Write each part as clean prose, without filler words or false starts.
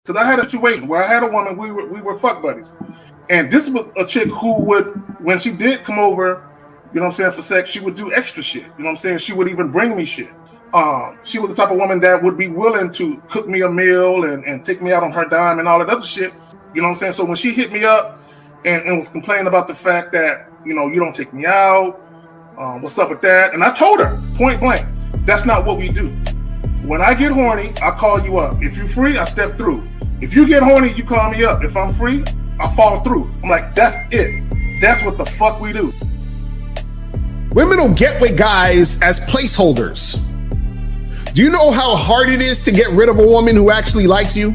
Because I had a situation where I had a woman, we were fuck buddies. And this was a chick who would, when she did come over, you know what I'm saying, for sex, she would do extra shit. You know what I'm saying? She would even bring me shit. She was the type of woman that would be willing to cook me a meal and take me out on her dime and all that other shit. You know what I'm saying? So when she hit me up and was complaining about the fact that, you know, you don't take me out, what's up with that? And I told her, point blank, that's not what we do. When I get horny, I call you up. If you're free, I step through. If you get horny, you call me up. If I'm free, I fall through. I'm like, that's it. That's what the fuck we do. Women don't get with guys as placeholders. Do you know how hard it is to get rid of a woman who actually likes you,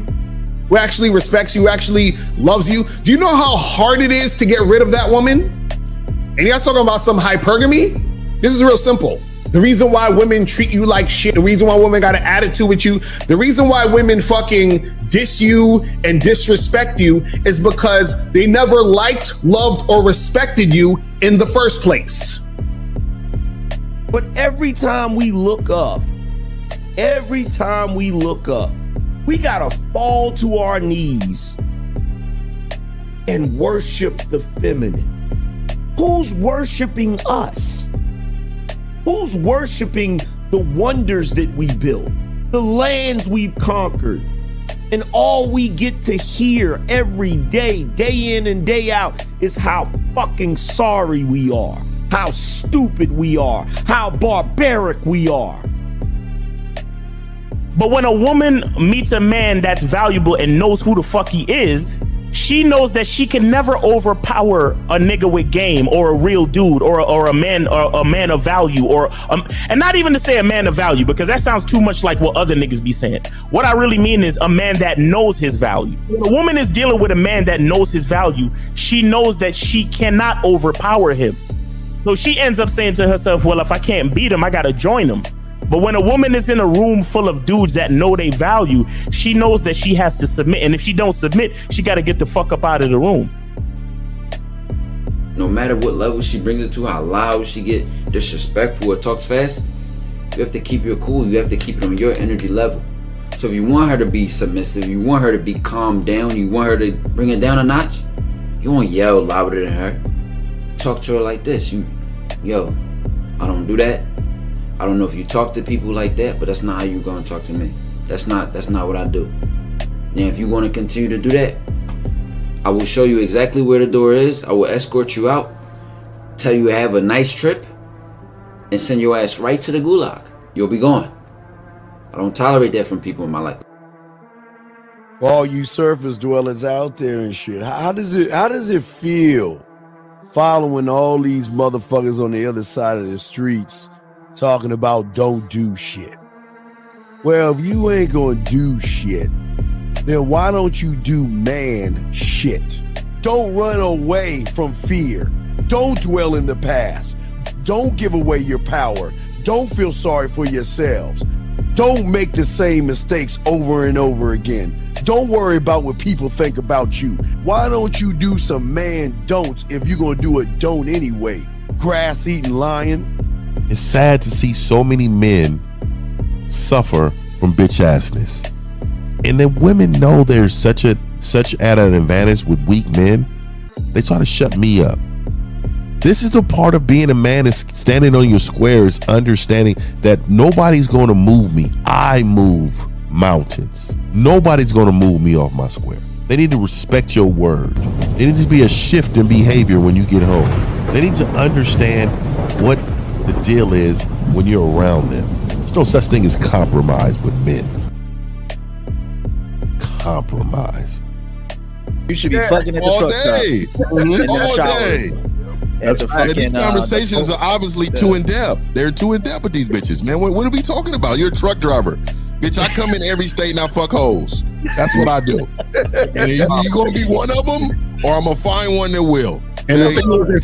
who actually respects you, who actually loves you? Do you know how hard it is to get rid of that woman? And you're not talking about some hypergamy? This is real simple. The reason why women treat you like shit, the reason why women got an attitude with you, the reason why women fucking diss you and disrespect you is because they never liked, loved, or respected you in the first place. But every time we look up, we gotta fall to our knees and worship the feminine. Who's worshiping us? Who's worshiping the wonders that we built, the lands we've conquered, and all we get to hear every day, day in and day out, is how fucking sorry we are, how stupid we are, how barbaric we are. But when a woman meets a man that's valuable and knows who the fuck he is, she knows that she can never overpower a nigga with game or a real dude or a man of value and not even to say a man of value, because that sounds too much like what other niggas be saying. What I really mean is a man that knows his value. When a woman is dealing with a man that knows his value, she knows that she cannot overpower him. So she ends up saying to herself, well, if I can't beat him, I gotta join him. But when a woman is in a room full of dudes that know they value, she knows that she has to submit. And if she don't submit, she got to get the fuck up out of the room. No matter what level she brings it to, how loud she get, disrespectful or talks fast, you have to keep your cool. You have to keep it on your energy level. So if you want her to be submissive, you want her to be calmed down, you want her to bring it down a notch, you won't yell louder than her. Talk to her like this. Yo, I don't do that. I don't know if you talk to people like that, but that's not how you're gonna talk to me. That's not what I do. Now, if you're gonna continue to do that, I will show you exactly where the door is. I will escort you out, tell you have a nice trip, and send your ass right to the gulag. You'll be gone. I don't tolerate that from people in my life. For all you surface dwellers out there and shit, how does it feel following all these motherfuckers on the other side of the streets talking about don't do shit? Well, if you ain't gonna do shit, then why don't you do man shit? Don't run away from fear. Don't dwell in the past. Don't give away your power. Don't feel sorry for yourselves. Don't make the same mistakes over and over again. Don't worry about what people think about you. Why don't you do some man don'ts if you're gonna do a don't anyway? Grass-eating lion. It's sad to see so many men suffer from bitch-assness. And then women know there's such at an advantage with weak men. They try to shut me up. This is the part of being a man, is standing on your squares, understanding that nobody's going to move me. I move mountains. Nobody's going to move me off my square. They need to respect your word. There needs to be a shift in behavior when you get home. They need to understand what the deal is when you're around them. There's no such thing as compromise with men. Compromise. You should be fucking at the truck stop. All day. That's right. These conversations are obviously too in depth. They're too in depth with these bitches, man. What are we talking about? You're a truck driver, bitch. I come in every state and I fuck hoes. That's what I do. And you gonna be one of them, or I'm gonna find one that will. And the thing is,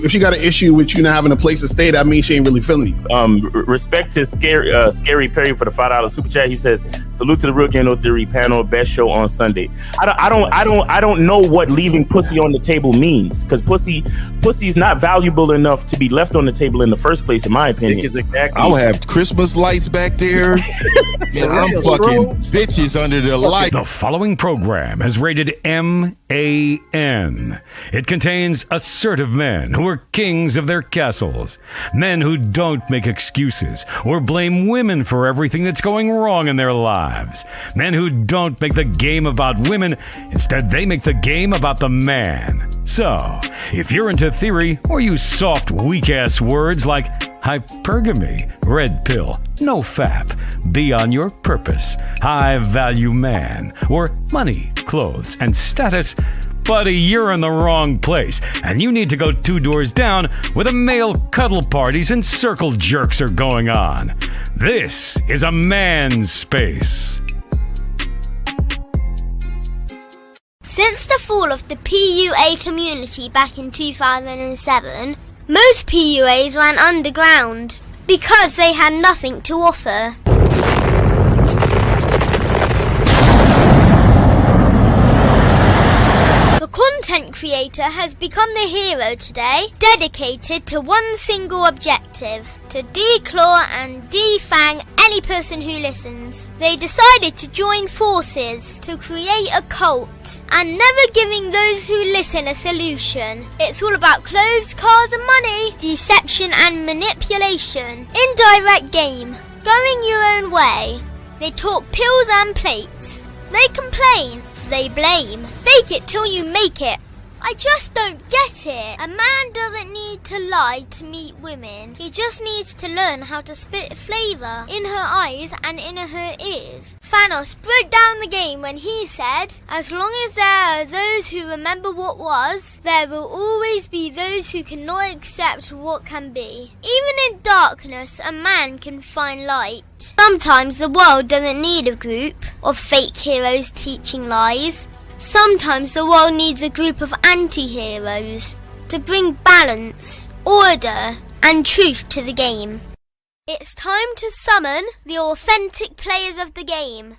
if she got an issue with you not having a place to stay, that means she ain't really feeling you. Respect to Scary Perry for the $5 super chat. He says, "Salute to the Real Game No Theory panel. Best show on Sunday." I don't know what leaving pussy on the table means, because pussy's not valuable enough to be left on the table in the first place, in my opinion. I'll have Christmas lights back there. And I'm fucking bitches under the light. The following program is rated MAN. It contains assertive men who are kings of their castles, men who don't make excuses or blame women for everything that's going wrong in their lives, men who don't make the game about women, instead they make the game about the man. So, if you're into theory or use soft, weak-ass words like hypergamy, red pill, no fap, be on your purpose, high value man, or money, clothes, and status, buddy, you're in the wrong place, and you need to go 2 doors down where the male cuddle parties and circle jerks are going on. This is a man's space. Since the fall of the PUA community back in 2007, most PUAs ran underground because they had nothing to offer. The content creator has become the hero today, dedicated to one single objective: to declaw and defang any person who listens. They decided to join forces to create a cult, and never giving those who listen a solution. It's all about clothes, cars and money, deception and manipulation, indirect game, going your own way. They talk pills and plates. They complain. They blame. Fake it till you make it. I just don't get it. A man doesn't need to lie to meet women. He just needs to learn how to spit flavour in her eyes and in her ears. Thanos broke down the game when he said, "As long as there are those who remember what was, there will always be those who cannot accept what can be." Even in darkness, a man can find light. Sometimes the world doesn't need a group of fake heroes teaching lies. Sometimes the world needs a group of anti-heroes to bring balance, order, and truth to the game. It's time to summon the authentic players of the game.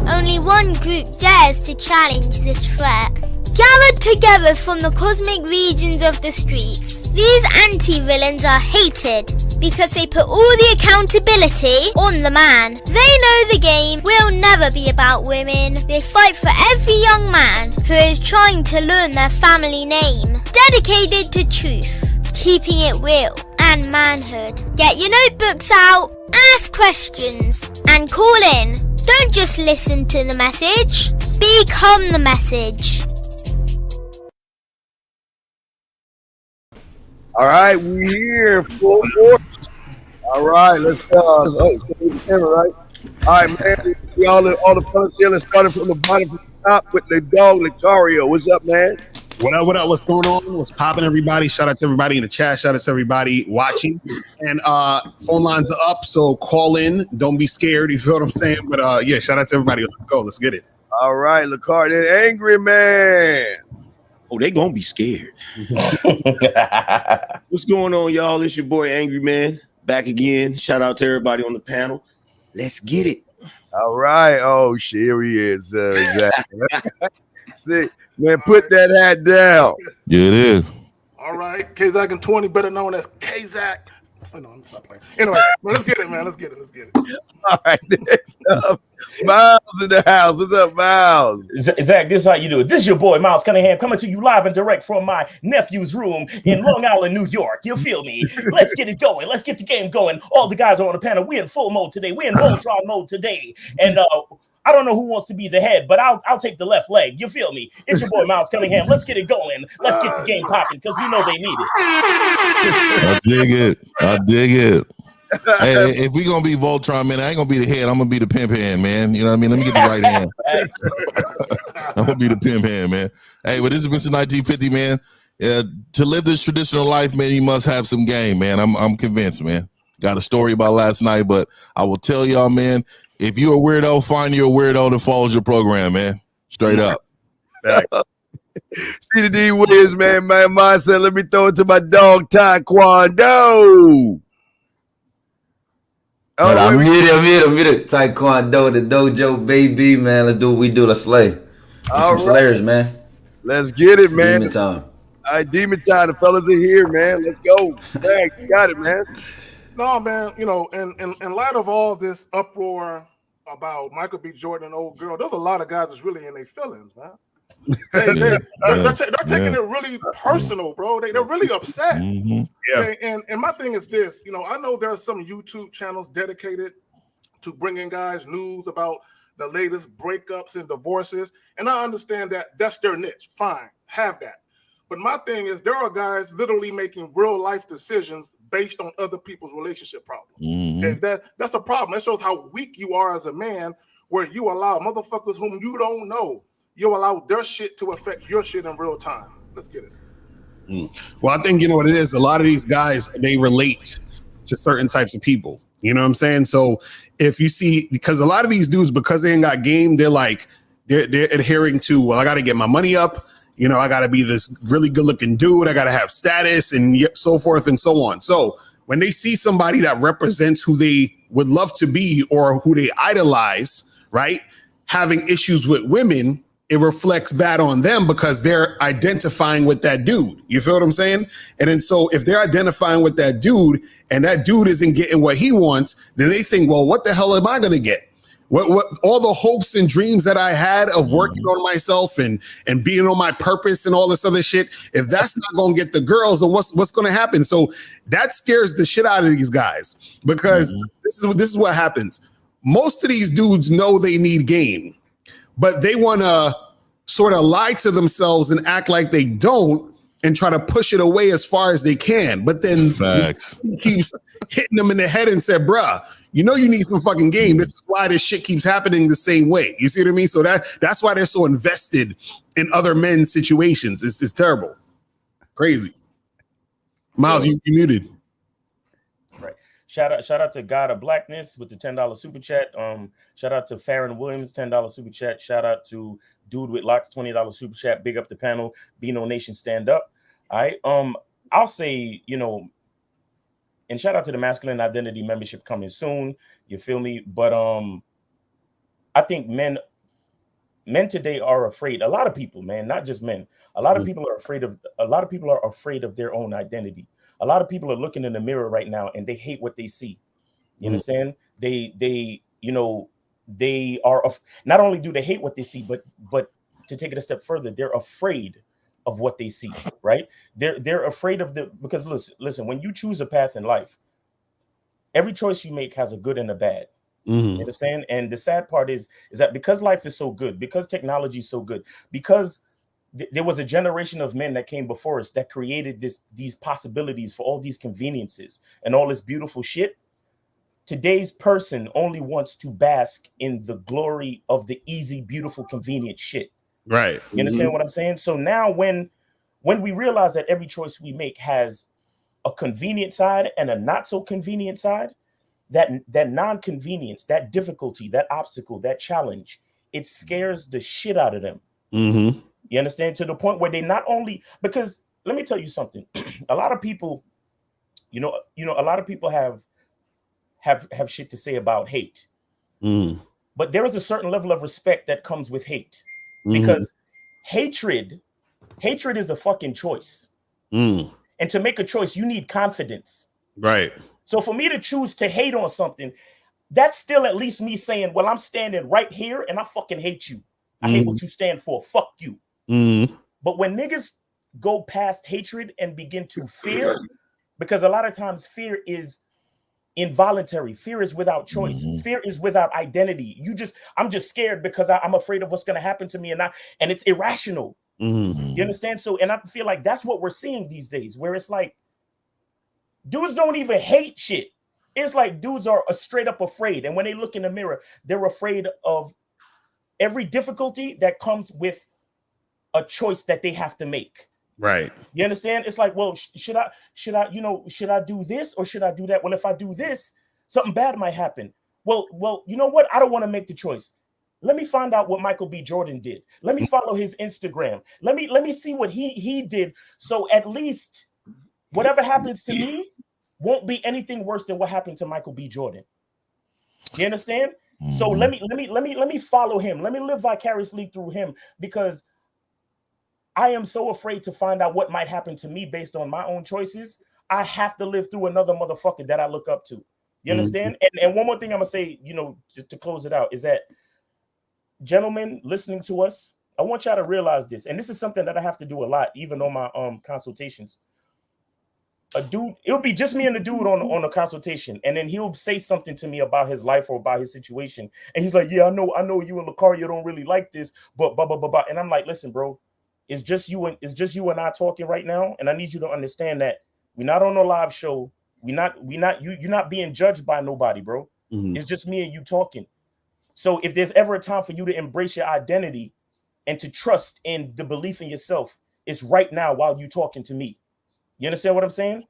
Only one group dares to challenge this threat. Gathered together from the cosmic regions of the streets, these anti-villains are hated because they put all the accountability on the man. They know the game will never be about women. They fight for every young man who is trying to learn their family name. Dedicated to truth, keeping it real, and manhood. Get your notebooks out, ask questions, and call in. Don't just listen to the message, become the message. All right, we're here, full force. All right, let's the camera, right? All right, man. All the fellas here. Let's start it from the bottom, from the top with the dog Lucario. What's up, man? What up? What up? What's going on? What's popping, everybody? Shout out to everybody in the chat. Shout out to everybody watching. And phone lines are up, so call in. Don't be scared. You feel what I'm saying? But yeah, shout out to everybody. Let's go. Let's get it. All right, Lucario, angry man. Oh, they gonna be scared. What's going on, y'all? It's your boy Angry Man back again. Shout out to everybody on the panel. Let's get it. All right. Oh shit, here he is. See, man, put that hat down. Yeah, it is. All right, Kazak and 20, better known as Kazak. Oh, no, I'm stop playing. Anyway, let's get it, man. Let's get it. All right, next up, Miles in the house. What's up, Miles? Zach, this is how you do it. This is your boy, Miles Cunningham, coming to you live and direct from my nephew's room in Long Island, New York. You feel me? Let's get it going. Let's get the game going. All the guys are on the panel. We're in full mode today. We're in Voltron mode today. And I don't know who wants to be the head, but I'll take the left leg. You feel me? It's your boy, Miles Cunningham. Let's get it going. Let's get the game popping because we know they need it. I dig it. Hey, if we gonna be Voltron, man, I ain't gonna be the head. I'm gonna be the pimp hand, man. You know what I mean? Let me get the right hand. I'm gonna be the pimp hand, man. Hey, but this is Mr. 1950, man. To live this traditional life, man, you must have some game, man. I'm convinced, man. Got a story about last night, but I will tell y'all, man, if you're a weirdo, find you a weirdo that follows your program, man. Straight up. See the D Wiz, man. My mindset. Let me throw it to my dog Taekwondo. I'm muted. Taekwondo, the dojo, baby, man. Let's do what we do. Let's slay. Some slayers, man. Let's get it, man. Demon time. All right, demon time. The fellas are here, man. Let's go. Dang, you got it, man. No, man, you know, in light of all this uproar about Michael B. Jordan and old girl, there's a lot of guys that's really in their feelings, man. They're taking it really personal, bro. They're really upset. Yeah. And my thing is this, you know, I know there are some YouTube channels dedicated to bringing guys news about the latest breakups and divorces, and I understand that that's their niche. Fine, have that. But my thing is, there are guys literally making real life decisions based on other people's relationship problems. And that's a problem. That shows how weak you are as a man, where you allow motherfuckers whom you don't know, you allow their shit to affect your shit in real time. Let's get it. Well, I think you know what it is. A lot of these guys, they relate to certain types of people. You know what I'm saying? So if you see, because a lot of these dudes, because they ain't got game, they're adhering to, well, I got to get my money up. You know, I got to be this really good looking dude. I got to have status and so forth and so on. So when they see somebody that represents who they would love to be or who they idolize, right, having issues with women, it reflects bad on them because they're identifying with that dude. You feel what I'm saying? And then so if they're identifying with that dude and that dude isn't getting what he wants, then they think, well, what the hell am I going to get? What all the hopes and dreams that I had of working on myself and being on my purpose and all this other shit, if that's not going to get the girls, then what's going to happen? So that scares the shit out of these guys because this is what happens. Most of these dudes know they need game, but they want to sort of lie to themselves and act like they don't and try to push it away as far as they can. But then he keeps hitting them in the head and said, bruh, you know you need some fucking game. This is why this shit keeps happening the same way. You see what I mean? So that's why they're so invested in other men's situations. It's terrible. Crazy. Miles, you muted. Right. Shout out to God of Blackness with the $10 super chat. Shout out to Farron Williams, $10 super chat. Shout out to Dude with Locks, $20 super chat. Big up the panel. Beano Nation, stand up. All right. I'll say, you know, and shout out to the Masculine Identity membership coming soon. You feel me? But I think men today are afraid. A lot of people, man, not just men. A lot of people are afraid of their own identity. A lot of people are looking in the mirror right now and they hate what they see. You understand? They you know, they are not only do they hate what they see, but to take it a step further, they're afraid of what they see, right? They're afraid of because listen, when you choose a path in life, every choice you make has a good and a bad. You understand? And the sad part is that because life is so good, because technology is so good, because there was a generation of men that came before us that created these possibilities for all these conveniences and all this beautiful shit. Today's person only wants to bask in the glory of the easy, beautiful, convenient shit. Right. You understand what I'm saying? So now when we realize that every choice we make has a convenient side and a not so convenient side, that non-convenience, that difficulty, that obstacle, that challenge, it scares the shit out of them. You understand? To the point where they not only, because let me tell you something, a lot of people, you know, a lot of people have shit to say about hate. But there is a certain level of respect that comes with hate. Because hatred is a fucking choice. And to make a choice, you need confidence. Right. So for me to choose to hate on something, that's still at least me saying, well, I'm standing right here and I fucking hate you. I hate what you stand for. Fuck you. But when niggas go past hatred and begin to fear, because a lot of times fear is involuntary. Fear is without choice. Fear is without identity. I'm just scared because I'm afraid of what's going to happen to me, and it's irrational. You understand? So, and I feel like that's what we're seeing these days, where it's like dudes don't even hate shit. It's like dudes are straight up afraid, and when they look in the mirror, they're afraid of every difficulty that comes with a choice that they have to make. Right. You understand? It's like, well, should I, should I do this or should I do that? Well, if I do this, something bad might happen. Well, you know what? I don't want to make the choice. Let me find out what Michael B. Jordan did. Let me follow his Instagram. Let me see what he did. So at least whatever happens to me won't be anything worse than what happened to Michael B. Jordan. You understand? So let me follow him. Let me live vicariously through him, because I am so afraid to find out what might happen to me based on my own choices. I have to live through another motherfucker that I look up to. You understand? And one more thing I'm gonna say, just to close it out, is that, gentlemen listening to us, I want y'all to realize this, and this is something that I have to do a lot, even on my consultations. A dude, it'll be just me and the dude on a consultation, and then he'll say something to me about his life or about his situation, and he's like, "Yeah, I know you and Lucario don't really like this, but blah blah blah blah." And I'm like, "Listen, bro, it's just you and I talking right now, and I need you to understand that we're not on a live show. You're not being judged by nobody, bro. It's just me and you talking. So if there's ever a time for you to embrace your identity and to trust in the belief in yourself, it's right now while you talking to me. You understand what I'm saying?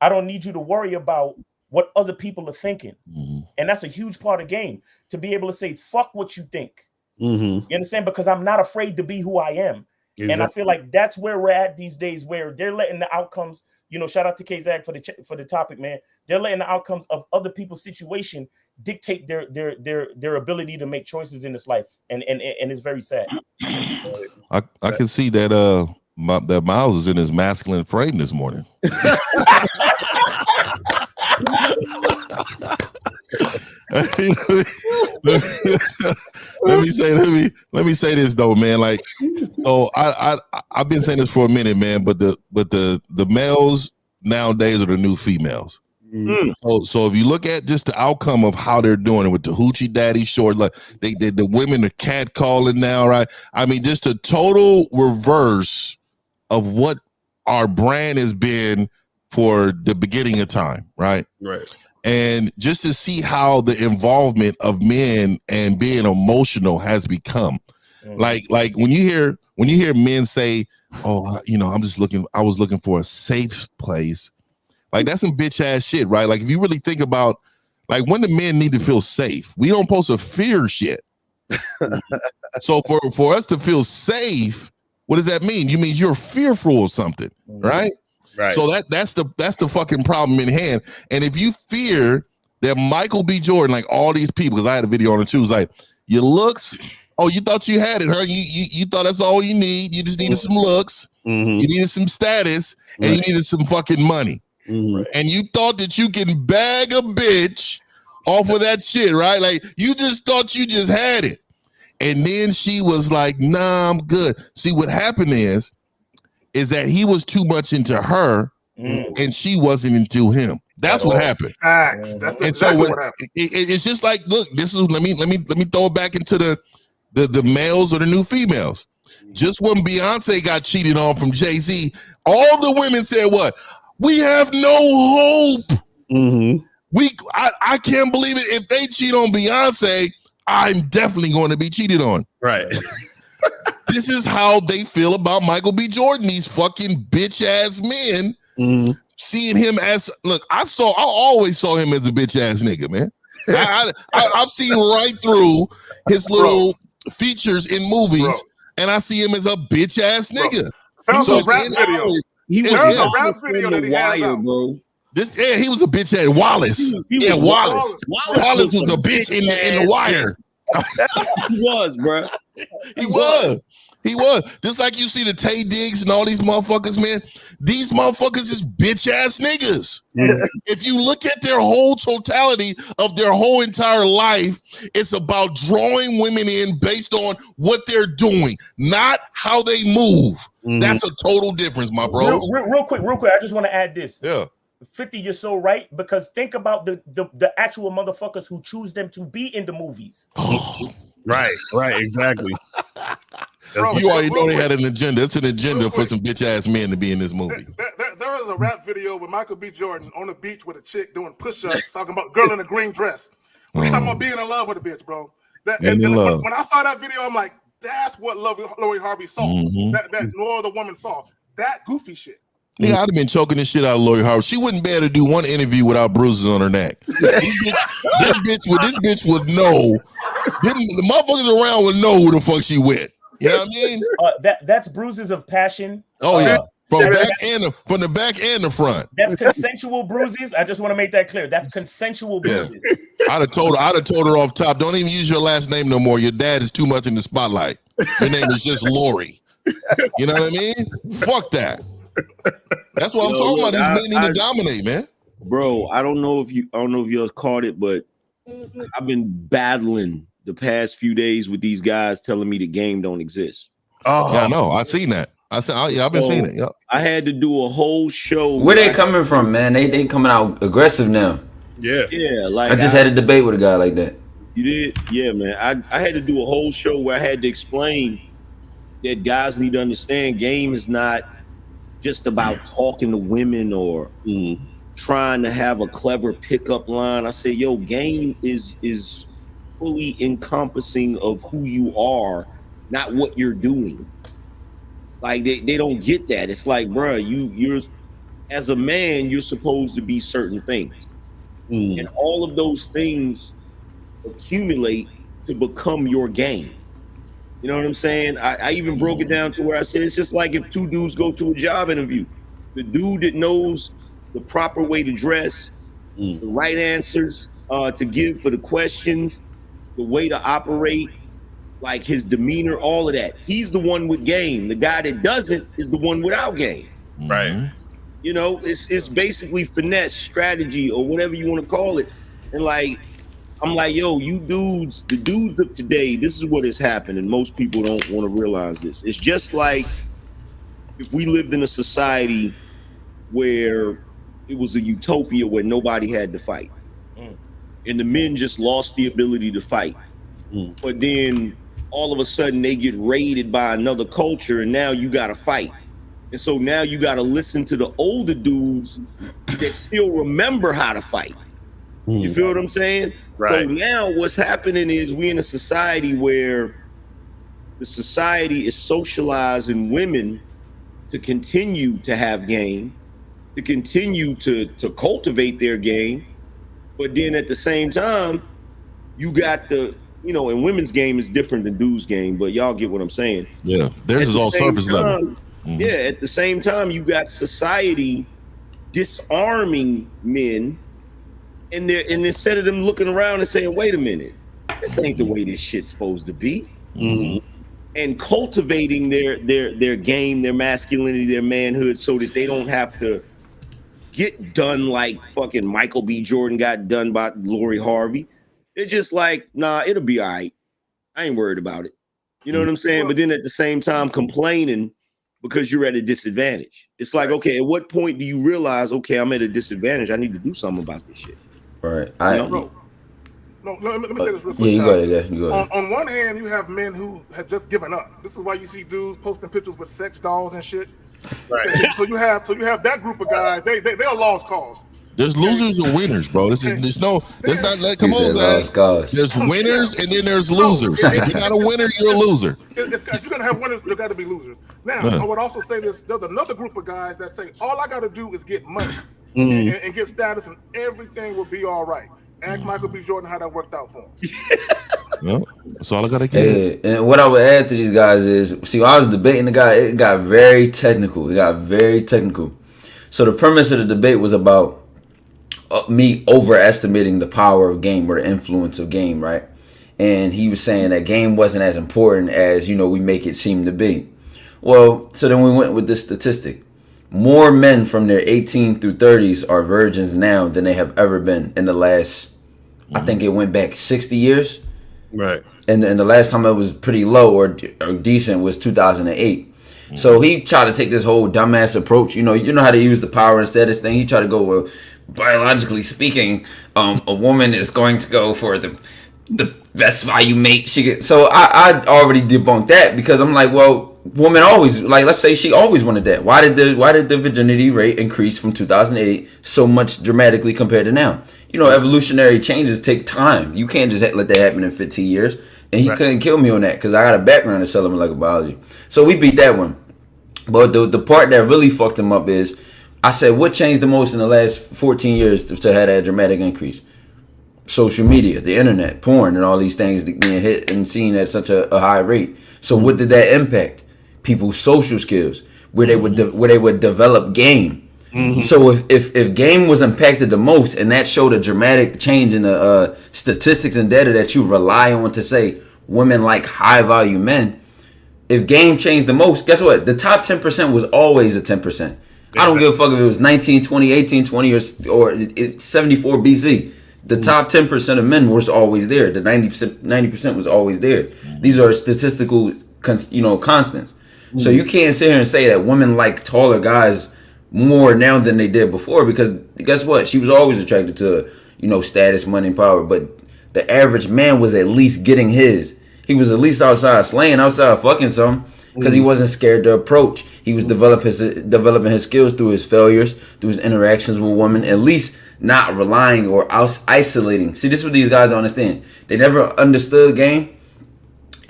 I don't need you to worry about what other people are thinking. And that's a huge part of the game, to be able to say, fuck what you think. You understand? Because I'm not afraid to be who I am. Exactly. And I feel like that's where we're at these days, where they're letting the outcomes, shout out to K-Zag for the topic, man. They're letting the outcomes of other people's situation dictate their ability to make choices in this life. And it's very sad. I can see that that Miles is in his masculine frame this morning. let me say this though, man. Like, so I've been saying this for a minute, man. But the males nowadays are the new females. So if you look at just the outcome of how they're doing it with the hoochie daddy short, like the women are catcalling now, right? I mean, just a total reverse of what our brand has been for the beginning of time, right? Right. And just to see how the involvement of men and being emotional has become, like when you hear men say, "Oh, I was looking for a safe place," like that's some bitch ass shit, right? Like if you really think about, like, when the men need to feel safe, we don't supposed to fear shit. So for us to feel safe, what does that mean? You mean you're fearful of something, right? Right. So that's the fucking problem in hand. And if you fear that Michael B. Jordan, like all these people, because I had a video on it too, was like, your looks, oh, you thought you had it, huh? You thought that's all you need. You just needed some looks, you needed some status, and you needed some fucking money. And you thought that you can bag a bitch off of that shit, right? Like you just thought you just had it. And then she was like, "Nah, I'm good." See, what happened is that he was too much into her and she wasn't into him. That's what happened. Facts. That's exactly what happened. It's just like, look, this is let me throw it back into the males or the new females. Just when Beyonce got cheated on from Jay-Z, all the women said what? We have no hope. I can't believe it. If they cheat on Beyonce, I'm definitely going to be cheated on. Right. This is how they feel about Michael B. Jordan. These fucking bitch ass men seeing him as, look, I always saw him as a bitch ass nigga, man. I've seen right through his little features in movies, and I see him as a bitch ass nigga. So a rap video. He was a rap video that he Wire, had, bro. He was a bitch ass. Wallace. Wallace. Wallace was a bitch in the Wire. He was, bro. He was. Just like you see the Tay Diggs and all these motherfuckers, man. These motherfuckers is bitch ass niggas. If you look at their whole totality of their whole entire life, it's about drawing women in based on what they're doing, not how they move. That's a total difference, my bro. Real quick. I just want to add this. Yeah. 50, you're so right, because think about the actual motherfuckers who choose them to be in the movies. Right, exactly. Bro, you already know they had an agenda. It's an agenda for some bitch ass men to be in this movie. There was a rap video with Michael B. Jordan on the beach with a chick doing push-ups, talking about girl in a green dress. We're talking about being in love with a bitch, bro. When I saw that video, I'm like, that's what Lori Harvey saw. That no other woman saw. that goofy shit. Yeah, I'd have been choking the shit out of Lori Harvey. She wouldn't be able to do one interview without bruises on her neck. This bitch would know. The motherfuckers around would know who the fuck she with. You know what I mean? That's bruises of passion. Oh yeah, from the back and the front. That's consensual bruises. I just want to make that clear. That's consensual bruises. I'd have told her off top. Don't even use your last name no more. Your dad is too much in the spotlight. Your name is just Lori. You know what I mean? Fuck that. That's what I'm talking about. These men need to dominate, man. Bro, I don't know if you caught it, but I've been battling the past few days with these guys telling me the game don't exist. Oh, yeah, I know. I've seen that. I've been seeing it. Yep. I had to do a whole show. Where they coming from, man? They coming out aggressive now. Yeah. Like I just had a debate with a guy like that. You did? Yeah, man. I had to do a whole show where I had to explain that guys need to understand game is not just about talking to women or trying to have a clever pickup line. I say, yo, game is fully encompassing of who you are, not what you're doing. Like they don't get that. It's like, bro, you're as a man, you're supposed to be certain things. And all of those things accumulate to become your game. You know what I'm saying? I even broke it down to where I said it's just like if two dudes go to a job interview. The dude that knows the proper way to dress, the right answers to give for the questions, the way to operate, like his demeanor, all of that. He's the one with game. The guy that doesn't is the one without game. Right. You know, it's basically finesse, strategy, or whatever you want to call it. And like, I'm like, yo, you dudes, the dudes of today, this is what has happened, and most people don't want to realize this. It's just like if we lived in a society where it was a utopia where nobody had to fight. And the men just lost the ability to fight. But then all of a sudden they get raided by another culture, and now you got to fight. And so now you got to listen to the older dudes that still remember how to fight. You feel what I'm saying? Right. So now what's happening is we in a society where the society is socializing women to continue to have game, to continue to cultivate their game. But then at the same time, you got the, you know, and women's game is different than dudes' game, but y'all get what I'm saying. Yeah, theirs is all surface level. Yeah, at the same time, you got society disarming men. And instead of them looking around and saying, wait a minute, this ain't the way this shit's supposed to be. And cultivating their game, their masculinity, their manhood, so that they don't have to get done like fucking Michael B. Jordan got done by Lori Harvey. They're just like, nah, it'll be all right. I ain't worried about it. You know what I'm saying? But then at the same time complaining because you're at a disadvantage. It's like, okay, at what point do you realize, okay, I'm at a disadvantage. I need to do something about this shit. Right. Let me say this real quick. Yeah, you go ahead. You go ahead. On one hand, you have men who have just given up. This is why you see dudes posting pictures with sex dolls and shit. Right. So you have that group of guys. They are lost cause. There's losers and winners, bro. There's not like, come on, Zach. There's winners and then there's losers. If you're not a winner, you're a loser. If you're gonna have winners, there got to be losers. Now, I would also say this: there's another group of guys that say all I got to do is get money and get status, and everything will be all right. Ask Michael B. Jordan how that worked out for him. Well, that's all I gotta get. And what I would add to these guys is, see, when I was debating the guy, it got very technical. So the premise of the debate was about me overestimating the power of game or the influence of game, right? And he was saying that game wasn't as important as, we make it seem to be. Well, so then we went with this statistic. More men from their 18 through 30s are virgins now than they have ever been in the last, I think it went back 60 years. Right. And the last time it was pretty low or decent was 2008. So he tried to take this whole dumbass approach. You know how to use the power and status thing. He tried to go, well, biologically speaking, a woman is going to go for the best value mate she get. So I already debunked that because I'm like, well, woman always, like, let's say she always wanted that. Why did the virginity rate increase from 2008 so much dramatically compared to now? Evolutionary changes take time. You can't just let that happen in 15 years. And he couldn't kill me on that because I got a background in cellular molecular biology. So we beat that one. But the part that really fucked him up is, I said, what changed the most in the last 14 years to have that dramatic increase? Social media, the internet, porn, and all these things being hit and seen at such a high rate. So what did that impact? People's social skills, where they would develop game. So if game was impacted the most, and that showed a dramatic change in the statistics and data that you rely on to say women like high value men, if game changed the most, guess what? The top 10% was always a 10%. I don't give a fuck if it was 1920, 1820, or 74 BC. The top 10% of men was always there. The 90% was always there. These are statistical, constants. So you can't sit here and say that women like taller guys more now than they did before, because guess what? She was always attracted to, status, money, and power. But the average man was at least getting his. He was at least outside slaying, outside fucking something, because he wasn't scared to approach. He was developing his skills through his failures, through his interactions with women, at least not relying or isolating. See, this is what these guys don't understand. They never understood game,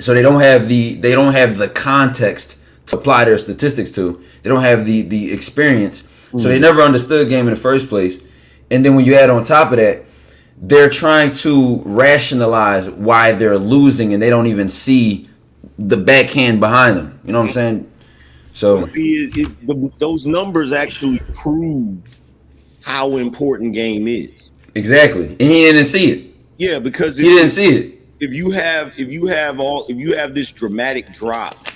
so they don't have the context to apply their statistics to. They don't have the experience, so they never understood game in the first place. And then when you add on top of that, they're trying to rationalize why they're losing, and they don't even see the backhand behind them. You know what I'm saying? So those numbers actually prove how important game is. Exactly, and he didn't see it. Yeah, because he didn't see it. If you have this dramatic drop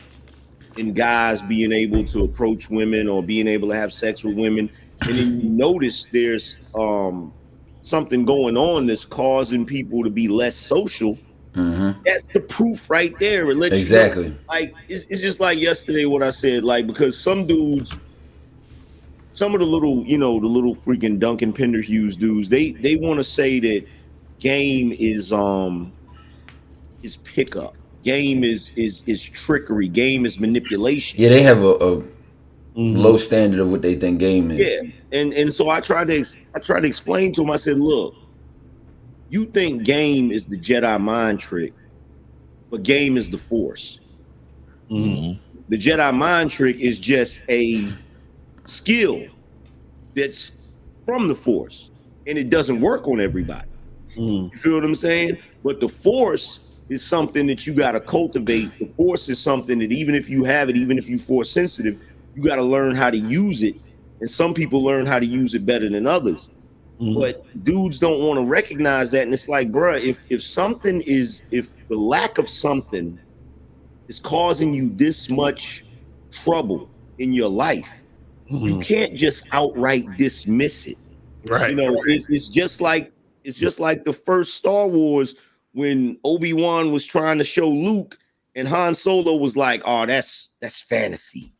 in guys being able to approach women or being able to have sex with women, and then you notice there's something going on that's causing people to be less social, that's the proof right there. It lets exactly. You know, like it's just like yesterday what I said, like, because some dudes, some of the little, the little freaking Duncan Penderhughes dudes, they want to say that game is pickup, game is trickery, game is manipulation. Yeah, they have a low standard of what they think game is. Yeah, and so I tried to explain to him. I said, look, you think game is the Jedi mind trick, but game is the Force. The Jedi mind trick is just a skill that's from the Force, and it doesn't work on everybody. You feel what I'm saying? But the Force is something that you got to cultivate. The Force is something that even if you have it, even if you're Force sensitive, you got to learn how to use it. And some people learn how to use it better than others. But dudes don't want to recognize that. And it's like, bruh, if the lack of something is causing you this much trouble in your life, you can't just outright dismiss it. Right. It's just like the first Star Wars when Obi-Wan was trying to show Luke and Han Solo was like, oh, that's fantasy.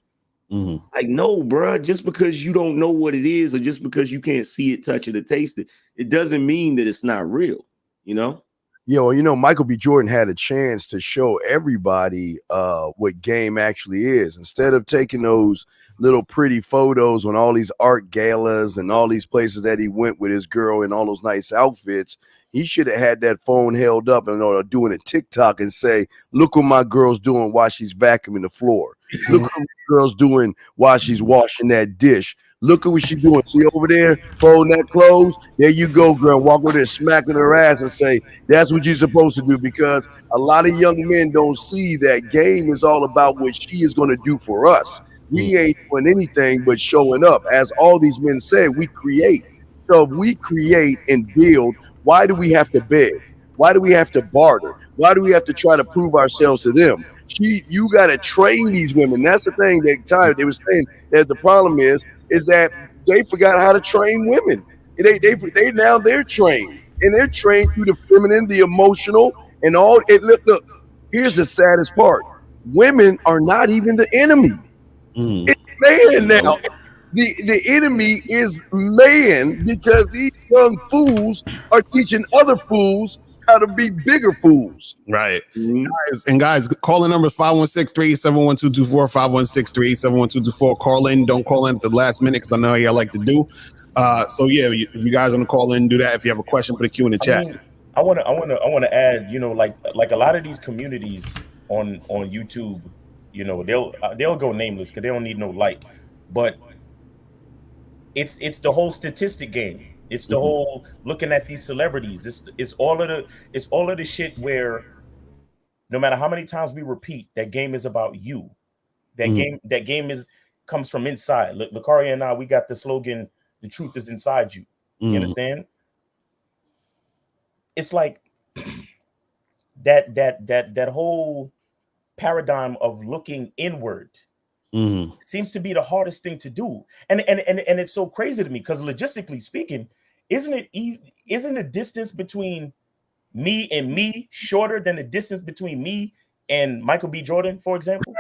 Like, no, bro, just because you don't know what it is or just because you can't see it, touch it, or taste it, it doesn't mean that it's not real, Yeah, well, Michael B. Jordan had a chance to show everybody what game actually is. Instead of taking those little pretty photos on all these art galas and all these places that he went with his girl in all those nice outfits, he should have had that phone held up and doing a TikTok and say, look what my girl's doing while she's vacuuming the floor. Look what my girl's doing while she's washing that dish. Look at what she's doing. See over there, folding that clothes? There you go, girl. Walk over there, smacking her ass and say, that's what you're supposed to do, because a lot of young men don't see that game is all about what she is going to do for us. We ain't doing anything but showing up. As all these men say, we create. So if we create and build, why do we have to beg? Why do we have to barter? Why do we have to try to prove ourselves to them? You got to train these women. That's the thing that they were saying that the problem is that they forgot how to train women. They're trained, and they're trained through the feminine, the emotional, and all. Look, here's the saddest part: women are not even the enemy. It's man now. The enemy is man, because these young fools are teaching other fools how to be bigger fools. Right. Guys, call in number 516-387-1224, 516-387-1224. Call in. Don't call in at the last minute, because I know how y'all like to do. So yeah, if you guys want to call in, do that. If you have a question, put a Q in the chat. I want to add, like a lot of these communities on YouTube, You know, they'll go nameless because they don't need no light. But it's the whole statistic game. It's the whole looking at these celebrities. It's all of the shit where no matter how many times we repeat, that game is about you. That game comes from inside. Lakaria and I, we got the slogan, "The truth is inside you." You understand? It's like that whole paradigm of looking inward seems to be the hardest thing to do. And it's so crazy to me because logistically speaking, isn't it easy? Isn't the distance between me and me shorter than the distance between me and Michael B. Jordan, for example?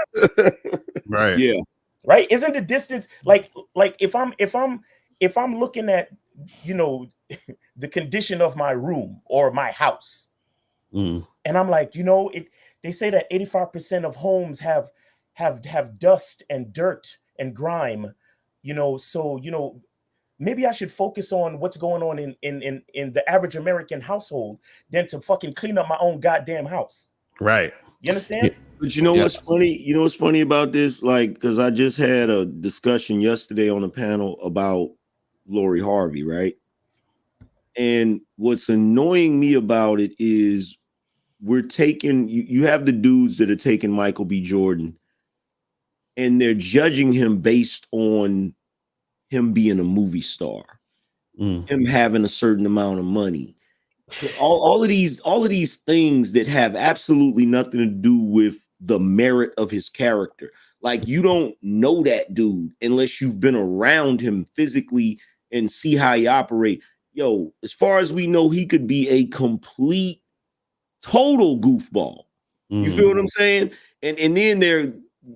Right. Yeah. Right. Isn't the distance like if I'm looking at, you know, the condition of my room or my house, and I'm like, you know, they say that 85% of homes have dust and dirt and grime, you know, so, you know, maybe I should focus on what's going on in the average American household than to fucking clean up my own goddamn house. Right. You understand? But you know what's funny? You know what's funny about this? Like, because I just had a discussion yesterday on a panel about Lori Harvey, right? And what's annoying me about it is we're taking, you have the dudes that are taking Michael B. Jordan and they're judging him based on him being a movie star, him having a certain amount of money. All of these things that have absolutely nothing to do with the merit of his character. Like, you don't know that dude unless you've been around him physically and see how he operate. Yo, as far as we know, he could be a complete, total goofball. You feel what I'm saying? And then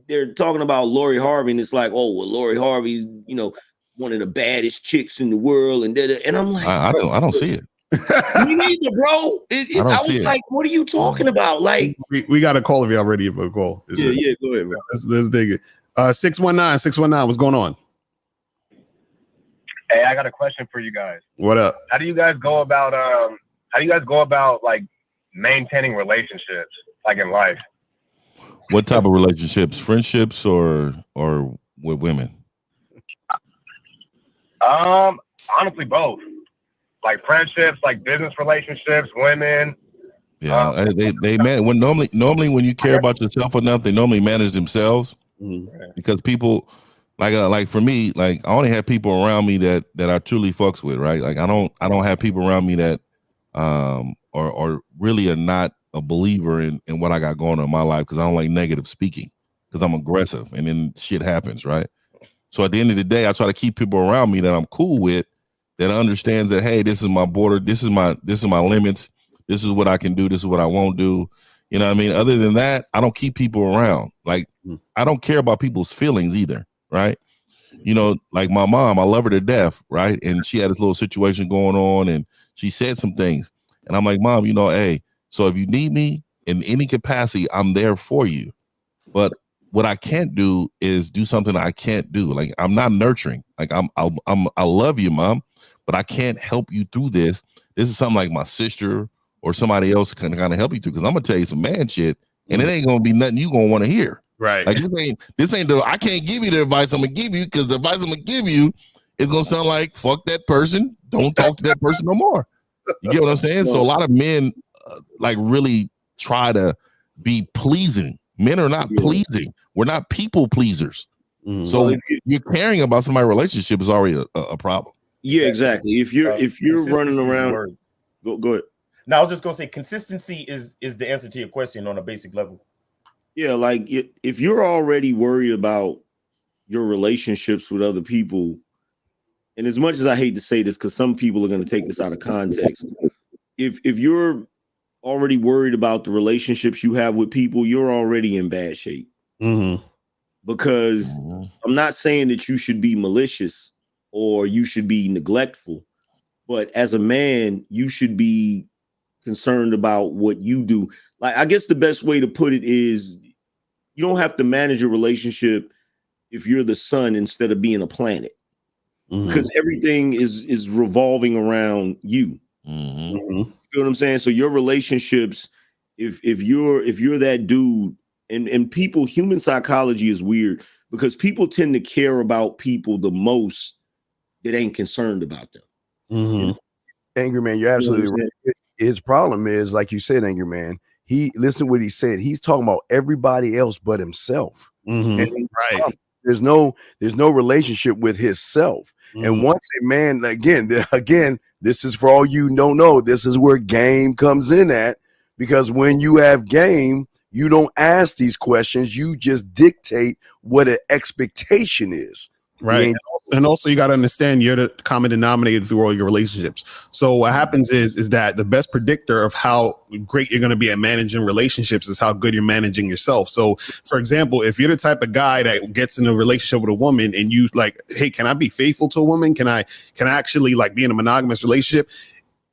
they're talking about Lori Harvey, and it's like, oh, well, Lori Harvey's, you know, one of the baddest chicks in the world, and I'm like, I don't see it. Me neither, bro. I was like, what are you talking about? Like, we got a call if y'all ready for a call. Yeah, go ahead, bro. Let's dig it. 619, what's going on? Hey, I got a question for you guys. What up? How do you guys go about like maintaining relationships, like in life? What type of relationships? Friendships or with women? Honestly, both. Like friendships, like business relationships, women. Yeah, they man. When normally when you care about yourself enough, they normally manage themselves because people like for me, like I only have people around me that I truly fucks with, right? Like I don't have people around me that or really are not a believer in what I got going on in my life because I don't like negative speaking because I'm aggressive and then shit happens, right? So at the end of the day, I try to keep people around me that I'm cool with, that understands that, hey, this is my border, this is my limits, this is what I can do, this is what I won't do. You know what I mean? Other than that, I don't keep people around. Like I don't care about people's feelings either, right? You know, like my mom, I love her to death, right? And she had this little situation going on and she said some things. And I'm like, Mom, you know, hey, so if you need me in any capacity, I'm there for you. But what I can't do is do something I can't do. Like I'm not nurturing. Like I love you, Mom, but I can't help you through this. This is something like my sister or somebody else can kind of help you through. Because I'm gonna tell you some man shit, and it ain't gonna be nothing you gonna want to hear. Right. Like this ain't I can't give you the advice I'm gonna give you because the advice I'm gonna give you is gonna sound like fuck that person. Don't talk to that person no more. You get what I'm saying? So a lot of men like really try to be pleasing. Men are not pleasing. We're not people pleasers. So you're caring about somebody's relationship is already a problem. Yeah, exactly. If you're running around, go ahead. Now I was just gonna say consistency is the answer to your question on a basic level. Yeah, like if you're already worried about your relationships with other people, and as much as I hate to say this, because some people are going to take this out of context, if you're already worried about the relationships you have with people, you're already in bad shape. Because I'm not saying that you should be malicious or you should be neglectful, but as a man, you should be concerned about what you do. Like, I guess the best way to put it is you don't have to manage a relationship if you're the sun instead of being a planet, because everything is revolving around you. You know what I'm saying? So your relationships, if you're that dude And people, human psychology is weird because people tend to care about people the most that ain't concerned about them. Mm-hmm. Angry Man, you're absolutely right. His problem is, like you said, Angry Man, listen to what he said. He's talking about everybody else but himself. Mm-hmm. Right. There's no relationship with himself. And once a man, again, this is for all you don't know, this is where game comes in at, because when you have game, you don't ask these questions, you just dictate what an expectation is. Right. And also you got to understand you're the common denominator through all your relationships. So what happens is that the best predictor of how great you're going to be at managing relationships is how good you're managing yourself. So for example, if you're the type of guy that gets in a relationship with a woman and you like, hey, can I be faithful to a woman? Can I actually like be in a monogamous relationship?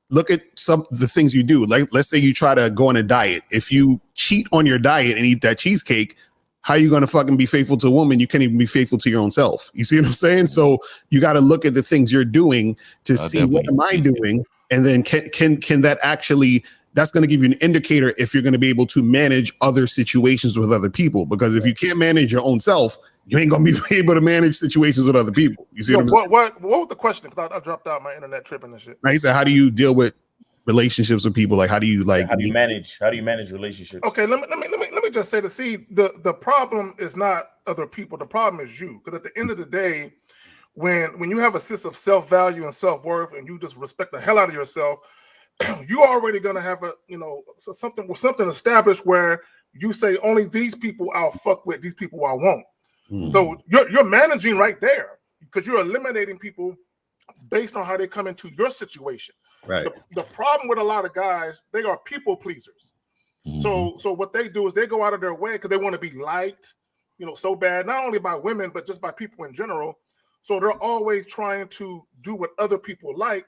Look at some of the things you do. Like, let's say you try to go on a diet. If you cheat on your diet and eat that cheesecake, how are you going to fucking be faithful to a woman? You can't even be faithful to your own self. You see what I'm saying? So you got to look at the things you're doing to see what am I doing? And then can that actually, that's going to give you an indicator if you're going to be able to manage other situations with other people. Because if you can't manage your own self, you ain't going to be able to manage situations with other people. You see what I'm saying? What was the question? Because I dropped out my internet tripping and shit. Right. He said, how do you deal with relationships with people? Like, how do you manage relationships? Okay, let me just say the problem is not other people. The problem is you. Because at the end of the day, when you have a sense of self-value and self-worth, and you just respect the hell out of yourself, you're already gonna have something established where you say only these people I'll fuck with, these people I won't. So you're managing right there because you're eliminating people based on how they come into your situation. Right. The problem with a lot of guys, they are people pleasers. So what they do is they go out of their way because they want to be liked, so bad, not only by women, but just by people in general. So they're always trying to do what other people like,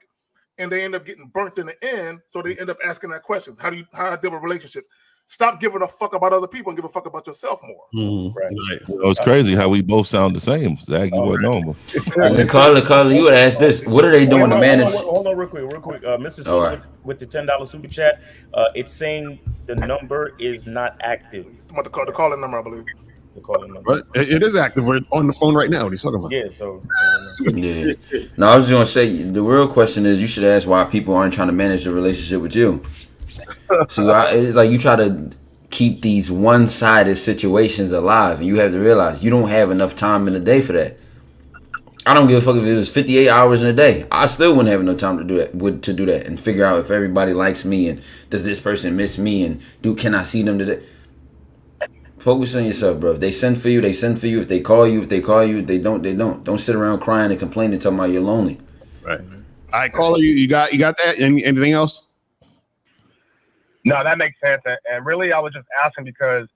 and they end up getting burnt in the end. So they end up asking that question: how I deal with relationships? Stop giving a fuck about other people and give a fuck about yourself more. Right. Well, it's crazy how we both sound the same. Zach, you wasn't on. And then Carla, you would ask this: what are they doing to manage? Hold on, real quick. Mr. Super with the $10 super chat, it's saying the number is not active. I'm about to call the number, I believe. But it is active. We're on the phone right now. What are you talking about? Yeah. So. Yeah. No, I was just gonna say the real question is you should ask why people aren't trying to manage the relationship with you. So it's like you try to keep these one-sided situations alive, and you have to realize you don't have enough time in the day for that. I don't give a fuck if it was 58 hours in a day. I still wouldn't have enough time to do that and figure out if everybody likes me and does this person miss me and can I see them today. Focus on yourself, bro. If they send for you, they send for you. If they call you, If they don't, they don't. Don't sit around crying and complaining, talking about you're lonely. Right. All right, caller, you got that? Anything else? No, that makes sense. And really, I was just asking because,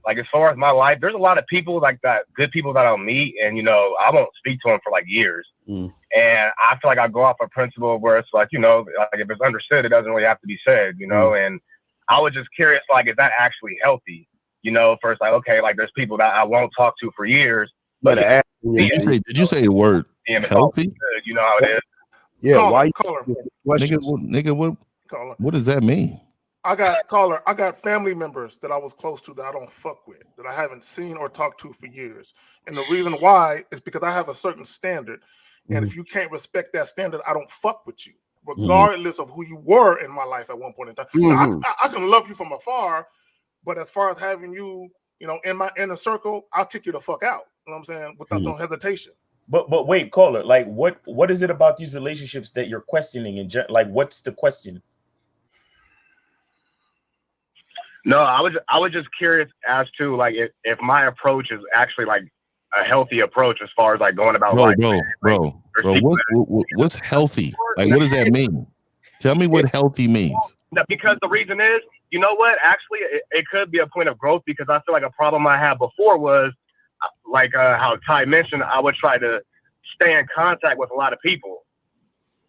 like, as far as my life, there's a lot of people like that, good people that I'll meet, and I won't speak to them for like years. And I feel like I go off a principle where it's like, like if it's understood, it doesn't really have to be said, And I was just curious, like, is that actually healthy? First, like, okay, like there's people that I won't talk to for years. But did you say the word healthy? You know how it is. Yeah. Why? Nigga, what does that mean? I got family members that I was close to that I don't fuck with, that I haven't seen or talked to for years. And the reason why is because I have a certain standard. And if you can't respect that standard, I don't fuck with you, regardless of who you were in my life at one point in time. Now, I can love you from afar, but as far as having you, in my inner circle, I'll kick you the fuck out. You know what I'm saying? Without no hesitation. But wait, caller, like what is it about these relationships that you're questioning? And like, what's the question? No, I was just curious as to like if my approach is actually like a healthy approach as far as like going about life. Bro, what's healthy? Like, what does that mean? Tell me what healthy means. No, because the reason is, you know what? Actually, it could be a point of growth because I feel like a problem I had before was like how Ty mentioned, I would try to stay in contact with a lot of people.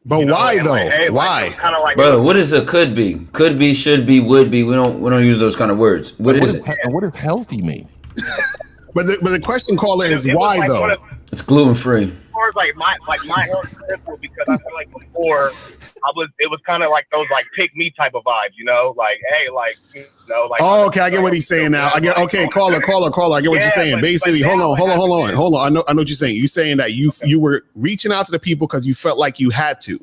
But why though? Like, hey, why? Kind of like, bro, what is a could be? Could be, should be, would be. We don't use those kind of words. What is healthy mean? But the question, caller, is why though? It's gluten free. As far as like my health principle, because I feel like before it was kind of like those like pick me type of vibes, you know, like hey, like you know, like. Oh, okay, I get what he's saying now. I get caller. I get what you're saying. Basically, hold on. I know what you're saying. You're saying that you were reaching out to the people because you felt like you had to.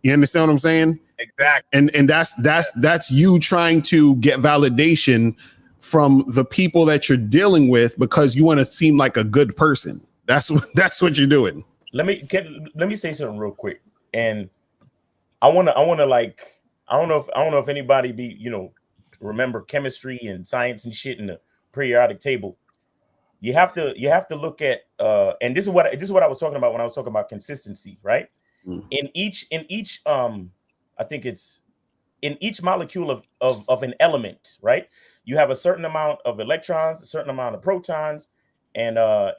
You understand what I'm saying? Exactly. And that's you trying to get validation from the people that you're dealing with because you want to seem like a good person. That's what you're doing. Let me say something real quick. And I wanna like, I don't know if anybody remember chemistry and science and shit in the periodic table. You have to look at and this is what I was talking about when I was talking about consistency, right? In each I think it's in each molecule of an element, right? You have a certain amount of electrons, a certain amount of protons, and all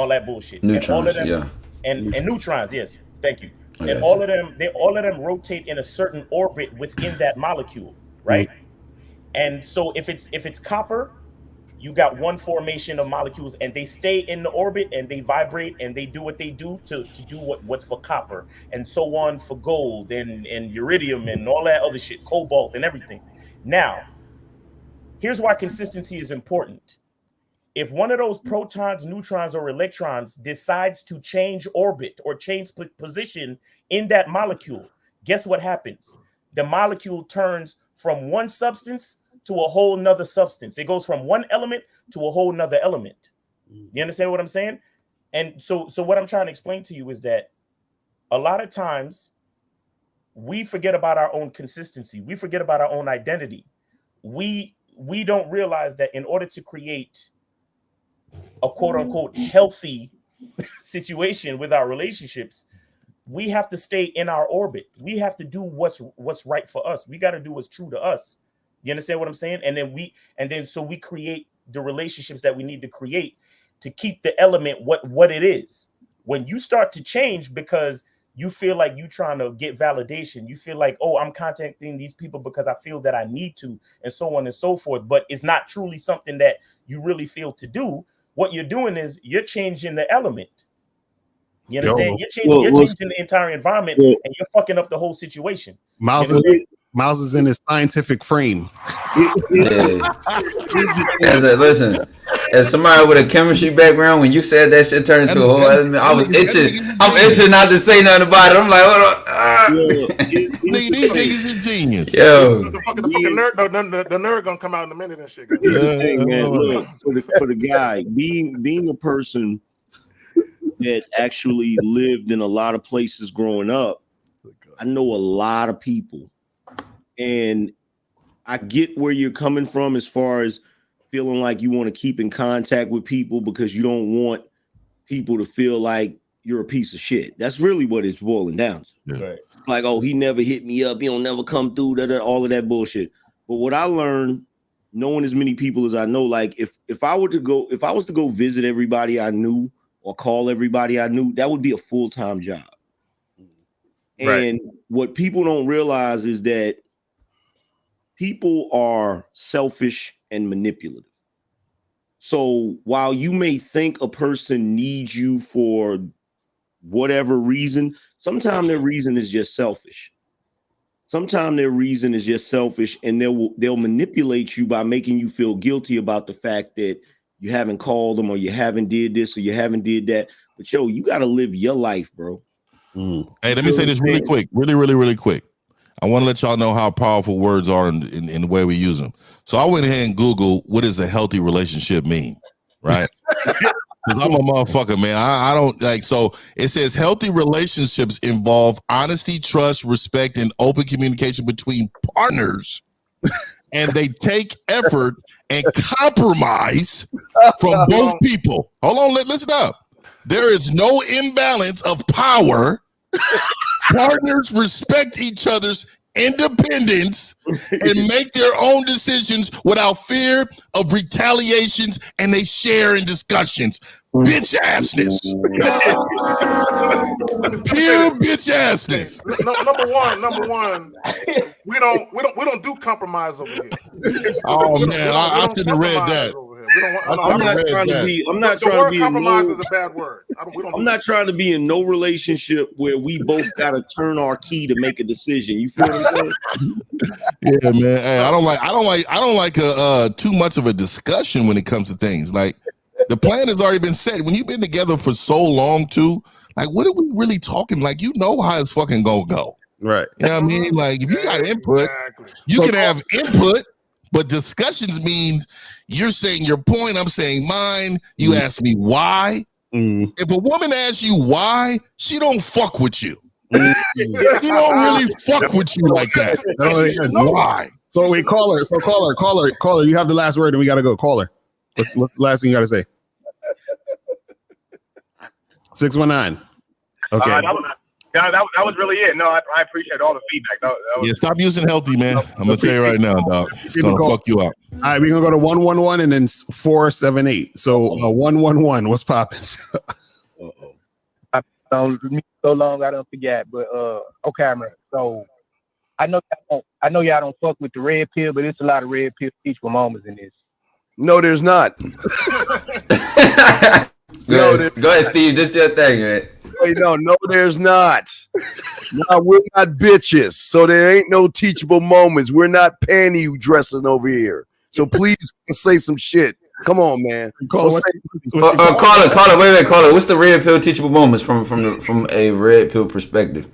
that bullshit. Neutrons, and all of them, yeah. And neutrons, yes. Thank you. I And all of them rotate in a certain orbit within that molecule, right? And so if it's copper, you got one formation of molecules and they stay in the orbit and they vibrate and they do what they do to do what's for copper, and so on for gold and uridium and all that other shit, cobalt and everything. Now, here's why consistency is important. If one of those protons, neutrons, or electrons decides to change orbit or change position in that molecule, guess what happens? The molecule turns from one substance to a whole nother substance. It goes from one element to a whole nother element. You understand what I'm saying? And so what I'm trying to explain to you is that a lot of times we forget about our own consistency. We forget about our own identity. We don't realize that in order to create a quote unquote healthy situation with our relationships, we have to stay in our orbit. We have to do what's right for us. We got to do what's true to us. You understand what I'm saying? And then so we create the relationships that we need to create to keep the element what it is. When you start to change because you feel like you're trying to get validation, you feel like, oh, I'm contacting these people because I feel that I need to, and so on and so forth, but it's not truly something that you really feel to do. What you're doing is you're changing the element. You understand? You're changing the entire environment, and you're fucking up the whole situation. Miles is in his scientific frame. Yeah. Listen, as somebody with a chemistry background, when you said that shit turned into a whole other, I was itching. I'm itching not to say nothing about it. I'm like, hold on. These niggas is genius. Yo. The nerd gonna come out in a minute and shit. Hey, man, look, for the guy, being a person that actually lived in a lot of places growing up, I know a lot of people. And I get where you're coming from as far as feeling like you want to keep in contact with people because you don't want people to feel like you're a piece of shit. That's really what it's boiling down to. Right. Like, oh, he never hit me up. He don't never come through, all of that bullshit. But what I learned, knowing as many people as I know, like if I was to go visit everybody I knew or call everybody I knew, that would be a full-time job. Right. And what people don't realize is that people are selfish and manipulative. So while you may think a person needs you for whatever reason, sometimes their reason is just selfish. Sometimes their reason is just selfish, and they'll manipulate you by making you feel guilty about the fact that you haven't called them or you haven't did this or you haven't did that. But yo, you got to live your life, bro. Hey, let me say this really quick, really quick. I want to let y'all know how powerful words are in the way we use them. So I went ahead and Googled what does a healthy relationship mean, right? I'm a motherfucker, man. I don't like, so it says healthy relationships involve honesty, trust, respect, and open communication between partners. And they take effort and compromise from both people. Hold on, listen up. There is no imbalance of power. Partners respect each other's independence and make their own decisions without fear of retaliations, and they share in discussions. Bitch assness. Pure bitch assness. Number one, we don't do compromise over here. Oh man, I shouldn't have read that. We don't want. I'm not trying to be. I'm not trying to be. Compromise is a bad word. I'm not trying to be in no relationship where we both got to turn our key to make a decision. You feel what I'm saying? Yeah, man. Hey, I don't like too much of a discussion when it comes to things. Like the plan has already been set. When you've been together for so long, too, like what are we really talking? Like you know how it's fucking gonna go, right? You know what I mean? Like if you got input, you can have input, but discussions means you're saying your point, I'm saying mine. You ask me why. If a woman asks you why, she don't fuck with you. She don't really fuck with you like that. Why? So wait, caller. So caller. You have the last word, and we gotta go. Caller. What's the last thing you gotta say? 619. Okay. That was really it. No, I appreciate all the feedback. That was, Yeah, stop using healthy, man. I'm gonna tell you right now, dog. It's gonna fuck you up. All right, we're gonna go to 111 and then 478. So 111, what's popping? So long I don't forget, but okay, man. So I know y'all don't fuck with the red pill, but it's a lot of red pill teachable moments in this. No, there's not. Go ahead, Steve. This is your thing, man. Wait, no, there's not. No, we're not bitches, so there ain't no teachable moments. We're not panty dressing over here. So please say some shit. Come on, man. Caller, wait, caller. What's the red pill teachable moments from a red pill perspective?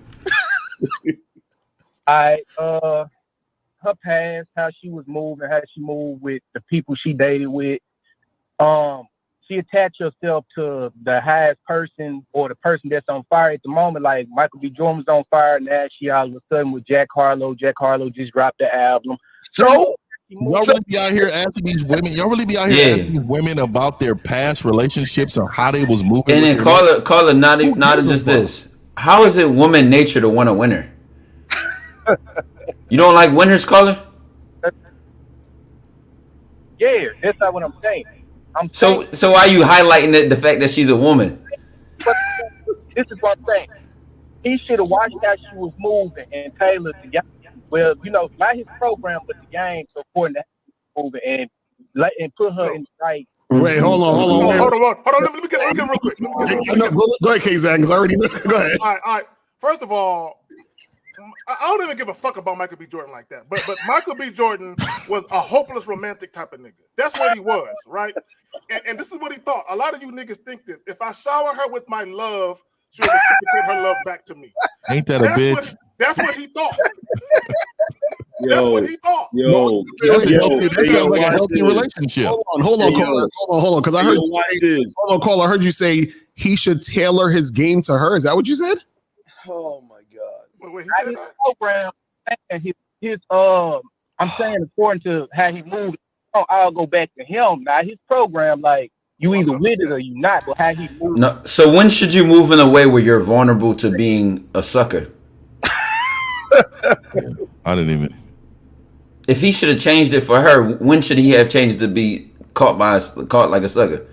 Her past, how she was moving, how she moved with the people she dated with. She attached herself to the highest person or the person that's on fire at the moment. Like Michael B. Jordan was on fire, now she all of a sudden with Jack Harlow. Jack Harlow just dropped the album. So y'all really be out here asking these women? Y'all really be out here asking these women about their past relationships or how they was moving? And then caller, not just this. How is it woman nature to want a winner? You don't like winners, caller? Yeah, that's not what I'm saying. So why are you highlighting the fact that she's a woman? But this is what I'm saying. He should have watched how she was moving and tailored the game. Well, not his program, but the game so important to moving and put her in the right. Wait, hold on. Let me get real quick. Go ahead, K-Zach, because I already know. Go ahead. All right. First of all, I don't even give a fuck about Michael B. Jordan like that. But Michael B. Jordan was a hopeless romantic type of nigga. That's what he was, right? And this is what he thought. A lot of you niggas think this. If I shower her with my love, she'll reciprocate her love back to me. Ain't that a bitch? That's what he thought. That's what he thought. That sounds like a healthy relationship. Hold on, because I heard you say, caller, I heard you say he should tailor his game to her. Is that what you said? Oh my God. Wait, his program, his I'm saying according to how he moved, I'll go back to him. Now his program, like you either with it or you not, but how he moved. No, so when should you move in a way where you're vulnerable to being a sucker? I didn't even. If he should have changed it for her, when should he have changed to be caught like a sucker?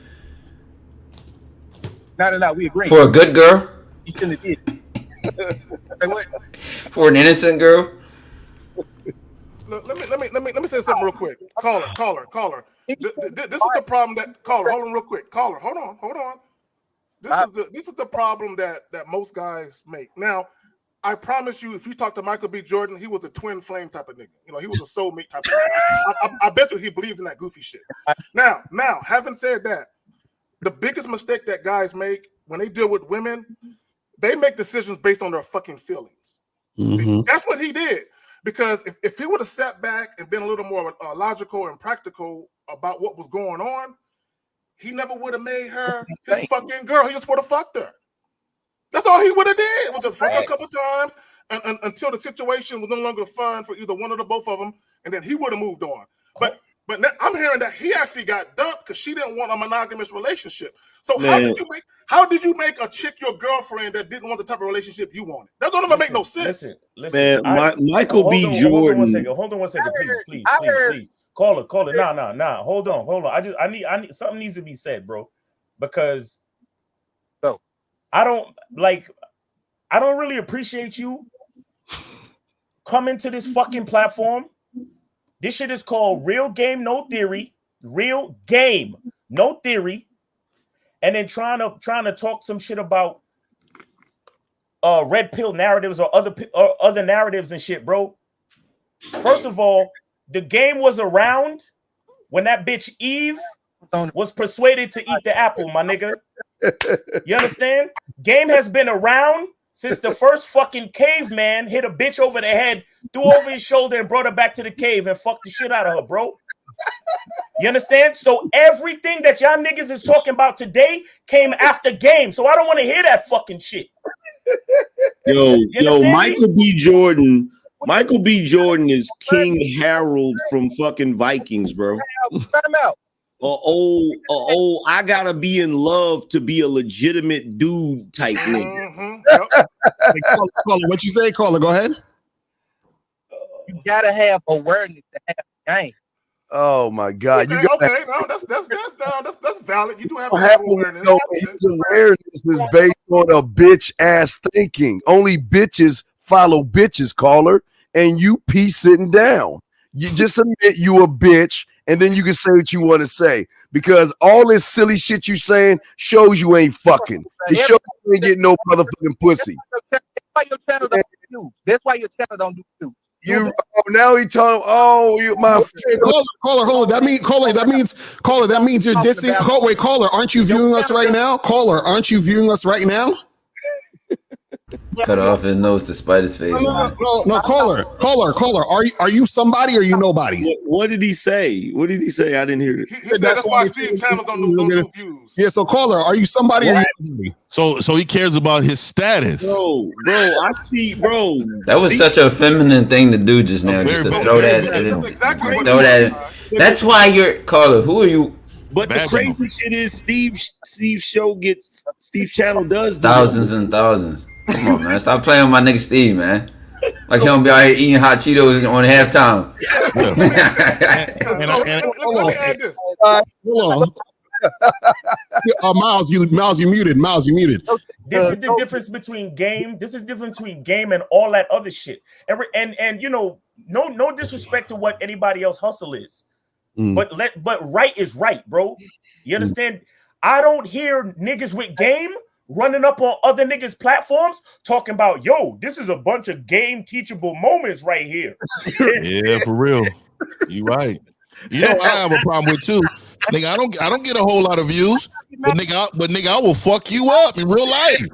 No, we agree. For a good girl? He shouldn't have did it. For an innocent girl? Look, let me say something real quick. Caller. This is the problem that caller. Hold on, real quick. Caller, hold on. This is the problem that most guys make. Now, I promise you, if you talk to Michael B. Jordan, he was a twin flame type of nigga. He was a soulmate type of nigga. I bet you he believed in that goofy shit. Now, having said that, the biggest mistake that guys make when they deal with women, they make decisions based on their fucking feelings. Mm-hmm. That's what he did. Because if he would have sat back and been a little more logical and practical about what was going on, he never would have made her his fucking girl. He just would have fucked her. That's all he would have did. Was just fuck her a couple times until the situation was no longer fun for either one or the both of them, and then he would have moved on. But now I'm hearing that he actually got dumped because she didn't want a monogamous relationship. So how did you make a chick your girlfriend that didn't want the type of relationship you wanted? That don't even make no sense. Listen, Michael B. Jordan. Hold on one second, please. Caller. Nah. Hold on. I need something needs to be said, bro, because I don't really appreciate you coming to this fucking platform. This shit is called Real Game No Theory. real game, no theory, and then trying to talk some shit about red pill narratives or other narratives and shit, bro. First of all, the game was around when that bitch Eve was persuaded to eat the apple, my nigga. You understand? Game has been around since the first fucking caveman hit a bitch over the head, threw over his shoulder, and brought her back to the cave and fucked the shit out of her, bro. You understand? So everything that y'all niggas is talking about today came after game. So I don't want to hear that fucking shit. Yo, Michael B. Jordan. Michael B. Jordan is King Harold from fucking Vikings, bro. I gotta be in love to be a legitimate dude type nigga. Hey, caller, what you say, caller? Go ahead. You gotta have awareness to have the game. Oh my God! Okay, You got no, that's valid. You do have to have awareness. his awareness is based on a bitch ass thinking. Only bitches follow bitches, caller, and you pee sitting down. You just admit you a bitch, and then you can say what you want to say, because all this silly shit you saying shows you ain't fucking. It shows you ain't getting no motherfucking pussy. That's why your channel don't do. That's why your channel don't do too. Now he told my caller, hold on. That means you're dissing. Wait, caller, aren't you viewing us right now? Caller, aren't you viewing us right now? Cut off his nose to spite his face. No, caller. Are you somebody or you nobody? What did he say? What did he say? I didn't hear it. He said that's why Steve's channel don't do views. Yeah, so caller, are you somebody or you So he cares about his status. Bro, I see, bro. That was such a feminine thing to do just now, just to throw that. That's why you're caller. Who are you? But the crazy shit is Steve's show gets Steve's channel does thousands and thousands. Come on, man. Stop playing with my nigga Steve, man. Like he don't be out here eating hot Cheetos on halftime. Miles, you muted. Miles, you muted. This is the difference between game. This is the difference between game and all that other shit. And you know, no disrespect to what anybody else hustle is. But right is right, bro. You understand? I don't hear niggas with game running up on other niggas' platforms talking about, yo, this is a bunch of game teachable moments right here. Yeah, for real. You right. You know I have a problem with too. Nigga, I don't get a whole lot of views, but nigga, I will fuck you up in real life.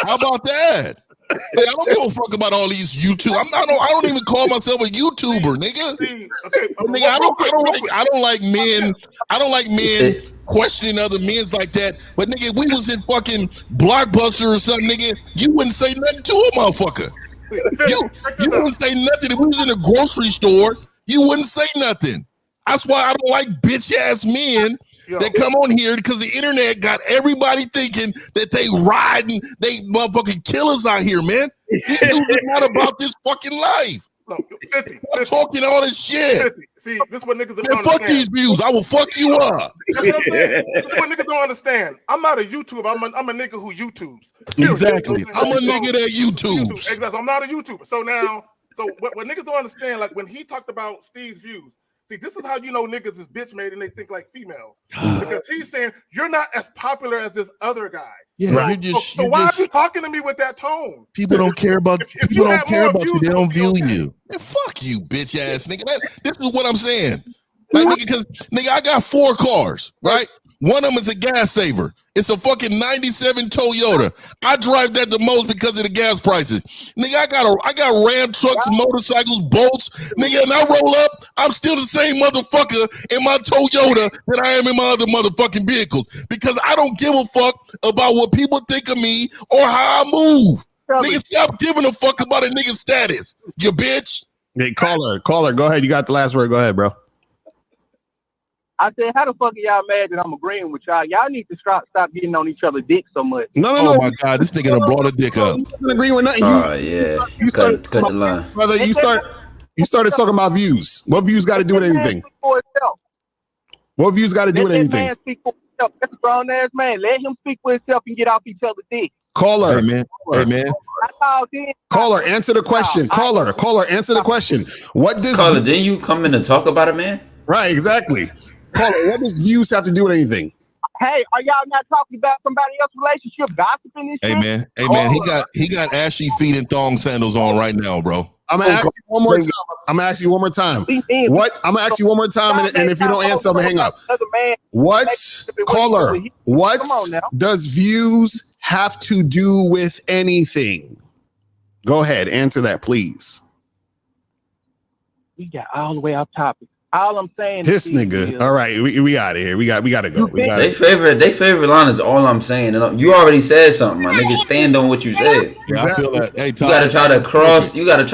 How about that? Like, I don't give a fuck about all these YouTube. I don't even call myself a YouTuber, nigga. Nigga, I don't like men. I don't like men questioning other men's like that. But nigga, if we was in fucking Blockbuster or something, nigga, you wouldn't say nothing to a motherfucker. You wouldn't say nothing. If we was in a grocery store, you wouldn't say nothing. That's why I don't like bitch ass men that come on here, because the internet got everybody thinking that they riding, they motherfucking killers out here, man. These dudes are not about this fucking life. No, 50, I'm talking all this shit. 50. See, this is what niggas don't understand. Fuck these views. I will fuck you up. That's what I'm saying. This is what niggas don't understand. I'm not a YouTuber. I'm a nigga who YouTubes. Exactly. I'm a nigga that YouTubes. Exactly. I'm not a YouTuber. So what niggas don't understand, like when he talked about Steve's views, see, this is how you know niggas is bitch made and they think like females. Because he's saying you're not as popular as this other guy. Yeah, right? So why are you talking to me with that tone? People don't care about people don't care about you. They don't view you. Man, fuck you, bitch ass nigga. This is what I'm saying. Like, nigga, because nigga, I got 4 cars, right? One of them is a gas saver. It's a fucking 97 Toyota. I drive that the most because of the gas prices. Nigga, I got Ram trucks, motorcycles, boats. Nigga, and I roll up, I'm still the same motherfucker in my Toyota that I am in my other motherfucking vehicles. Because I don't give a fuck about what people think of me or how I move. Nigga, stop giving a fuck about a nigga's status, you bitch. Hey, caller, go ahead. You got the last word. Go ahead, bro. I said, how the fuck are y'all mad that I'm agreeing with y'all? Y'all need to stop getting on each other's dick so much. No. My God, this nigga done brought a dick up. Agree with nothing. You cut the line. Brother, you started talking about views. What views got to do with anything? What views got to do with anything? Man speak for himself. That's a grown ass man. Let him speak for himself and get off each other's dick. Caller. Hey, man. Caller, answer the question. Caller, answer the question. What does Caller, didn't you come in to talk about it, man? Right, exactly. Caller, what does views have to do with anything? Hey, are y'all not talking about somebody else's relationship, gossiping and shit? Hey man, he got ashy feet and thong sandals on right now, bro. I'm gonna ask you one more time. I'm gonna ask you one more time. What? I'm gonna ask you one more time, and if you don't answer, I'm gonna hang up. What, caller? What does views have to do with anything? Go ahead, answer that, please. We got all the way off topic. All I'm saying This is nigga. All right, we out of here. We gotta go. They favorite line is all I'm saying. And you already said something, my nigga. Stand on what you said. Yeah, I feel that. Hey, you gotta try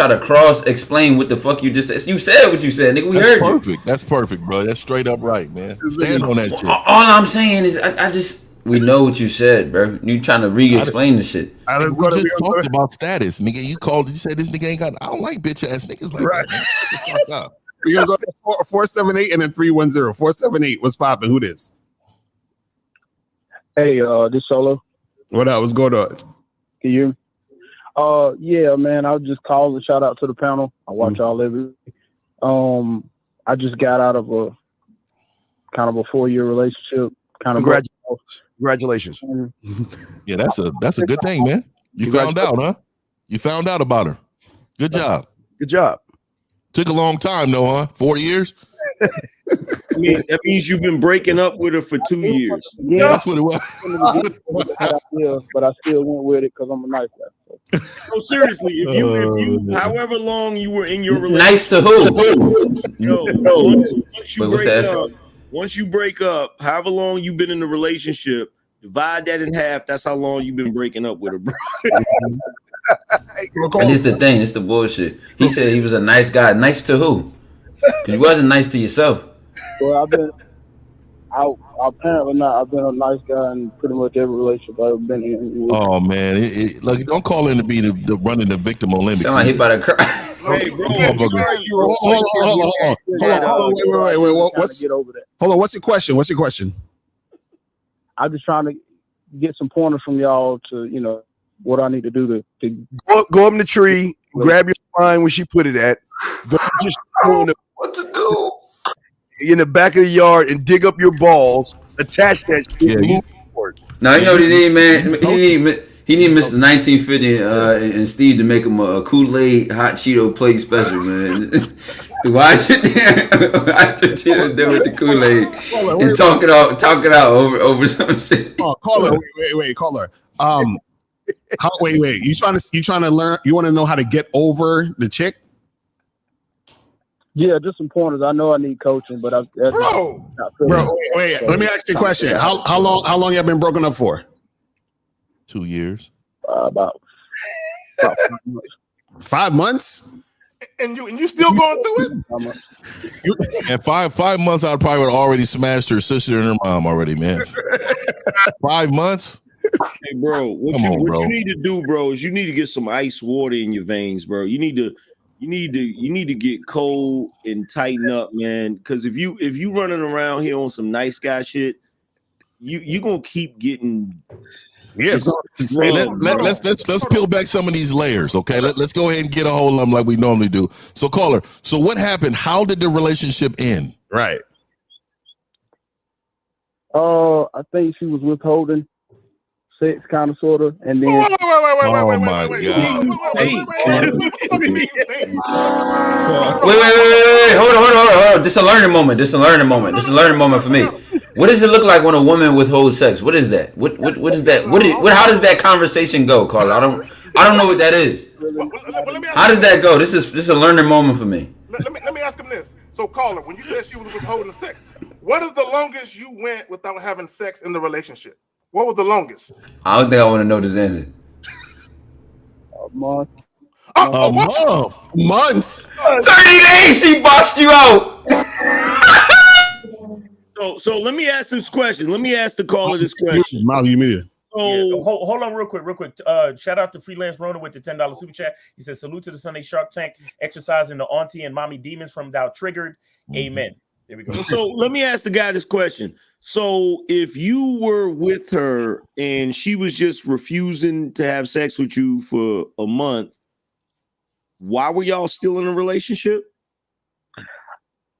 to cross explain what the fuck you just said. You said what you said, nigga. We heard you. That's perfect, bro. That's straight up right, man. Stand on that shit. All I'm saying is I just we know what you said, bro. You trying to re-explain the shit. We just talked about status, nigga. You said this nigga ain't got. I don't like bitch ass niggas like that. Man. We're gonna go to 478 and then 310. 478. What's popping? Who this? Hey, this Solo. What up? What's going on? Can you hear me? Yeah, man. I'll just call and shout out to the panel. I watch y'all every week. I just got out of a kind of a 4-year relationship. Congratulations. Yeah, that's a good thing, man. You found out, huh? You found out about her. Good job. Good job. Took a long time, though, huh? 4 years? That means you've been breaking up with her for 2 years. Yeah, that's what it was. But I still went with it because I'm a nice guy. So seriously, if you, however long you were in your relationship, nice to who? Once you break up, however long you've been in the relationship, divide that in half. That's how long you've been breaking up with her, bro. And this the thing, it's the bullshit. He said he was a nice guy. Nice to who? Because you wasn't nice to yourself. Well, apparently not. I've been a nice guy in pretty much every relationship I've ever been in. Oh man, look, don't call in to be the running the victim Olympics. Sound like he about to cry. Hey, bro, hold on. Wait. Hold on. What's your question? I'm just trying to get some pointers from y'all to, what I need to do to go up in the tree, grab your spine where she put it at, go just what to do in the back of the yard and dig up your balls, attach that shit, and move forward. Now you know what he need, man. He need Mr. 1950 and Steve to make him a Kool-Aid hot Cheeto plate special, man. Why should Cheetos do with the Kool-Aid and talk it out over some shit? Oh, caller, wait, caller. Wait. You trying to learn? You want to know how to get over the chick? Yeah, just some pointers. I know I need coaching, but bro. Wait. Let me ask you a question. How long you have been broken up for? 2 years. About 5 months. 5 months? And you still going through it? And 5 months, I probably would have already smashed her sister and her mom already, man. 5 months. Hey, bro, what you need to do, bro, is you need to get some ice water in your veins, bro. You need to get cold and tighten up, man. Because if you running around here on some nice guy shit, you gonna keep getting. Yes. Hey, let's peel back some of these layers, okay? Let's go ahead and get a hold of them like we normally do. So, caller, so what happened? How did the relationship end? Right. I think she was withholding sex, kind of, sort of, and then. Oh my God! Wait! Hold on! This is a learning moment for me. What does it look like when a woman withholds sex? What is that? What is that? How does that conversation go, Carla? I don't know what that is. How does that go? This is a learning moment for me. Let me ask him this. So, caller, when you said she was withholding sex, what is the longest you went without having sex in the relationship? What was the longest? I don't think I want to know this answer. A month. A month. 30 days. She boxed you out. So let me ask this question. Let me ask the caller this question. Miles, you muted. Hold on real quick. Shout out to Freelance Rona with the $10 super chat. He says, salute to the Sunday Shark Tank, exercising the auntie and mommy demons from Thou Triggered. Amen. There we go. So let me ask the guy this question. So if you were with her and she was just refusing to have sex with you for a month, why were y'all still in a relationship?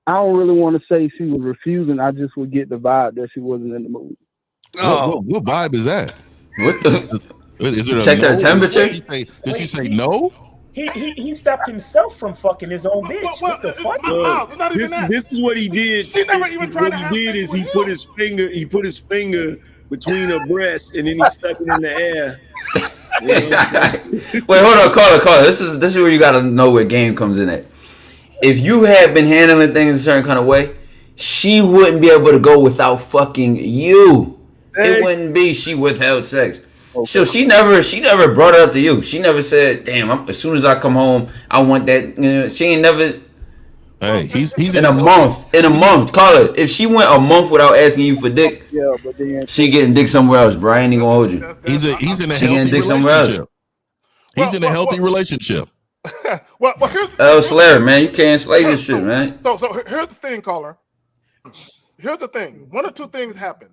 I don't really want to say she was refusing. I just would get the vibe that she wasn't in the mood. What vibe is that? What the? Is it Check her temperature? Did she say no? He stopped himself from fucking his own bitch. What the fuck? It's not even that. This is what he did. She never even tried to have What he did sex is with him. he put his finger between her breasts and then he stuck it in the air. Wait, hold on, caller. This is where you gotta know where game comes in at. If you had been handling things a certain kind of way, she wouldn't be able to go without fucking you. It wouldn't be she withheld sex. Okay. So she never brought it up to you. She never said, "Damn, as soon as I come home, I want that." You know, she ain't never. Hey, he's in a month. In a month, call her. If she went a month without asking you for dick, but then she getting dick somewhere else, bro. I ain't even gonna hold you. He's in a she healthy getting dick somewhere else. He's in a healthy relationship. Well, here's Slayer, man, you can't slay this shit, man. So here's the thing, caller. Here's the thing. One or two things happened.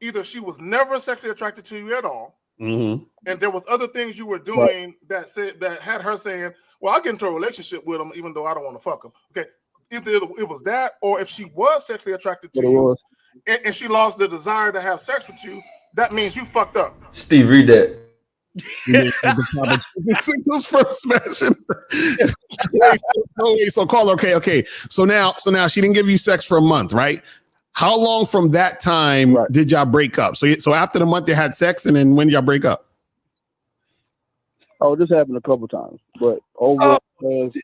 Either she was never sexually attracted to you at all, and there was other things you were doing that had her saying, "Well, I'll get into a relationship with him, even though I don't want to fuck him." Okay, either it was that, or if she was sexually attracted to you, and she lost the desire to have sex with you, that means you fucked up. Steve, read that. The singles first smashing. So caller, okay. So now she didn't give you sex for a month, right? How long from that time did y'all break up? So after the month they had sex, and then when did y'all break up? Oh, this happened a couple times, but over pretty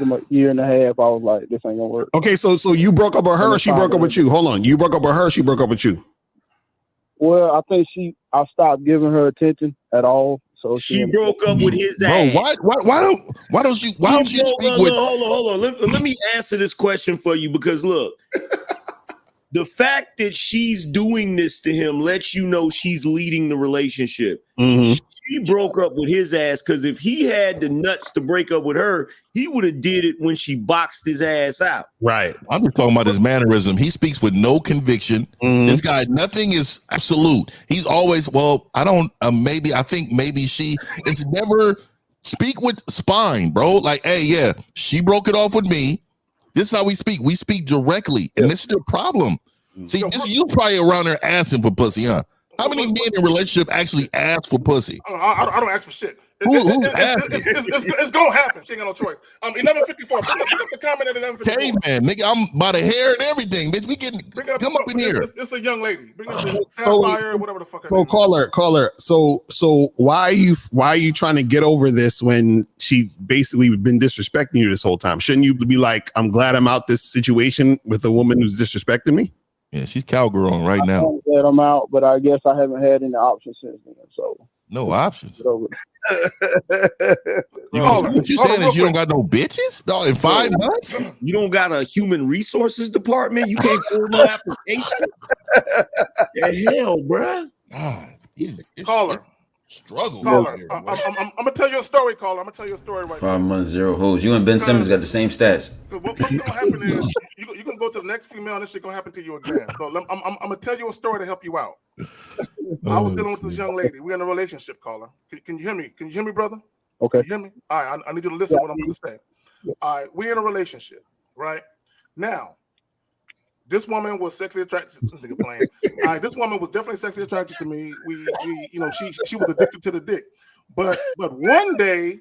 much a year and a half, I was like, this ain't gonna work. Okay, so you broke up with her, or she broke up with you? Hold on, you broke up with her, or she broke up with you? Well, I think I stopped giving her attention at all. So she broke up with his ass. Why don't you speak with? Hold on. Let me answer this question for you, because look, the fact that she's doing this to him lets you know she's leading the relationship. She broke up with his ass because if he had the nuts to break up with her, he would have did it when she boxed his ass out. Right. I'm just talking about his mannerism. He speaks with no conviction. This guy, nothing is absolute. He's always, well, I don't, I think maybe she, it's never speak with spine, bro. Like, hey, yeah, she broke it off with me. This is how we speak. We speak directly. And this is the problem. See, you probably around there asking for pussy, huh? How many men in a relationship actually ask for pussy? I don't ask for shit. Who's asking? It's gonna happen. She ain't got no choice. 11:54. Pick up the comment at 11:54. Hey man, nigga, I'm by the hair and everything, bitch. We can come up in here. It's a young lady. Bring up the Sapphire, whatever the fuck. So caller. So why are you trying to get over this when she basically been disrespecting you this whole time? Shouldn't you be like, I'm glad I'm out this situation with a woman who's disrespecting me? Yeah, she's cowgirling right now. I'm glad I'm out, but I guess I haven't had any options since then. So no options. What you saying is you don't got no bitches? No, in 5 months? You don't got a human resources department? You can't fill no applications? The hell, bruh. God, caller. Struggle. Caller. I'm gonna tell you a story, caller. I'm gonna tell you a story right 5 months, 0 hoes. You and Ben Simmons got the same stats. What's gonna happen is you gonna go to the next female, and this shit gonna happen to you again. So I'm gonna tell you a story to help you out. I was dealing with this young lady. We're in a relationship, caller. Can you hear me? Can you hear me, brother? Okay. Can you hear me? All right. I need you to listen to what I'm going to say. All right. We're in a relationship, right? Now, this woman was sexually attracted. All right. This woman was definitely sexually attracted to me. We she was addicted to the dick. But one day,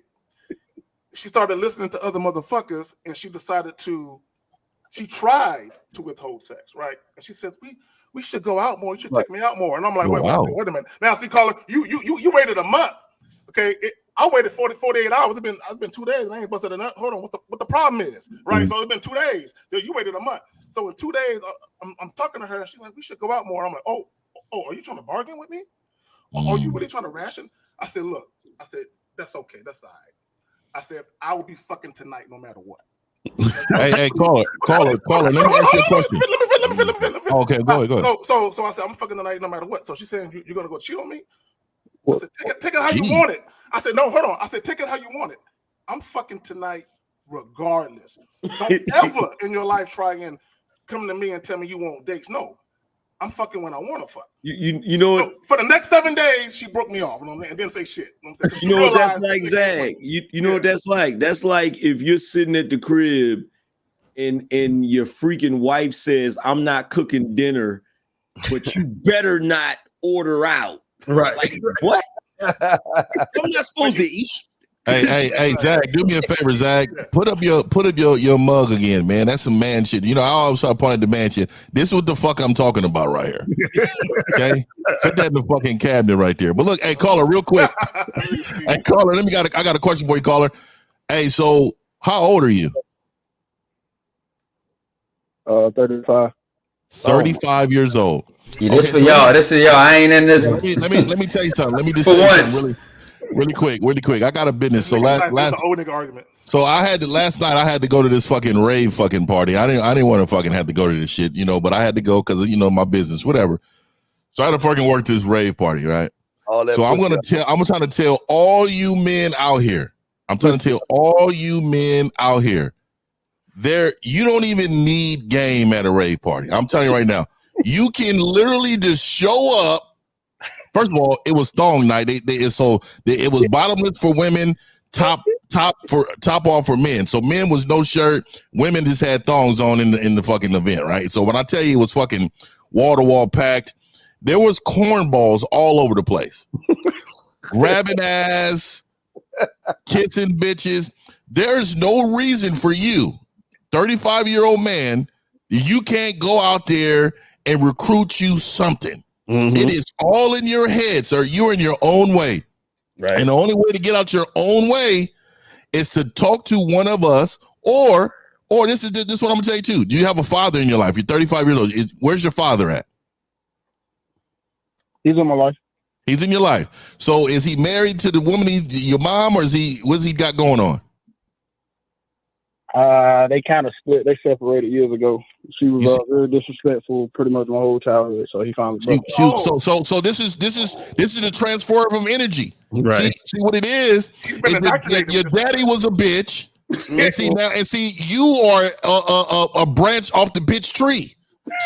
she started listening to other motherfuckers, and she tried to withhold sex, right? And she says, we should go out more. You should take me out more. And I'm like, wait a minute. Now, see, caller, you waited a month. Okay, I waited 48 hours. It's been 2 days, and I ain't busted a nut. Hold on, what the problem is, right? So it's been 2 days. You waited a month. So in 2 days, I'm talking to her, and she's like, we should go out more. And I'm like, oh, are you trying to bargain with me? Are you really trying to ration? I said, look, that's okay, that's all right. I said, I will be fucking tonight no matter what. Hey, caller. Let me ask you a question. Let me. Okay, go ahead. So I said, I'm fucking tonight no matter what. So she's saying, you're gonna go cheat on me? I said, take it how you want it. I said, no, hold on. I said, take it how you want it. I'm fucking tonight regardless. Don't ever in your life try and come to me and tell me you want dates. No, I'm fucking when I want to fuck. You know what? For the next 7 days, she broke me off. You know what I'm saying? And didn't say shit. You know what I'm saying? You know what that's like, Zach? You know what that's like? That's like if you're sitting at the crib and your freaking wife says, "I'm not cooking dinner, but you better not order out." Right? Like, what? I'm not supposed to eat. Hey, Zach, do me a favor, Zach. Put up your mug again, man. That's some man shit. You know, I always try to point at the man shit. This is what the fuck I'm talking about right here. Okay, put that in the fucking cabinet right there. But look, hey, caller, real quick. Hey, caller, I got a question for you, caller. Hey, so how old are you? 35. 35 years old. Yeah, this for y'all. This is y'all. I ain't in this. Let me tell you something. Let me just For tell you once. something really quick. I got a business. So last old nigga argument. So last night I had to go to this fucking rave fucking party. I didn't want to fucking have to go to this shit, you know, but I had to go because my business, whatever. So I had to fucking work this rave party, right? So I'm trying to tell all you men out here. I'm trying to tell all you men out here. You don't even need game at a rave party. I'm telling you right now. You can literally just show up. First of all, it was thong night. It was bottomless for women, top off for men. So men was no shirt. Women just had thongs on in the fucking event, right? So when I tell you it was fucking wall to wall packed, there was cornballs all over the place, grabbing ass, kissing bitches. There's no reason for you, 35-year-old man, you can't go out there and recruit you something. Mm-hmm. It is all in your head, sir. You're in your own way. Right. And the only way to get out your own way is to talk to one of us, or this is what I'm gonna tell you too. Do you have a father in your life? You're 35 years old. Where's your father at? He's in my life. He's in your life. So is he married to the woman, your mom, or what's he got going on? They kind of split. They separated years ago. She was very disrespectful pretty much my whole childhood. So he finally broke. So this is the transfer of energy. Right. See what it is? Your daddy was a bitch, and see you are a branch off the bitch tree.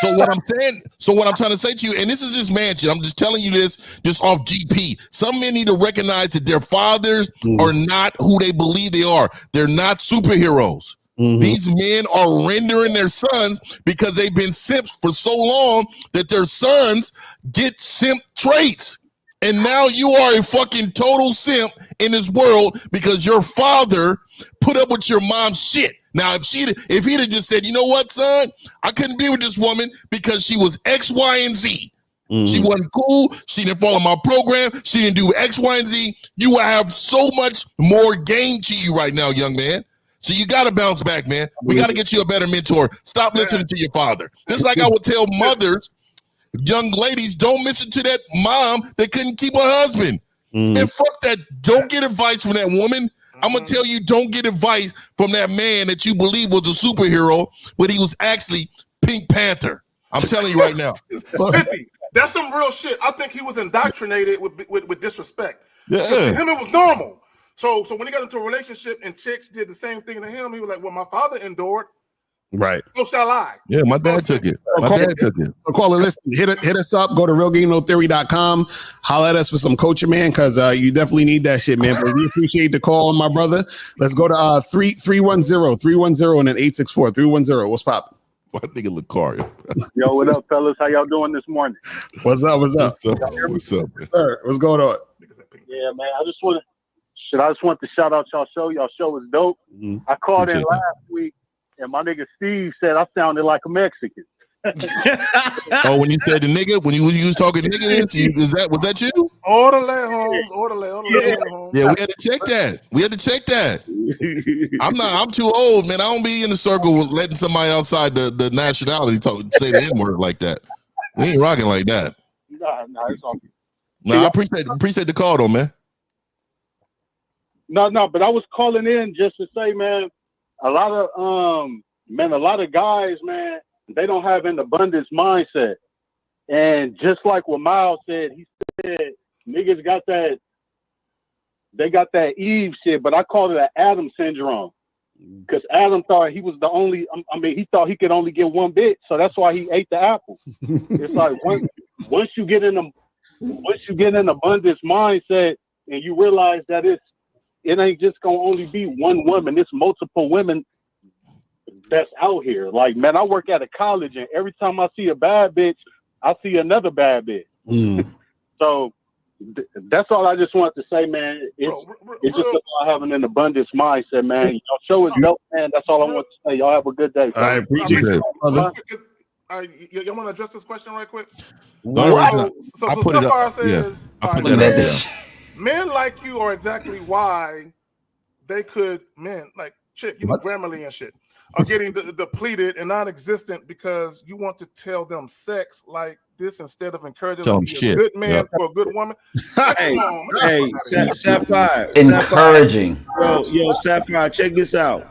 So what I'm trying to say to you, and this is just man shit. I'm just telling you this just off GP. Some men need to recognize that their fathers are not who they believe they are. They're not superheroes. Mm-hmm. These men are rendering their sons because they've been simps for so long that their sons get simp traits. And now you are a fucking total simp in this world because your father put up with your mom's shit. Now, if he'd have just said, you know what, son, I couldn't be with this woman because she was X, Y, and Z. Mm-hmm. She wasn't cool. She didn't follow my program. She didn't do X, Y, and Z. You will have so much more gain to you right now, young man. So you got to bounce back, man. We got to get you a better mentor. Stop listening to your father. Just like I would tell mothers, young ladies, don't listen to that mom that couldn't keep her husband. And fuck that. Don't get advice from that woman. I'm going to tell you, don't get advice from that man that you believe was a superhero, but he was actually Pink Panther. I'm telling you right now. 50. That's some real shit. I think he was indoctrinated with disrespect. Yeah. To him, it was normal. So when he got into a relationship and chicks did the same thing to him, he was like, well, my father endured. Right. So shall I. Yeah, my dad took it. So caller, listen, hit us up. Go to realgamenotheory.com. Holler at us for some coaching, man, because you definitely need that shit, man. But we appreciate the call, my brother. Let's go to 310 and then 864 310. What's poppin'? I think it look car. Yo, what up, fellas? How y'all doing this morning? What's up? What's up, man? Sir, what's going on? Yeah, man. I just want to shout out y'all show. Y'all show was dope. Mm-hmm. I called in last week, and my nigga Steve said I sounded like a Mexican. Oh, when you said the nigga, when you was talking nigga, was that you? Orderly, Holmes. Yeah, we had to check that. I'm too old, man. I don't be in the circle with letting somebody outside the nationality say the N-word like that. We ain't rocking like that. Nah, it's all good. No, I appreciate the call though, man. No, but I was calling in just to say, man, a lot of guys, man, they don't have an abundance mindset. And just like what Miles said, he said niggas got that Eve shit, but I call it an Adam syndrome. Because Adam thought he was the only, he thought he could only get one bit, so that's why he ate the apple. It's like once you get in abundance mindset and you realize that it ain't just gonna only be one woman, it's multiple women that's out here. Like, man, I work at a college, and every time I see a bad bitch, I see another bad bitch. So that's all I just wanted to say, man. It's just about having an abundance mindset, man. Y'all show is dope, man. That's all I want to say. Y'all have a good day. I appreciate it. Y'all want to address this question right quick? I put it Sapphire up. says, I put that up. men like you are exactly why they could, men like chick, Grammarly and shit, are getting depleted and non-existent because you want to tell them sex like this instead of encouraging them to be a good man for a good woman. Hey, Sapphire. Encouraging. Yo, Sapphire, check this out.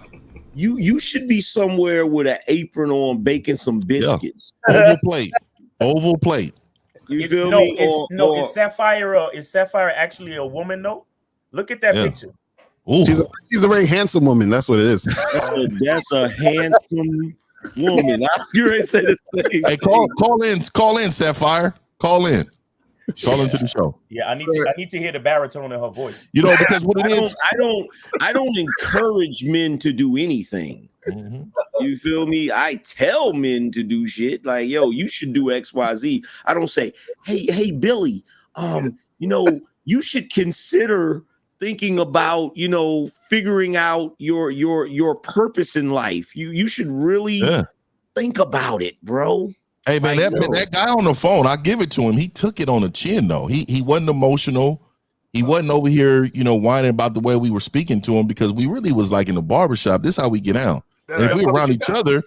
You should be somewhere with an apron on baking some biscuits. Oval plate. You feel me? Is Sapphire actually a woman though? Look at that picture. Ooh. She's a very handsome woman. That's what it is. That's a handsome woman. I was going to say the same. Hey, call in, Sapphire. Call into the show. Yeah, I need to hear the baritone in her voice. You know, because what it is, I don't encourage men to do anything. You feel me? I tell men to do shit like, yo, you should do XYZ. I don't say, hey, Billy, you should consider thinking about, figuring out your purpose in life. You should really think about it, bro. Hey man, that guy on the phone, I give it to him. He took it on the chin though. He wasn't emotional. He wasn't over here, whining about the way we were speaking to him, because we really was like in the barbershop. This is how we get out. And if we're around each other,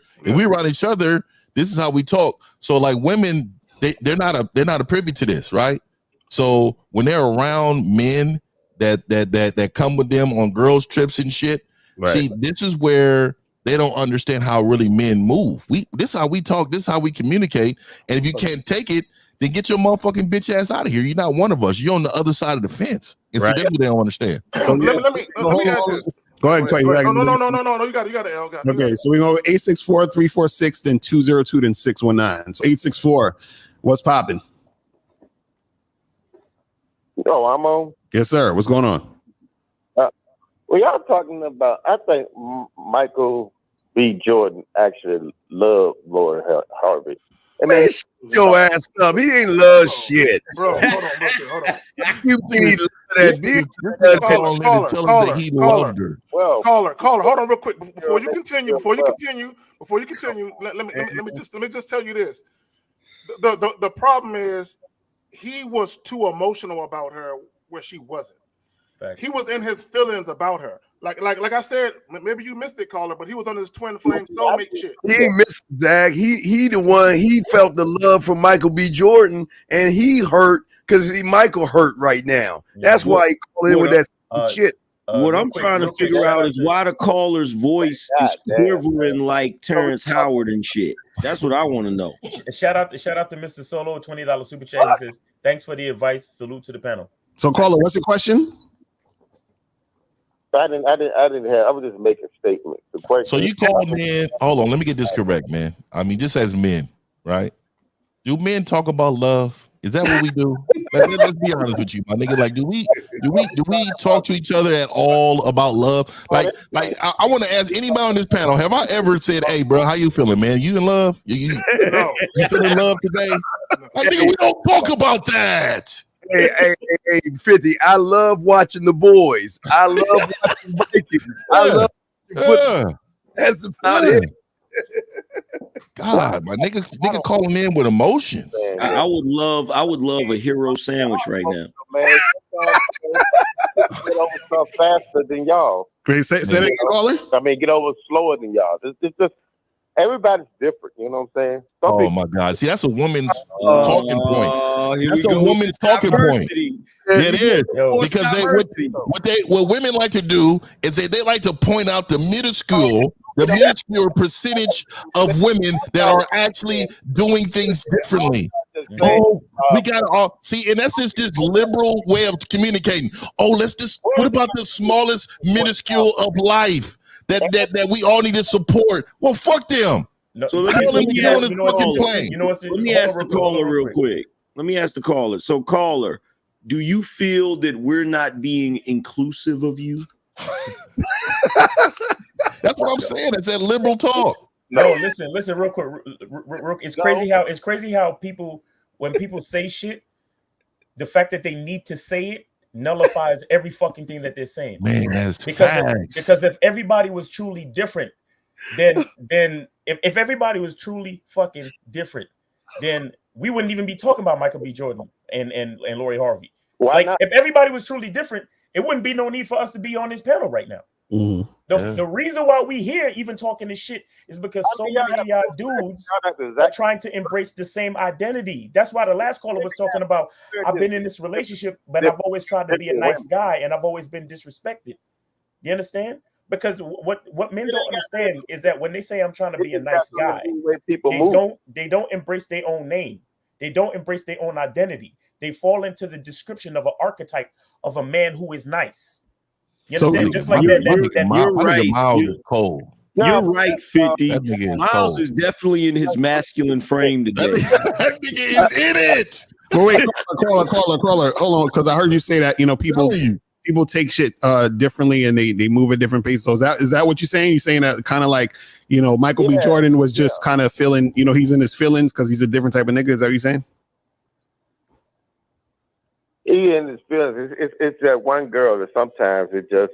this is how we talk. So like women, they're not a privy to this, right? So when they're around men that come with them on girls' trips and shit, see, this is where they don't understand how really men move. This is how we talk. This is how we communicate. And if you can't take it, then get your motherfucking bitch ass out of here. You're not one of us. You're on the other side of the fence. And see, that's what they don't understand. So let me add this. Go ahead, Clay. No. You got it, L. Okay, so we go 864-346, then 202, then 619. So 864, what's popping? Yo, I'm on. Yes, sir. What's going on? Well, y'all talking about, I think Michael B. Jordan actually loved Lord Harvey. Man, shut your ass up. He ain't love shit. Bro, hold on. You think he loved that bitch? Caller, hold on real quick. Before you continue, let me just tell you this. The problem is he was too emotional about her where she wasn't. He was in his feelings about her. Like I said, maybe you missed it, caller, but he was on his twin flame soulmate shit. He ain't missed Zach. He the one. He felt the love from Michael B. Jordan, and he hurt because Michael hurt right now. That's why he called in with that shit. What I'm trying to figure out is why the caller's voice is quivering like Terrence Howard and shit. That's what I want to know. Shout out to Mr. Solo, $20 super chat. He says, "Thanks for the advice. Salute to the panel." So, caller, what's the question? I didn't have. I was just making a statement. The question. So you call men. Hold on, let me get this correct, man. I mean, just as men, right? Do men talk about love? Is that what we do? Let's be honest with you, my nigga. Like, do we talk to each other at all about love? Like I want to ask anybody on this panel: have I ever said, "Hey, bro, how you feeling, man? You in love? You feeling love today?" Like, nigga, we don't talk about that. Hey, 50. I love watching The Boys. I love watching Vikings. I love football. That's about it. God, my nigga calling in with emotions. I would love a hero sandwich right now. Man, get over stuff faster than y'all. Great, say that again, caller. I mean, get over slower than y'all. It's just everybody's different. You know what I'm saying? My God! See, that's a woman's talking point. That's a woman's talking point. Yeah, it is. Because what women like to do is they like to point out the minuscule percentage of women that are actually doing things differently. Oh, we got to all see, and that's just this liberal way of communicating. Oh, what about the smallest minuscule of life that we all need to support? Well, fuck them. So let me ask the caller real quick. Let me ask the caller. So, caller, do you feel that we're not being inclusive of you? That's what I'm saying. It's that liberal talk. No, listen, real quick. It's crazy how people, when people say shit, the fact that they need to say it nullifies every fucking thing that they're saying. Man, that's facts. Because if everybody was truly different, then if everybody was truly fucking different, then we wouldn't even be talking about Michael B. Jordan and Lori Harvey. Why not? If everybody was truly different, it wouldn't be no need for us to be on this panel right now. Mm-hmm. The reason why we here even talking this shit is because so many of y'all dudes are trying to embrace the same identity. That's why the last caller was talking about, I've been in this relationship, but I've always tried to be a nice guy and I've always been disrespected. You understand? Because what men don't understand is that when they say I'm trying to be a nice guy, they don't embrace their own name. They don't embrace their own identity. They fall into the description of an archetype of a man who is nice. You understand? Just like that. You're right. Miles is cold. You're right, 50. Miles is definitely in his masculine frame today. That nigga is in it. Well, wait, caller. Hold on, because I heard you say that people take shit differently and they move at different paces. So is that what you're saying? You're saying that kind of like, Michael B. Jordan was just kind of feeling, he's in his feelings because he's a different type of nigga. Is that what you're saying? He in his feelings. It's that one girl that sometimes it just.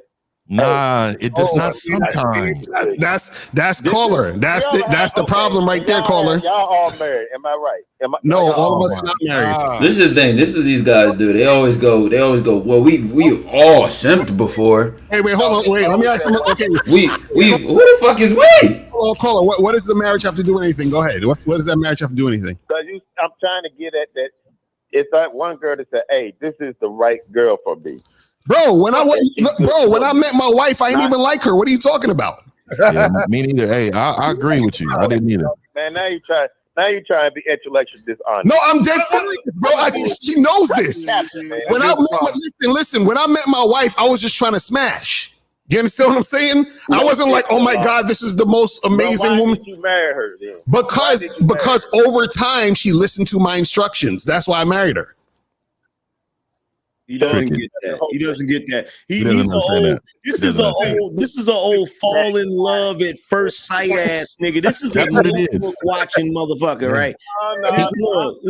Nah, it does not sometimes. That's caller. That's the problem right there, caller. Y'all all married. Am I right? No, all of us are not married. This is the thing. This is these guys do. They always go. Well, we all simped before. Hey, wait, hold on. Wait, let me ask you. Okay, we. Who the fuck is we? Oh, caller. What does the marriage have to do with anything? Go ahead. What does that marriage have to do with anything? Because I'm trying to get at that. It's that one girl that said, "Hey, this is the right girl for me." Bro, when I met my wife, I ain't even like her. What are you talking about? Yeah, me neither. Hey, I agree with you. I didn't either. Man, now you try to be intellectually dishonest. No, I'm dead serious, bro. She knows this. When I met my wife, I was just trying to smash. You understand what I'm saying? I wasn't like, oh my God, this is the most amazing woman. Did you marry her then? Because over time she listened to my instructions. That's why I married her. He doesn't get that. He doesn't get that. This is an old fall in love at first sight ass nigga. This is a watching motherfucker, right? Look,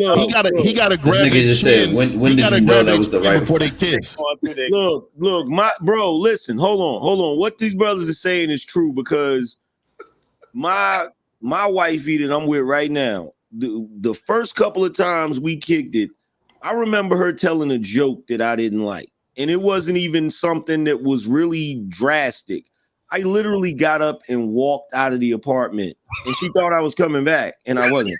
he gotta grab his chin. When did you know that was the right before they kiss? Look, my bro, listen, hold on. What these brothers are saying is true because my wifey that I'm with right now, the first couple of times we kicked it, I remember her telling a joke that I didn't like. And it wasn't even something that was really drastic. I literally got up and walked out of the apartment. And she thought I was coming back. And I wasn't.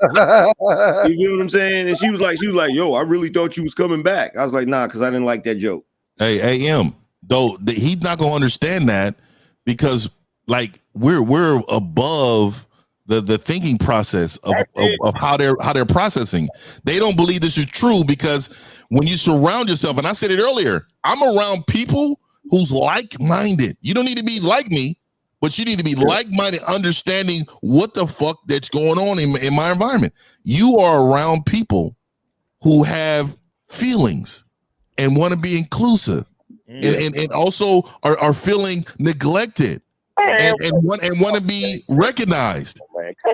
You know what I'm saying? And she was like, yo, I really thought you was coming back. I was like, nah, because I didn't like that joke. Hey, AM, though, he's not going to understand that because, like, we're above the thinking process of how they're processing. They don't believe this is true because when you surround yourself, and I said it earlier, I'm around people who's like-minded. You don't need to be like me, but you need to be like-minded, understanding what the fuck that's going on in my environment. You are around people who have feelings and want to be inclusive and also are feeling neglected. And want to be recognized.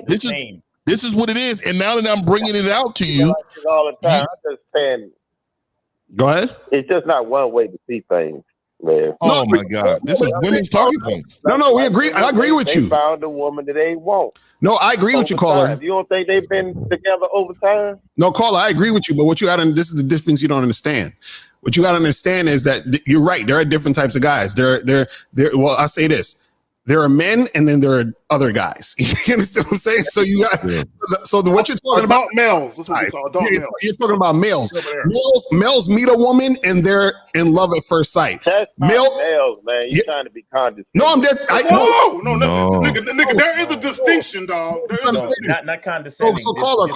This is what it is. And now that I'm bringing it out to you, all the time, I'm just saying. Go ahead. It's just not one way to see things, man. Oh my God, this is women's talking points. No, we agree. I agree with you. They found a woman that they want. No, I agree with you, caller. You don't think they've been together over time? No, caller, I agree with you. But what you got to, this is the difference you don't understand. What you got to understand is that you're right. There are different types of guys. Well, I'll say this. There are men, and then there are other guys. You understand what I'm saying? So you got what you're talking about males. That's what we call adult males. You're talking about males. Males meet a woman and they're in love at first sight. That's males, man. You're trying to be condescending. No, I'm dead. No. Nigga, there is a distinction, dog. Not condescending. So caller.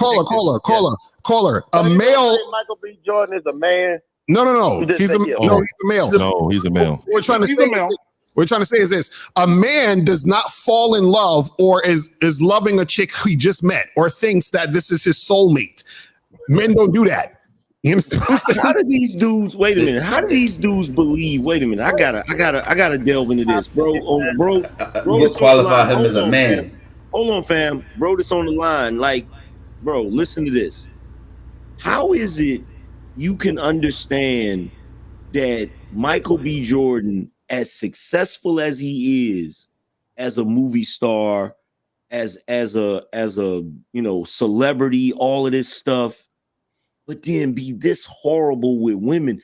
A male. Michael B. Jordan is a man. No. He's a male. No, he's a male. We're trying to say What we're trying to say is this: a man does not fall in love or is loving a chick he just met or thinks that this is his soulmate. Men don't do that. You understand what I'm saying? How do these dudes? Wait a minute. How do these dudes believe? Wait a minute. I gotta delve into this, bro. Bro, You'll qualify him as a man. Fam. Hold on, fam. Bro, that's on the line. Like, bro, listen to this. How is it you can understand that Michael B. Jordan, as successful as he is as a movie star, as a celebrity, all of this stuff, but then be this horrible with women?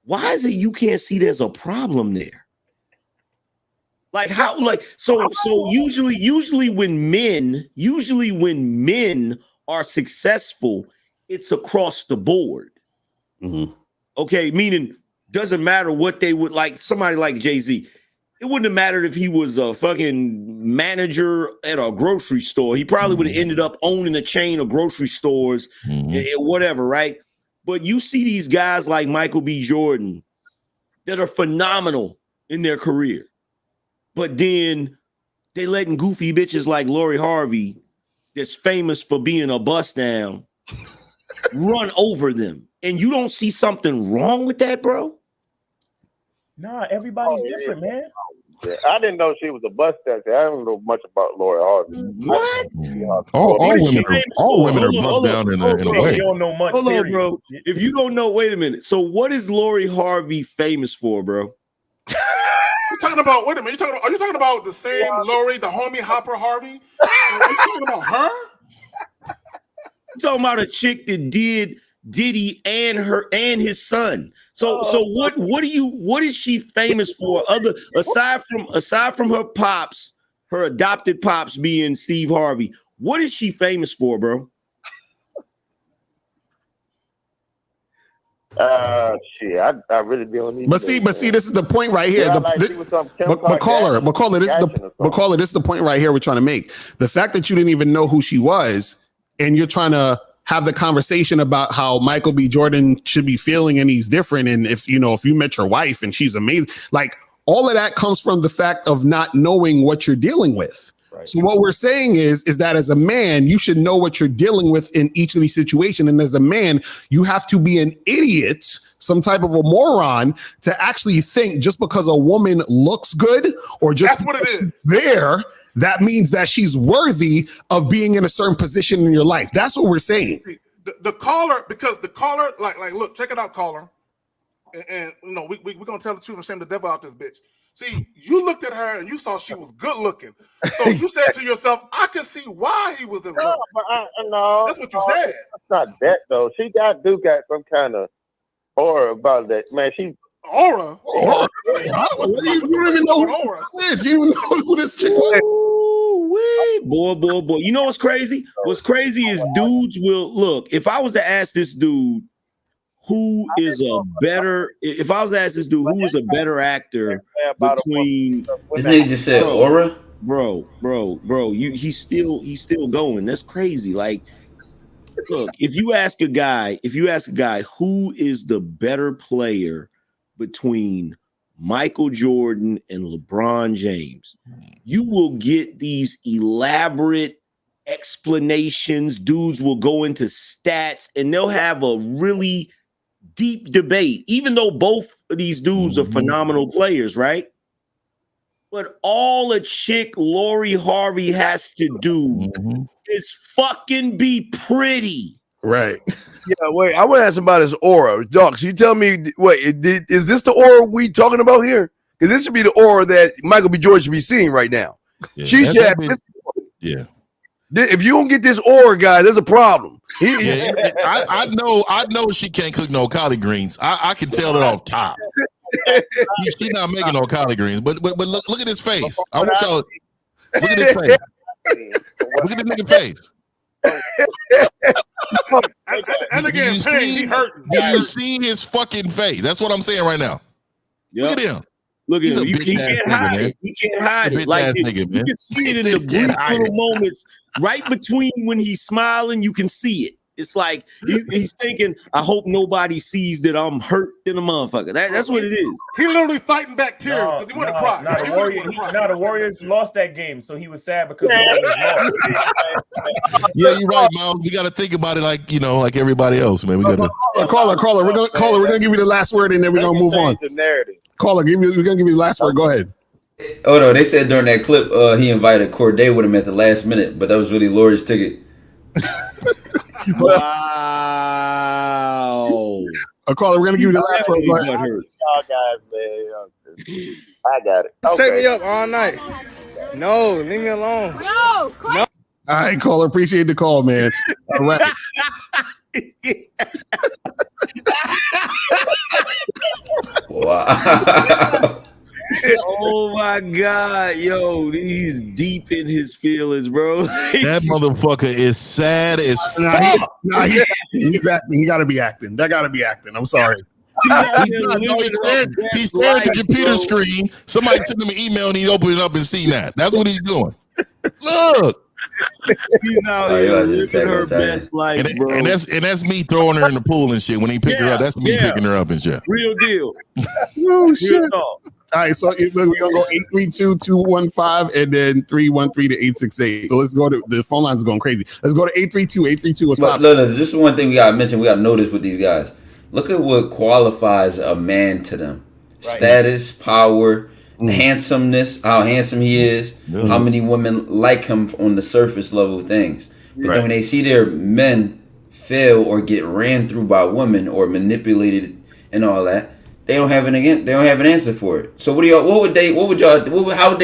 Why is it you can't see there's a problem there? Like how? Like so usually when men are successful, it's across the board. Mm-hmm. Okay, meaning doesn't matter what they would like. Somebody like Jay-Z, it wouldn't have mattered if he was a fucking manager at a grocery store. He probably would have ended up owning a chain of grocery stores, and whatever, right? But you see these guys like Michael B. Jordan that are phenomenal in their career, but then they letting goofy bitches like Lori Harvey, that's famous for being a bust down, run over them. And you don't see something wrong with that, bro? Nah, everybody's different, man. Yeah, I didn't know she was a bust down. I don't know much about Lori Harvey. What? All women are bust down in a way. You don't know much. Hold on, bro. If you don't know, wait a minute. So what is Lori Harvey famous for, bro? You're talking about, wait a minute, are you talking about the same Lori, the homie Hopper Harvey? Are you talking about her? I'm talking about a chick that did Diddy and his son. So what is she famous for, other aside from her pops, her adopted pops being Steve Harvey? What is she famous for, bro? Shit, I really don't need. But see, this is the point right here. Yeah, This is the point right here we're trying to make. The fact that you didn't even know who she was, and you're trying to have the conversation about how Michael B. Jordan should be feeling and he's different, and if you met your wife and she's amazing, like all of that comes from the fact of not knowing what you're dealing with. Right. So what we're saying is that as a man, you should know what you're dealing with in each of these situations. And as a man, you have to be an idiot, some type of a moron, to actually think just because a woman looks good or just that's what it is there, that means that she's worthy of being in a certain position in your life. That's what we're saying. The caller, because the caller, like, look, check it out, caller. And we're gonna tell the truth and shame the devil out this bitch. See, you looked at her and you saw she was good looking. So you said to yourself, I could see why he was in love. No, that's what you said. It's not that though. She got some kind of aura about that. Man, she aura. You don't even know who aura is. You don't even know who this chick was. Boy. You know what's crazy? What's crazy is dudes will look. If I was to ask this dude who is a better actor between this nigga just said aura? Bro. He's still going. That's crazy. Like, look, if you ask a guy who is the better player between Michael Jordan and LeBron James, you will get these elaborate explanations. Dudes will go into stats and they'll have a really deep debate, even though both of these dudes are phenomenal players, right? But all a chick Lori Harvey has to do is fucking be pretty. Right. Yeah, wait, I want to ask about his aura. Doc, so you tell me, is this the aura we talking about here? Because this should be the aura that Michael B. Jordan should be seeing right now. Yeah, she should have yeah. If you don't get this aura, guys, there's a problem. I know she can't cook no collard greens. I can tell it off top. She's not making no collard greens. But look at his face. I want y'all look at his face. Look at the nigga face. And again, he hurt. Do you see his fucking face? That's what I'm saying right now. Yep. Look at him. Look at him. He can't hide it. He can't hide it. Like you can see it in the brief little moments right between when he's smiling. You can see it. It's like he's thinking, I hope nobody sees that I'm hurt in a motherfucker. That's what it is. He literally fighting back tears because he wanted to cry. The Warriors lost that game, so he was sad because the Warriors lost. Yeah, you're right, Miles. We got to think about it like everybody else, man. We got to caller. We're gonna give you the last word, and then we're gonna move on. The narrative. Caller, we're gonna give you the last word. Go ahead. Oh no, they said during that clip he invited Corday with him at the last minute, but that was really Lori's ticket. Wow. Caller, we're gonna give you the last word. Go ahead. Y'all guys, man. I got it. Okay. Set me up all night. No, leave me alone. No. All right, caller. Appreciate the call, man. All right. Wow. Oh my God, yo, he's deep in his feelings, bro. That motherfucker is sad as fuck. He's acting. He gotta be acting. That gotta be acting. I'm sorry. He's staring at the computer screen. Somebody sent him an email and he opened it up and seen that. That's what he's doing. Look. He's out here living her best life, bro. And that's me throwing her in the pool and shit. When he pick her up, that's me picking her up and shit. Real deal. Oh shit. All right, so we're gonna go 832-215 and then 313-868. So let's go to the phone lines going crazy. Let's go to 832. What's Look, this is one thing we gotta mention. We gotta notice with these guys. Look at what qualifies a man to them: status, power, handsomeness. How handsome he is. How many women like him on the surface level things. But then when they see their men fail or get ran through by women or manipulated and all that, they don't have an answer for it. So how would they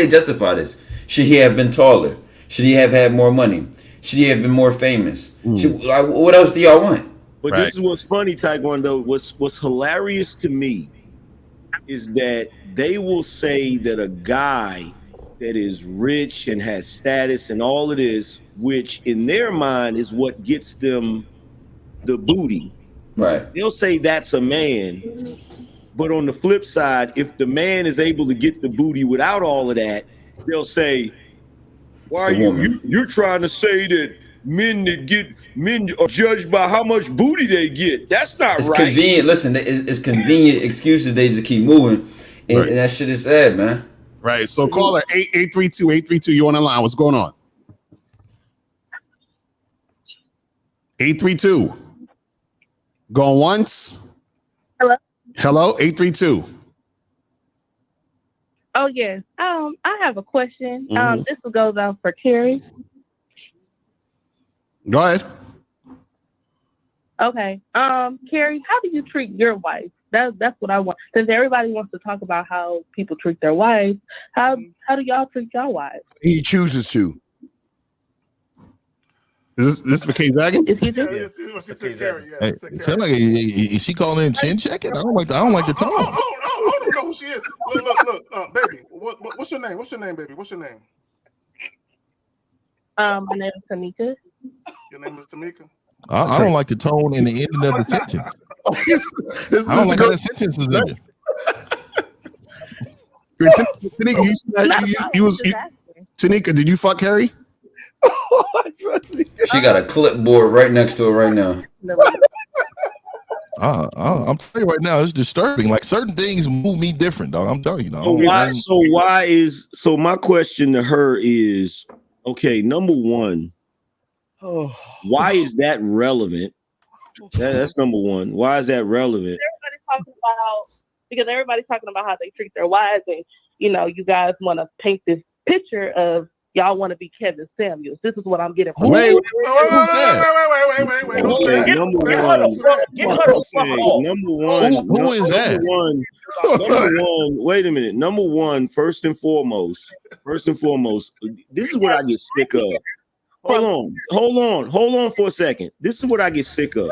justify this? Should he have been taller? Should he have had more money? Should he have been more famous? What else do y'all want? But this is what's funny, Taekwondo. What's hilarious to me is that they will say that a guy that is rich and has status and all of this, which in their mind is what gets them the booty. Right. They'll say that's a man. But on the flip side, if the man is able to get the booty without all of that, they'll say, "Why are you're trying to say that men are judged by how much booty they get? That's not right." Convenient. Listen, it's convenient excuses. They just keep moving, and that shit is sad, man. Right. So caller 832. You on the line? What's going on? 832. Going once. Hello, 832. Oh yes. I have a question. This will go down for Carrie. Go ahead. Okay. Carrie, how do you treat your wife? That's what I want. Since everybody wants to talk about how people treat their wives, how do y'all treat your wives? He chooses to. Is this for K Zagging? Hey, sound like is she calling in chin checking? I don't like the tone. I don't know who she is. Look, baby. What's your name? What's your name, baby? What's your name? My name is Tamika. Your name is Tamika. I don't like the tone in the ending of the sentence. I don't like how the sentence is ended. Tanika, did you fuck Harry? She got a clipboard right next to her right now. I'm telling you right now, it's disturbing. Like certain things move me different, dog. I'm telling you. So my question to her is, okay, number one, why is that relevant? That's number one. Why is that relevant? Everybody's talking about how they treat their wives, and you guys want to paint this picture of y'all want to be Kevin Samuels. This is what I'm getting from Wait. Okay, number one. Who is that? Number one. Wait a minute. Number one. First and foremost. This is what I get sick of. Hold on for a second. This is what I get sick of.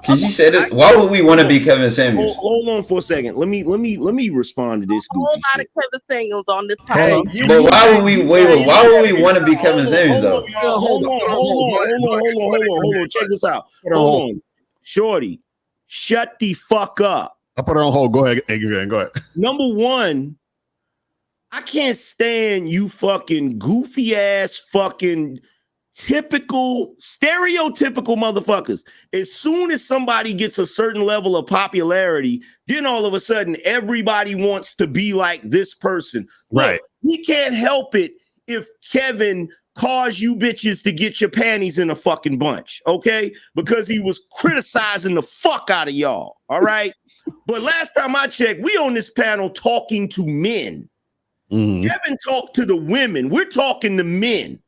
Because you said it. Why would we want to be Kevin Samuels? Hold on for a second. Let me respond to this. A whole lot of Kevin Samuels on this Hey, podcast. but why would we why would we want to be Kevin Samuels though? Hold on. Check this out. Hold on. Shorty, shut the fuck up. I'll put her on hold. Go ahead. Go ahead. Number one, I can't stand you fucking goofy ass fucking typical, stereotypical motherfuckers. As soon as somebody gets a certain level of popularity, then all of a sudden everybody wants to be like this person. Right. Look, we can't help it if Kevin caused you bitches to get your panties in a fucking bunch, okay? Because he was criticizing the fuck out of y'all, all right? But last time I checked, we on this panel talking to men. Kevin talked to the women. We're talking to men.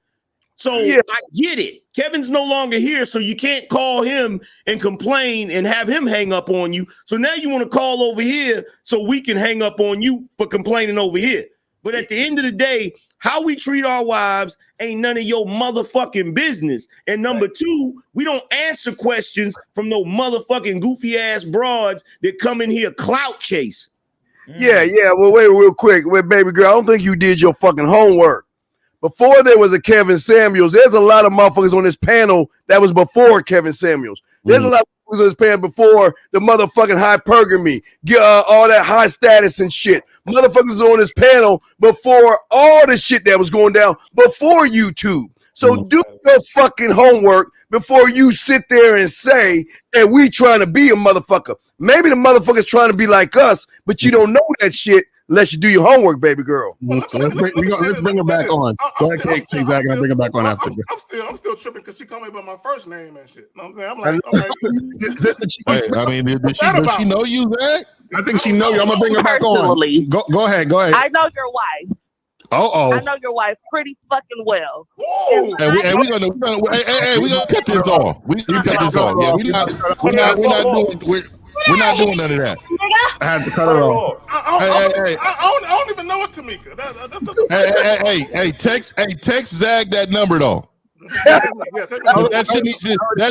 So I get it. Kevin's no longer here, so you can't call him and complain and have him hang up on you. So now you want to call over here so we can hang up on you for complaining over here. But at the end of the day, how we treat our wives ain't none of your motherfucking business. And number two, we don't answer questions from no motherfucking goofy ass broads that come in here clout chase. Yeah. Well, wait real quick. Wait, baby girl, I don't think you did your fucking homework. Before there was a Kevin Samuels, there's a lot of motherfuckers on this panel that was before Kevin Samuels. There's a lot of motherfuckers on this panel before the motherfucking hypergamy, all that high status and shit. Motherfuckers on this panel before all the shit that was going down before YouTube. So do your fucking homework before you sit there and say that we trying to be a motherfucker. Maybe the motherfucker's trying to be like us, but you don't know that shit unless you do your homework, baby girl. So let's bring her back on. Go ahead, take back and bring her back on after. I'm still tripping because she called me by my first name and shit. You know what I'm saying? I'm like, I mean, does she know you, Zach? I think she know you. I'm gonna bring her back on. Go ahead. I know your wife. I know your wife pretty fucking well. Hey, we gonna cut this off. We cut this off. Yeah, we're not doing none of that. I had to cut her off. I don't even know what Tamika. Hey, text Zag that number though. That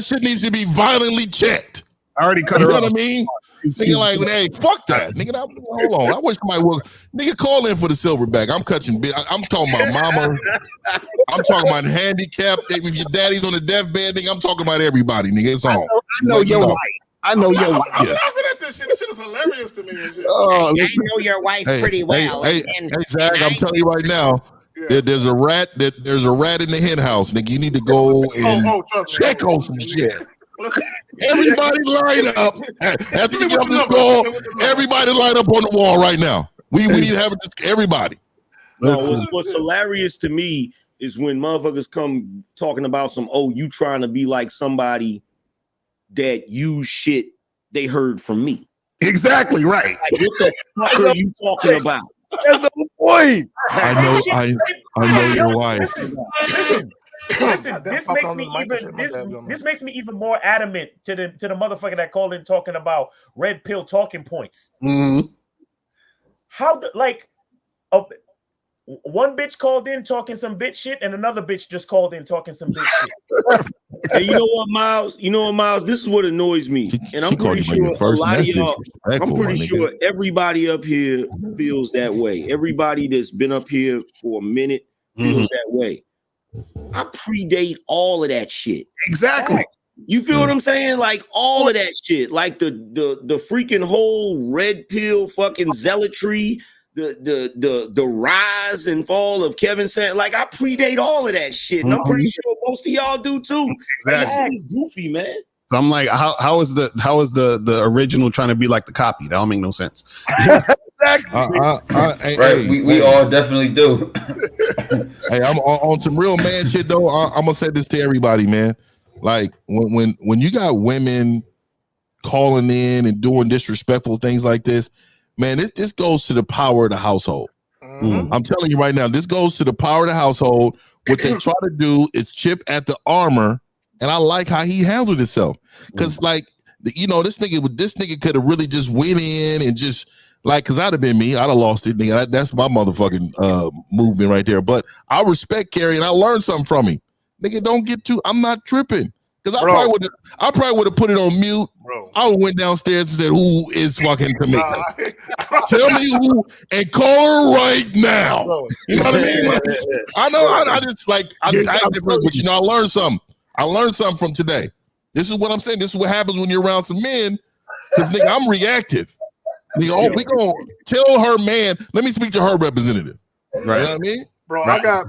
shit needs to be violently checked. I already cut her off. You know what I mean? Nigga, like, hey, fuck that. Nigga, hold on. I wish somebody would. Nigga, call in for the silverback. I'm catching bit. I'm talking about mama. I'm talking about handicapped. If your daddy's on the deathbed, nigga, I'm talking about everybody, nigga. It's on. I know your wife. I'm laughing at this shit. This shit is hilarious to me. I know your wife pretty well. Hey, Zach, I'm telling you right now. There's a rat in the hen house, nigga. You need to go and check on some shit. Everybody line up. After you get off this call, everybody line up on the wall right now. We need to have everybody. No, what's hilarious to me is when motherfuckers come talking about you trying to be like somebody that you shit they heard from me. Exactly right. Like, what the fuck are you talking about? That's the point. I know your wife. Listen, this makes me even more adamant to the motherfucker that called in talking about red pill talking points. How one bitch called in talking some bitch shit, and another bitch just called in talking some bitch shit. Hey, you know what, Miles? This is what annoys me, and I'm pretty sure a lot of y'all. I'm pretty sure everybody up here feels that way. Everybody that's been up here for a minute feels that way. I predate all of that shit. Exactly. You feel what I'm saying? Like all of that shit, like the freaking whole red pill fucking zealotry, the rise and fall of Kevin Samuels. Like I predate all of that shit, and I'm pretty sure most of y'all do too. Exactly. That's goofy, man. So I'm like, how is the original trying to be like the copy? That don't make no sense. We all definitely do. Hey, I'm on some real man shit though. I'm gonna say this to everybody, man. Like when you got women calling in and doing disrespectful things like this, man, this goes to the power of the household. I'm telling you right now, this goes to the power of the household. What they try to do is chip at the armor, and I like how he handled himself. Because this nigga could have really just went in and just because I'd have been me, I'd have lost it, nigga. That's my motherfucking movement right there. But I respect Kerry, and I learned something from him. Nigga, don't get too. I'm not tripping because I probably would have put it on mute. Bro. I went downstairs and said, "Who is fucking Tamika? Tell me who and call her right now." Bro. You know what I mean? Like, I know. I just like I different, but I learned something. I learned something from today. This is what I'm saying. This is what happens when you're around some men. Because nigga, I'm reactive. Nigga, we gonna tell her man. Let me speak to her representative. Right? You know what I mean? Bro, I got,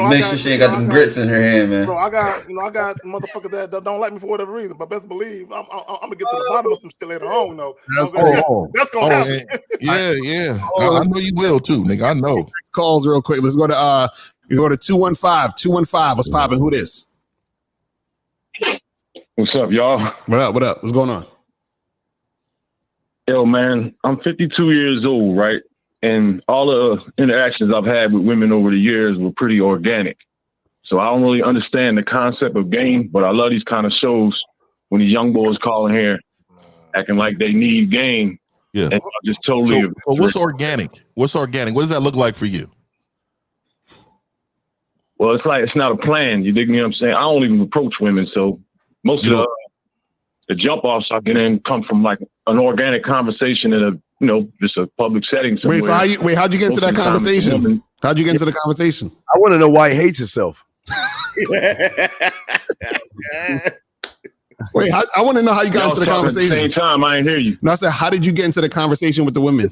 Make sure she ain't got them grits in her hand, man. Bro, I got motherfuckers that don't like me for whatever reason, but best believe I'm gonna get to the bottom of some shit later on, though. That's gonna happen. Yeah. I know you will too, nigga. I know. Calls real quick. Let's go to 215. 215. What's popping? Who this? What's up, y'all? What up? What's going on? Yo, man, I'm 52 years old, right? And all the interactions I've had with women over the years were pretty organic. So I don't really understand the concept of game, but I love these kind of shows when these young boys calling here acting like they need game. Yeah. And I just totally. So what's organic? What's organic? What does that look like for you? Well, it's like it's not a plan. You dig me what I'm saying? I don't even approach women. So most of the jump offs I get in come from like an organic conversation in a, just a public setting somewhere. How'd you get into that conversation? How'd you get into the conversation? I want to know why he hates himself. Wait, I want to know how you got into the conversation. At the same time, I ain't hear you. No, I said, how did you get into the conversation with the women?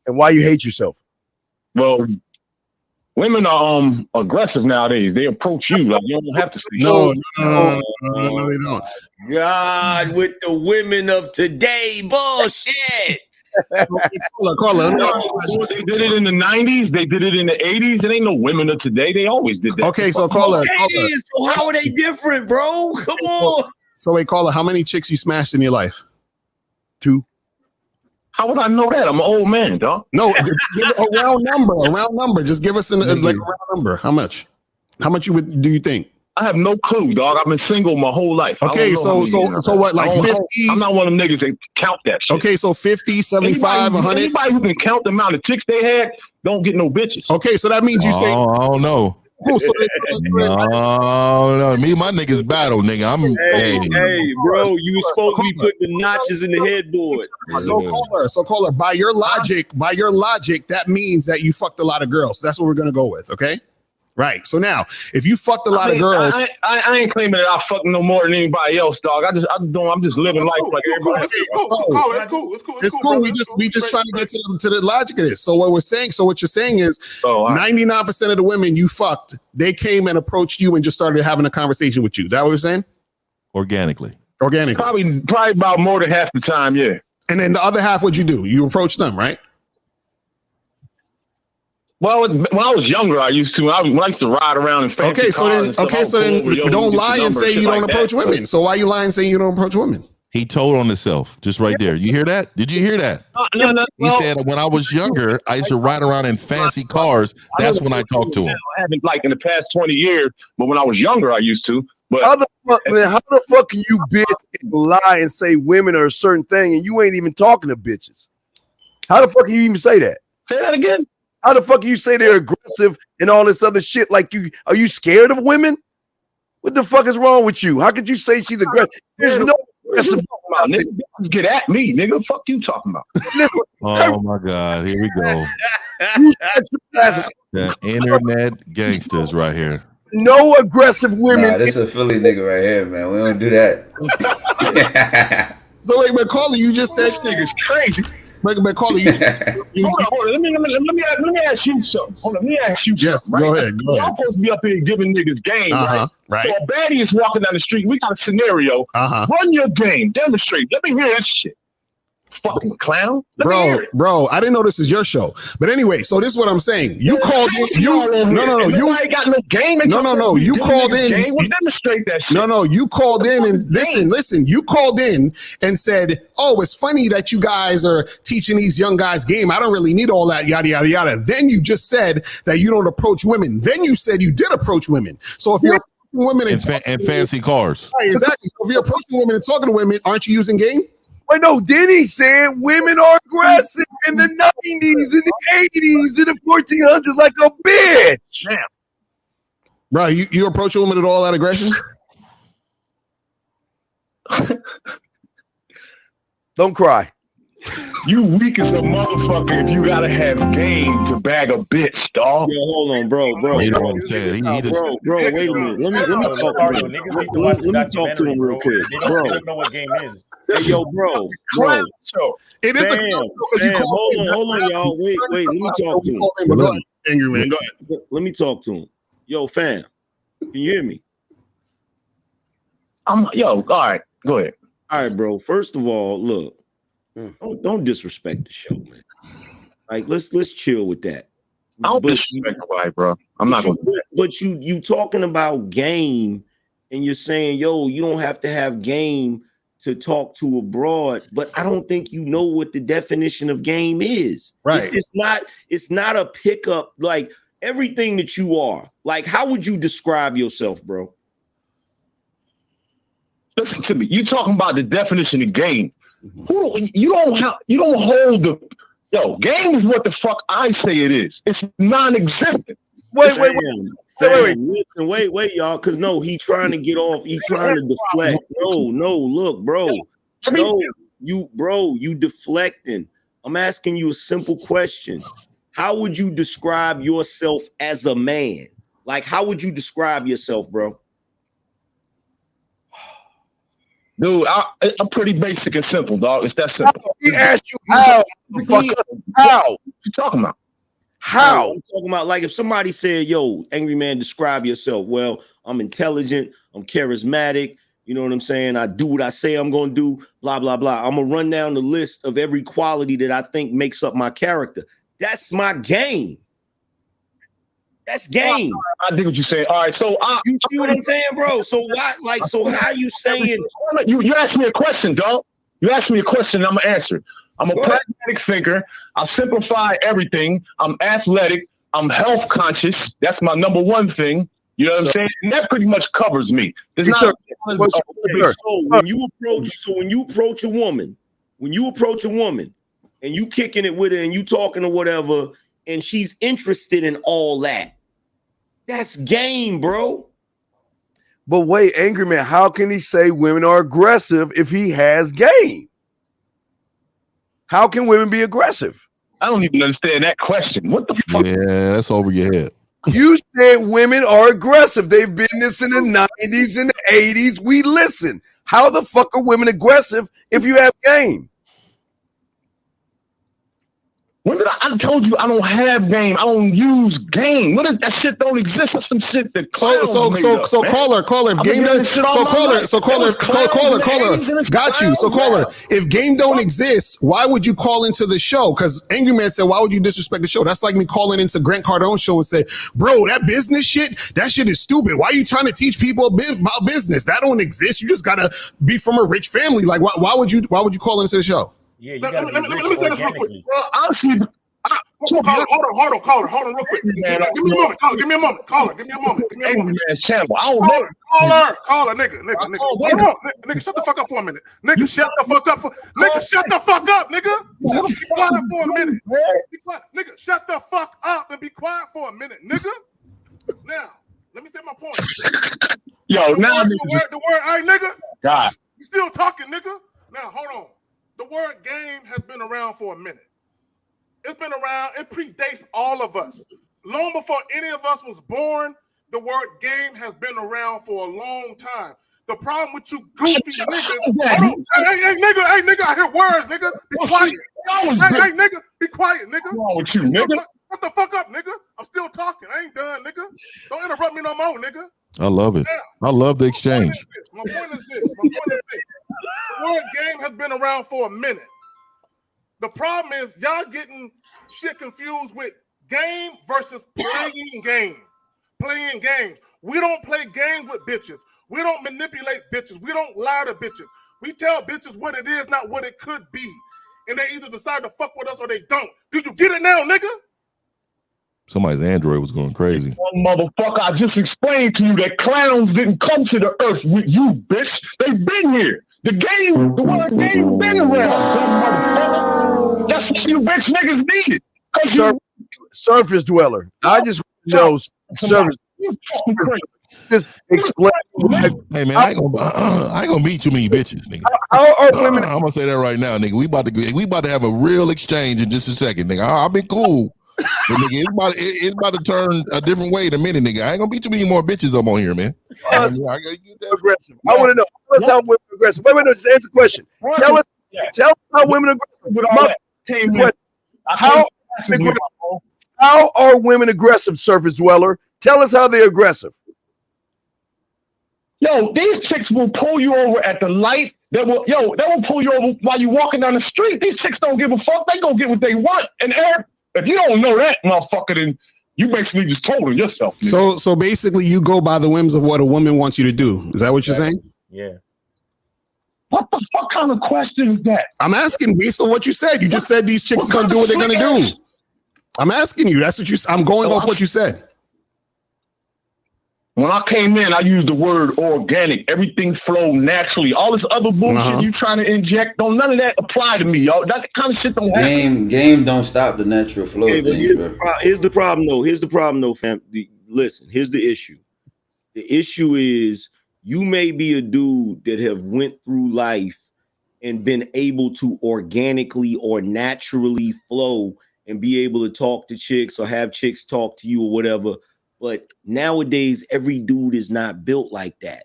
And why you hate yourself? Well, women are aggressive nowadays. They approach you like you don't have to speak. No, they don't. God, with the women of today, bullshit. Caller. They did it in the 90s. They did it in the 80s. It ain't no women of today. They always did that. Okay, so caller. So how are they different, bro? Come on. So wait, caller, how many chicks you smashed in your life? 2. How would I know that? I'm an old man, dog. No, a round number. Just give us a round number. How much? How much do you think? I have no clue, dog. I've been single my whole life. Okay, so what, like 50? I'm not one of them niggas that count that shit. Okay, so 50, 75, 100? Anybody who can count the amount of chicks they had don't get no bitches. Okay, so that means you say... I don't know. No. Me and my niggas battle, nigga. Hey, bro, you was supposed to be putting the notches in the headboard. So caller, by your logic, that means that you fucked a lot of girls. That's what we're gonna go with, okay? Right. So now, if you fucked a lot of girls, I ain't claiming that I fucked no more than anybody else, dog. I'm just living life like everybody else. It's cool. We just trying to get to the logic of this. So what you're saying is 99% of the women you fucked, they came and approached you and just started having a conversation with you. Is that what you're saying? Organically. Probably about more than half the time, yeah. And then the other half, what'd you do? You approached them, right? Well, when I was younger, I used to. When I used to ride around in fancy cars. So then don't lie and say you don't approach women. So why are you lying saying you don't approach women? He told on himself, just right there. You hear that? Did you hear that? No. He said, when I was younger, I used to ride around in fancy cars. That's when I talked to him. I haven't like in the past 20 years, but when I was younger, I used to. But how the fuck can you bitch and lie and say women are a certain thing and you ain't even talking to bitches? How the fuck can you even say that? Say that again. How the fuck you say they're aggressive and all this other shit? Like are you scared of women? What the fuck is wrong with you? How could you say she's aggressive? There's no aggressive. Nigga, get at me, nigga. Fuck you talking about? Oh my God, here we go. The internet gangsters right here. No aggressive women. Nah, this is a Philly nigga right here, man. We don't do that. So wait, McCauley, you just said nigga's crazy. McCauley, hold on. Let me ask you something. Hold on, let me ask you. Yes, something, go right? ahead. Y'all supposed to be up here giving niggas game, right? So a baddie is walking down the street. We got a scenario. Run your game. Demonstrate. Let me hear this shit. Fucking clown. Bro, I didn't know this is your show. But anyway, so this is what I'm saying. You called in. You got no game. You called in. We'll demonstrate that shit. No, you called in and listen. You called in and said, "Oh, it's funny that you guys are teaching these young guys game. I don't really need all that yada yada yada." Then you just said that you don't approach women. Then you said you did approach women. So if you're approaching women and fancy cars, right, exactly. So if you're approaching women and talking to women, aren't you using game? Wait, no, Denny said women are aggressive in the 90s, in the 80s, in the 1400s like a bitch. Damn. Bro, you approach a woman at all that aggression? Don't cry. You weak as a motherfucker if you gotta have game to bag a bitch, dog. Yo, hold on, bro. You know what I'm saying? Bro, wait a minute. Let me talk to him. Let me talk to him real quick, bro. They don't know what game is. Hey, yo, bro. It is Hold on, y'all. Wait. Let me talk to him. Angry man, go ahead. Let me talk to him. Yo, fam, can you hear me? All right, go ahead. All right, bro. First of all, look, don't disrespect the show, man. Like, let's chill with that. I don't disrespect nobody, bro. I'm not gonna do that. But you talking about game, and you're saying, yo, you don't have to have game to talk to a broad, but I don't think you know what the definition of game is. Right. It's not a pickup, like everything that you are. Like, how would you describe yourself, bro? Listen to me. You talking about the definition of game. You don't hold the game is what the fuck I say it is. It's non-existent. Wait, y'all, because no, he trying to get off. He's trying to deflect. No, look, bro. No, you deflecting. I'm asking you a simple question. How would you describe yourself as a man? Like, how would you describe yourself, bro? Dude, I'm pretty basic and simple, dog. It's that simple. He asked you how. How? What you talking about? How? I'm talking about, like, if somebody said, yo, angry man, describe yourself. Well, I'm intelligent. I'm charismatic. You know what I'm saying? I do what I say I'm going to do, blah, blah, blah. I'm going to run down the list of every quality that I think makes up my character. That's my game. That's game. I dig what you're saying. All right, so you see what I'm saying, bro? So why, like, so how you saying? You asked me a question, dog. You asked me a question, I'm gonna answer. I'm a pragmatic thinker. I simplify everything. I'm athletic. I'm health conscious. That's my number one thing. You know what I'm saying? And that pretty much covers me. When you approach a woman, and you kicking it with her and you talking or whatever, and she's interested in all that, that's game, bro. But wait, angry man, how can he say women are aggressive if he has game? How can women be aggressive? I don't even understand that question. What the fuck? Yeah, that's over your head. You said women are aggressive. They've been this in the 90s and the 80s. We listen. How the fuck are women aggressive if you have game? When did I told you I don't have game. I don't use game. What is that shit? Don't exist. That's some shit that caller. If game doesn't, got you. So caller, if game don't exist, why would you call into the show? Because Angry Man said, why would you disrespect the show? That's like me calling into Grant Cardone's show and say, bro, that business shit, that shit is stupid. Why are you trying to teach people about business? That don't exist. You just gotta be from a rich family. Like, why would you call into the show? Yeah, let me say this real quick. Well, honestly, hold on, caller, real quick. Give me a moment, caller. Give me a moment. Caller, nigga. Nigga, shut the fuck up for a minute. Nigga, shut the fuck up. Nigga. Be quiet for a minute. Nigga, shut the fuck up and be quiet for a minute, nigga. Now, let me say my point. Yo, the word, hey, nigga. God. You still talking, nigga? Now, hold on. The word game has been around for a minute. It's been around. It predates all of us. Long before any of us was born, the word game has been around for a long time. The problem with you goofy niggas. Hold on. Hey, nigga, I hear words, nigga. Be quiet. Hey, nigga, be quiet, nigga. What's wrong with you, nigga? Shut the fuck up, nigga. I'm still talking. I ain't done, nigga. Don't interrupt me no more, nigga. I love it. I love the exchange. My point is this. The word game has been around for a minute. The problem is y'all getting shit confused with game versus playing game. Playing games. We don't play games with bitches. We don't manipulate bitches. We don't lie to bitches. We tell bitches what it is, not what it could be. And they either decide to fuck with us or they don't. Do you get it now, nigga? Somebody's Android was going crazy. Motherfucker, I just explained to you that clowns didn't come to the earth with you, bitch. They've been here. The word game been around. That's what you bitch niggas needed. Surface dweller. I just know surface. Just explain. Hey man, I ain't gonna meet too many bitches, nigga. I'm gonna say that right now, nigga. We about to have a real exchange in just a second, nigga. I've been cool. But nigga, it's about to turn a different way in a minute, nigga. I ain't gonna be too many more bitches up on here, man. Aggressive. I want to know how women aggressive. Wait, no, just answer the question. Tell us how women aggressive. How How are women aggressive, surface dweller? Tell us how they're aggressive. Yo, these chicks will pull you over at the light. They will pull you over while you're walking down the street. These chicks don't give a fuck. They gonna get what they want. And Eric, if you don't know that, motherfucker, then you basically just told it yourself. Nigga. So basically, you go by the whims of what a woman wants you to do. Is that what you're saying? Yeah. What the fuck kind of question is that? I'm asking based on what you said. You just said these chicks are gonna do what they're gonna do. I'm asking you. That's what you. I'm going off what you said. When I came in, I used the word organic. Everything flowed naturally. All this other bullshit you trying to inject, none of that apply to me, y'all. That kind of shit don't happen. Game don't stop the natural flow. Okay, but here's the problem, though, fam. Listen, here's the issue. The issue is you may be a dude that have went through life and been able to organically or naturally flow and be able to talk to chicks or have chicks talk to you or whatever. But nowadays, every dude is not built like that.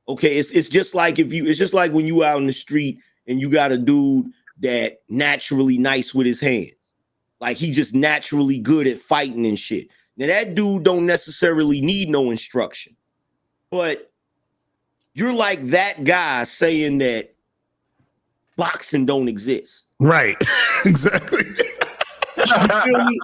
Okay, it's just like when you out in the street and you got a dude that naturally nice with his hands. Like he just naturally good at fighting and shit. Now that dude don't necessarily need no instruction. But you're like that guy saying that boxing don't exist. Right. Exactly. You feel me?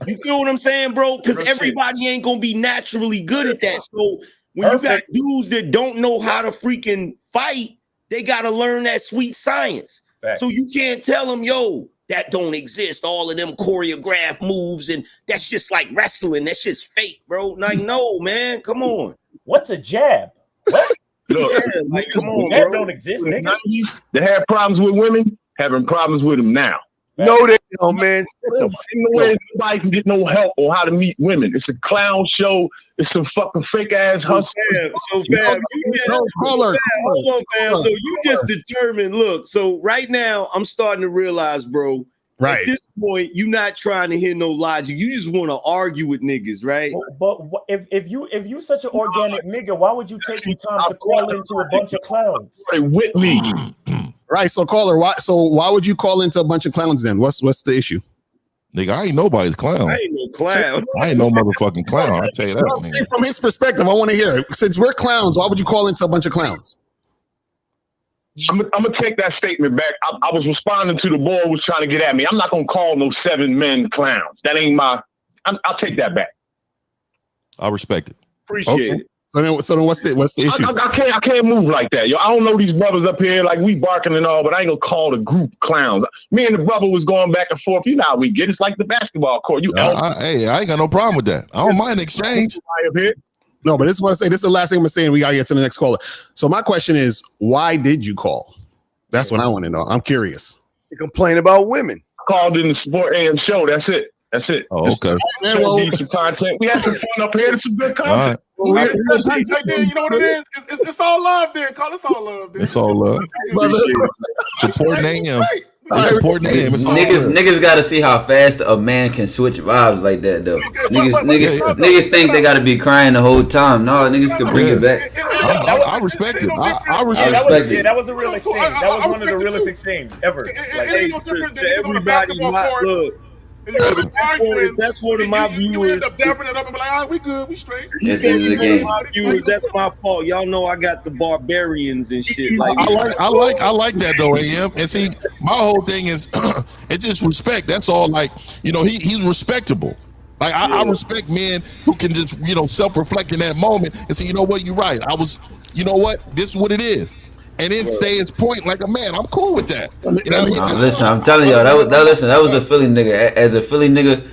You feel what I'm saying, bro? Because everybody ain't gonna be naturally good at that. So when you got dudes that don't know how to freaking fight, they gotta learn that sweet science. So you can't tell them, yo, that don't exist. All of them choreographed moves, and that's just like wrestling. That's just fake, bro. Like, no, man, come on. What's a jab? What? Look, like, come on, that bro. don't exist, nigga. They had problems with women, having problems with them now. No, they don't, man. Ain't no way nobody can get no help on how to meet women. It's a clown show. It's some fucking fake ass hustle. So fam, hold on, fam. So you just determined. Look, so right now I'm starting to realize, bro. Right. At this point, you're not trying to hear no logic. You just want to argue with niggas, right? But if you such an organic nigga, why would you take the time to call into a bunch of clowns? With me. Right. So caller, why would you call into a bunch of clowns then? What's the issue? Nigga, I ain't nobody's clown. I ain't no clown. I ain't no motherfucking clown. I tell you that. No, see, from his perspective, I want to hear it. Since we're clowns, why would you call into a bunch of clowns? I'm gonna take that statement back. I was responding to the boy who was trying to get at me. I'm not gonna call no 7 men clowns. That ain't I'll take that back. I respect it. Appreciate it. So then what's the issue? I can't move like that, yo. I don't know these brothers up here, like we barking and all, but I ain't gonna call the group clowns. Me and the brother was going back and forth. You know how we get. It's like the basketball court. Hey, I ain't got no problem with that. I don't mind exchange. No, but this is what I say. This is the last thing I'm saying. We gotta get to the next caller. So my question is, why did you call? That's what I want to know. I'm curious. You complain about women. I called in the Sport AM show. That's it. Oh, okay. Some content. We had some fun up here. It's some good content. You know what it is? It's all love, then. Call us all love, then. It's all love. Supporting AM. Supporting AM. Niggas got to see how fast a man can switch vibes like that, though. Niggas think they got to be crying the whole time. No, niggas can bring it back. I respect it. I respect it. Yeah, that was a real exchange. That was one of the realest exchanges ever. It ain't no different than everybody. Look. That's one of my viewers. You end up dapping it up and be like, all right, we good, we straight. That's my fault. Y'all know I got the barbarians and shit. I like that though, AM. And see, my whole thing is it's just respect. That's all. Like, he's respectable. Like I respect men who can just, self-reflect in that moment and say, you know what, you're right. This is what it is. And then stay his point like a man. I'm cool with that. Listen, I'm telling y'all, that was a Philly nigga. As a Philly nigga,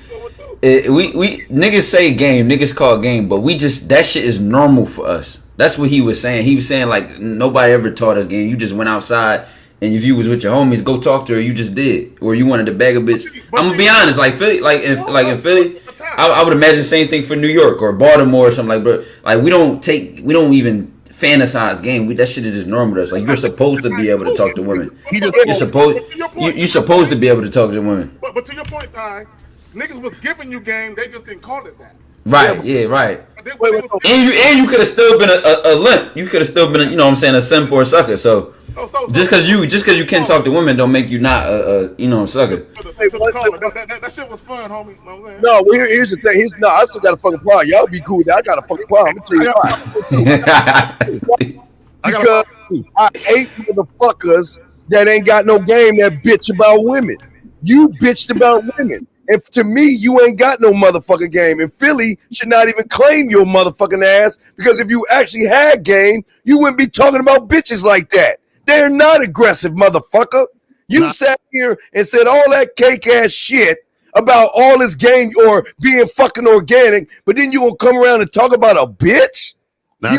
we niggas say game, niggas call game, but that shit is normal for us. That's what he was saying. He was saying like nobody ever taught us game. You just went outside, and if you was with your homies, go talk to her. You just did, or you wanted to bag a bitch. I'm gonna be honest, like Philly, in Philly, I would imagine the same thing for New York or Baltimore or something like. But like we don't even fantasize game. That shit is just normal to us. Like you're supposed to be able to talk to women. You're supposed to be able to talk to women. But to your point, Ty, niggas was giving you game. They just didn't call it that. Right. Yeah. Right. And you could have still been a limp. You could have still been a simp or a sucker. So Just because you can't talk to women don't make you not a sucker. That shit was fun, homie. You know what I'm saying? No, well, here's the thing. I still got a fucking problem. Y'all be cool with that. I got a fucking problem. I'm gonna tell you why. Because I hate motherfuckers that ain't got no game that bitch about women. You bitched about women. And to me, you ain't got no motherfucking game. And Philly should not even claim your motherfucking ass, because if you actually had game, you wouldn't be talking about bitches like that. They're not aggressive, motherfucker. You sat here and said all that cake ass shit about all this game or being fucking organic, but then you gonna come around and talk about a bitch? My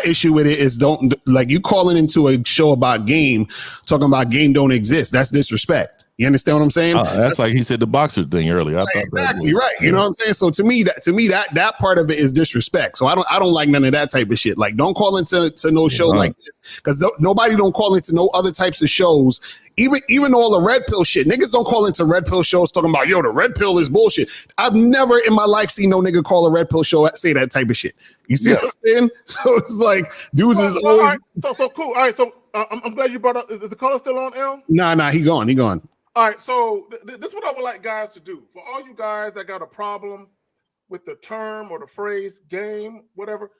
issue with it is, don't, like, you calling into a show about game, talking about game don't exist. That's disrespect. You understand what I'm saying? That's like he said the boxer thing earlier. I thought exactly right. You know what I'm saying? So to me, that part of it is disrespect. So I don't like none of that type of shit. Like, don't call into no show like this, because nobody don't call into no other types of shows. Even all the red pill shit. Niggas don't call into red pill shows talking about, yo, the red pill is bullshit. I've never in my life seen no nigga call a red pill show say that type of shit. You see what I'm saying? So it's like, dudes is always... All right, so cool. All right, so I'm glad you brought up... Is the caller still on, L? Nah, he gone. All right, so this is what I would like guys to do. For all you guys that got a problem with the term or the phrase game, whatever,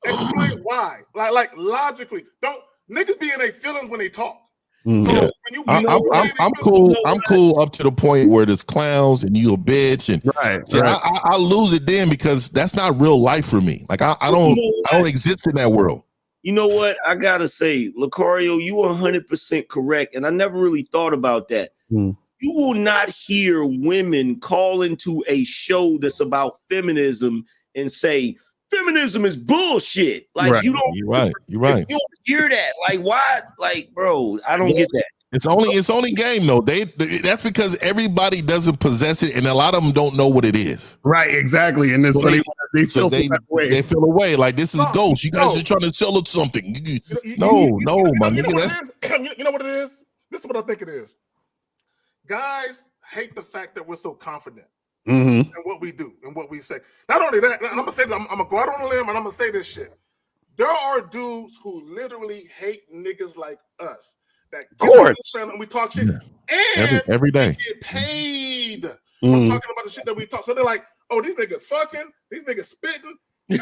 explain why. Like logically. Don't... Niggas be in their feelings when they talk. Yeah. I'm cool. I'm cool up to the point where there's clowns and you a bitch, and I lose it then, because that's not real life for me. Like I don't exist in that world. You know what? I gotta say, Lucario, you 100% correct, and I never really thought about that. You will not hear women call into a show that's about feminism and say feminism is bullshit. Like, you don't. You're right. You're right. You don't hear that. Like, why? Like, bro, I don't get that. It's only game though. That's because everybody doesn't possess it, and a lot of them don't know what it is. Right, exactly. And so they feel they feel away. Like, this is ghost. You guys are trying to sell us something. No, my nigga. You know what it is? This is what I think it is. Guys hate the fact that we're so confident in what we do and what we say. Not only that, and I'm gonna say that I'm gonna go out on a limb and I'm gonna say this shit. There are dudes who literally hate niggas like us. That and we talk shit, and every day we get paid for talking about the shit that we talk. So they're like, "Oh, these niggas fucking, these niggas spitting, and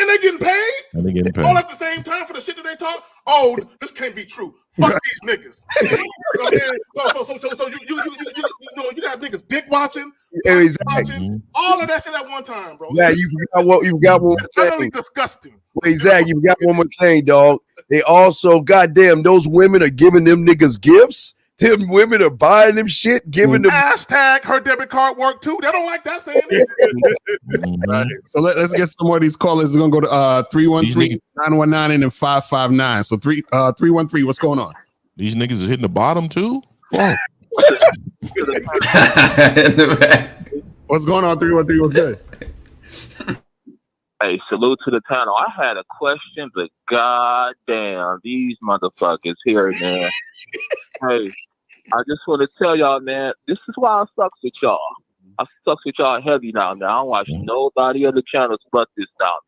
they getting paid, all at the same time for the shit that they talk." Oh, this can't be true. Fuck these niggas. So you got niggas dick watching, all of that shit at one time, bro. Yeah, you got one more thing. Utterly disgusting. Exactly, you got one more thing, dog. They also, goddamn, those women are giving them niggas gifts. Them women are buying them shit, giving them. Hashtag her debit card work too. They don't like that saying either. Right. So let's get some more of these callers. We're gonna go to 313-919 and then 559. So 313, what's going on? These niggas is hitting the bottom too. Fuck. What's going on? 313, what's good? Hey, salute to the panel. I had a question, but goddamn, these motherfuckers here, man. Hey, I just want to tell y'all, man, this is why I sucks with y'all. I sucks with y'all heavy now, man. I don't watch nobody other channels but this now,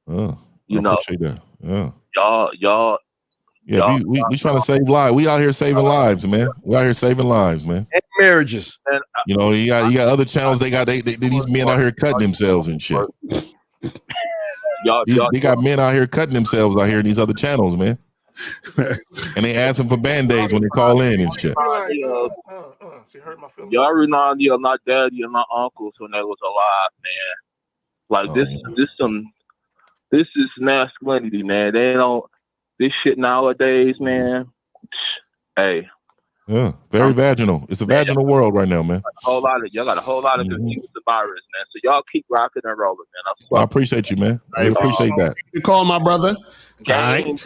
man. You know, that. Y'all. Yeah, we trying to save lives. We out here saving lives, man. We out here saving lives, man. And marriages. And, you know, you got other channels. They got these men out here cutting themselves and shit. They got men out here cutting themselves out here in these other channels, man. And they ask them for band-aids when they call in and shit. Y'all remind me of my daddy and my uncles when they was alive, man. Like this is masculinity, man. They don't this shit nowadays, man. Hey. Yeah, very vaginal. It's a vaginal world right now, man. Y'all got a whole lot of confused the virus, man. So y'all keep rocking and rolling, man. I appreciate you, man. I appreciate that. You call my brother. All right.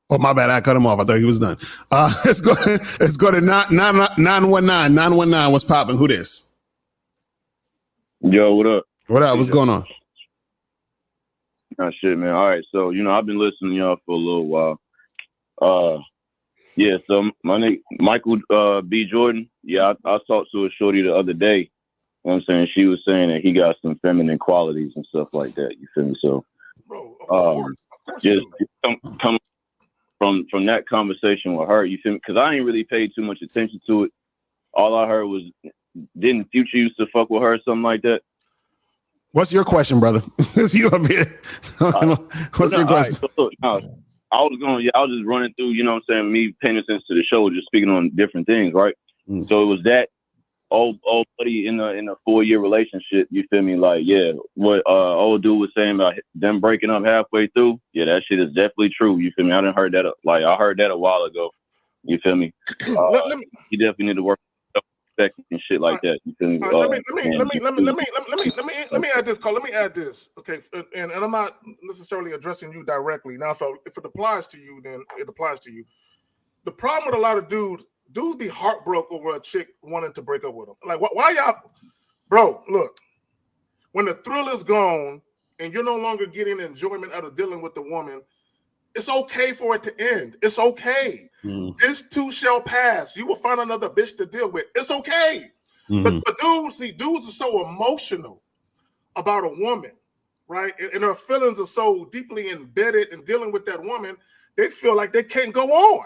Oh, my bad. I cut him off. I thought he was done. Let's go to 919. 919. What's popping? Who this? Yo, what up? What up? What's going on? Oh, shit, man. All right. So, I've been listening to y'all for a little while. Yeah, so my name Michael B. Jordan. Yeah, I talked to a shorty the other day. You know what I'm saying? She was saying that he got some feminine qualities and stuff like that. You feel me? So, just come from that conversation with her, you feel me? Because I ain't really paid too much attention to it. All I heard was, didn't Future used to fuck with her or something like that? What's your question, brother? You up here? What's your question? Right, so look, I was just running through, you know what I'm saying, me paying attention to the show, just speaking on different things, right? So it was that old buddy in a 4-year relationship, you feel me? Like, yeah, what old dude was saying about them breaking up halfway through, yeah, that shit is definitely true, you feel me? I didn't heard that, like, I heard that a while ago, you feel me? He definitely need to work and shit like that. You feel me? Let me add this, Cole. Let me add this. Okay, and I'm not necessarily addressing you directly. Now, so if it applies to you, then it applies to you. The problem with a lot of dudes be heartbroken over a chick wanting to break up with them. Like, why y'all, bro? Look, when the thrill is gone and you're no longer getting enjoyment out of dealing with the woman, it's okay for it to end. It's okay. This too shall pass. You will find another bitch to deal with. It's okay. But dudes are so emotional about a woman, right? And their feelings are so deeply embedded in dealing with that woman, they feel like they can't go on.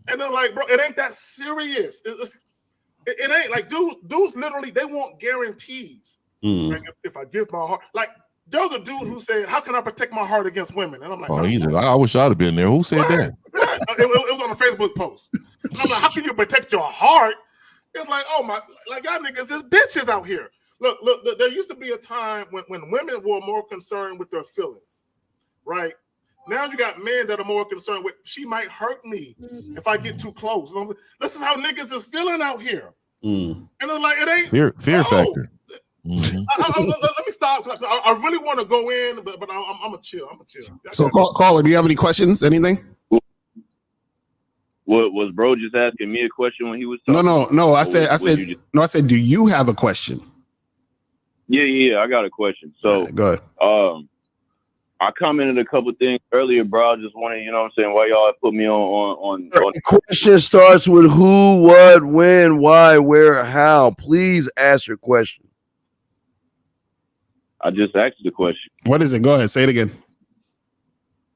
And they're like, bro, it ain't that serious. It ain't like dudes literally, they want guarantees. Like if I give my heart, like, there's a dude who said, "How can I protect my heart against women?" And I'm like, I wish I'd have been there. Who said that? It was on a Facebook post. And I'm like, how can you protect your heart? It's like, oh my, like y'all niggas is bitches out here. Look, there used to be a time when women were more concerned with their feelings, right? Now you got men that are more concerned with, she might hurt me if I get too close. You know what I'm saying? This is how niggas is feeling out here. And it's like, it ain't fear factor. Let me stop. I really want to go in, but I'm a chill. So, caller, do you have any questions? Anything? What was bro just asking me a question when he was talking? No. I said, do you have a question? Yeah. I got a question. So, go ahead. I commented a couple things earlier, bro. I just wanted, you know what I'm saying, why y'all put me on. The question starts with who, what, when, why, where, how. Please ask your question. I just asked the question. What is it? Go ahead. Say it again.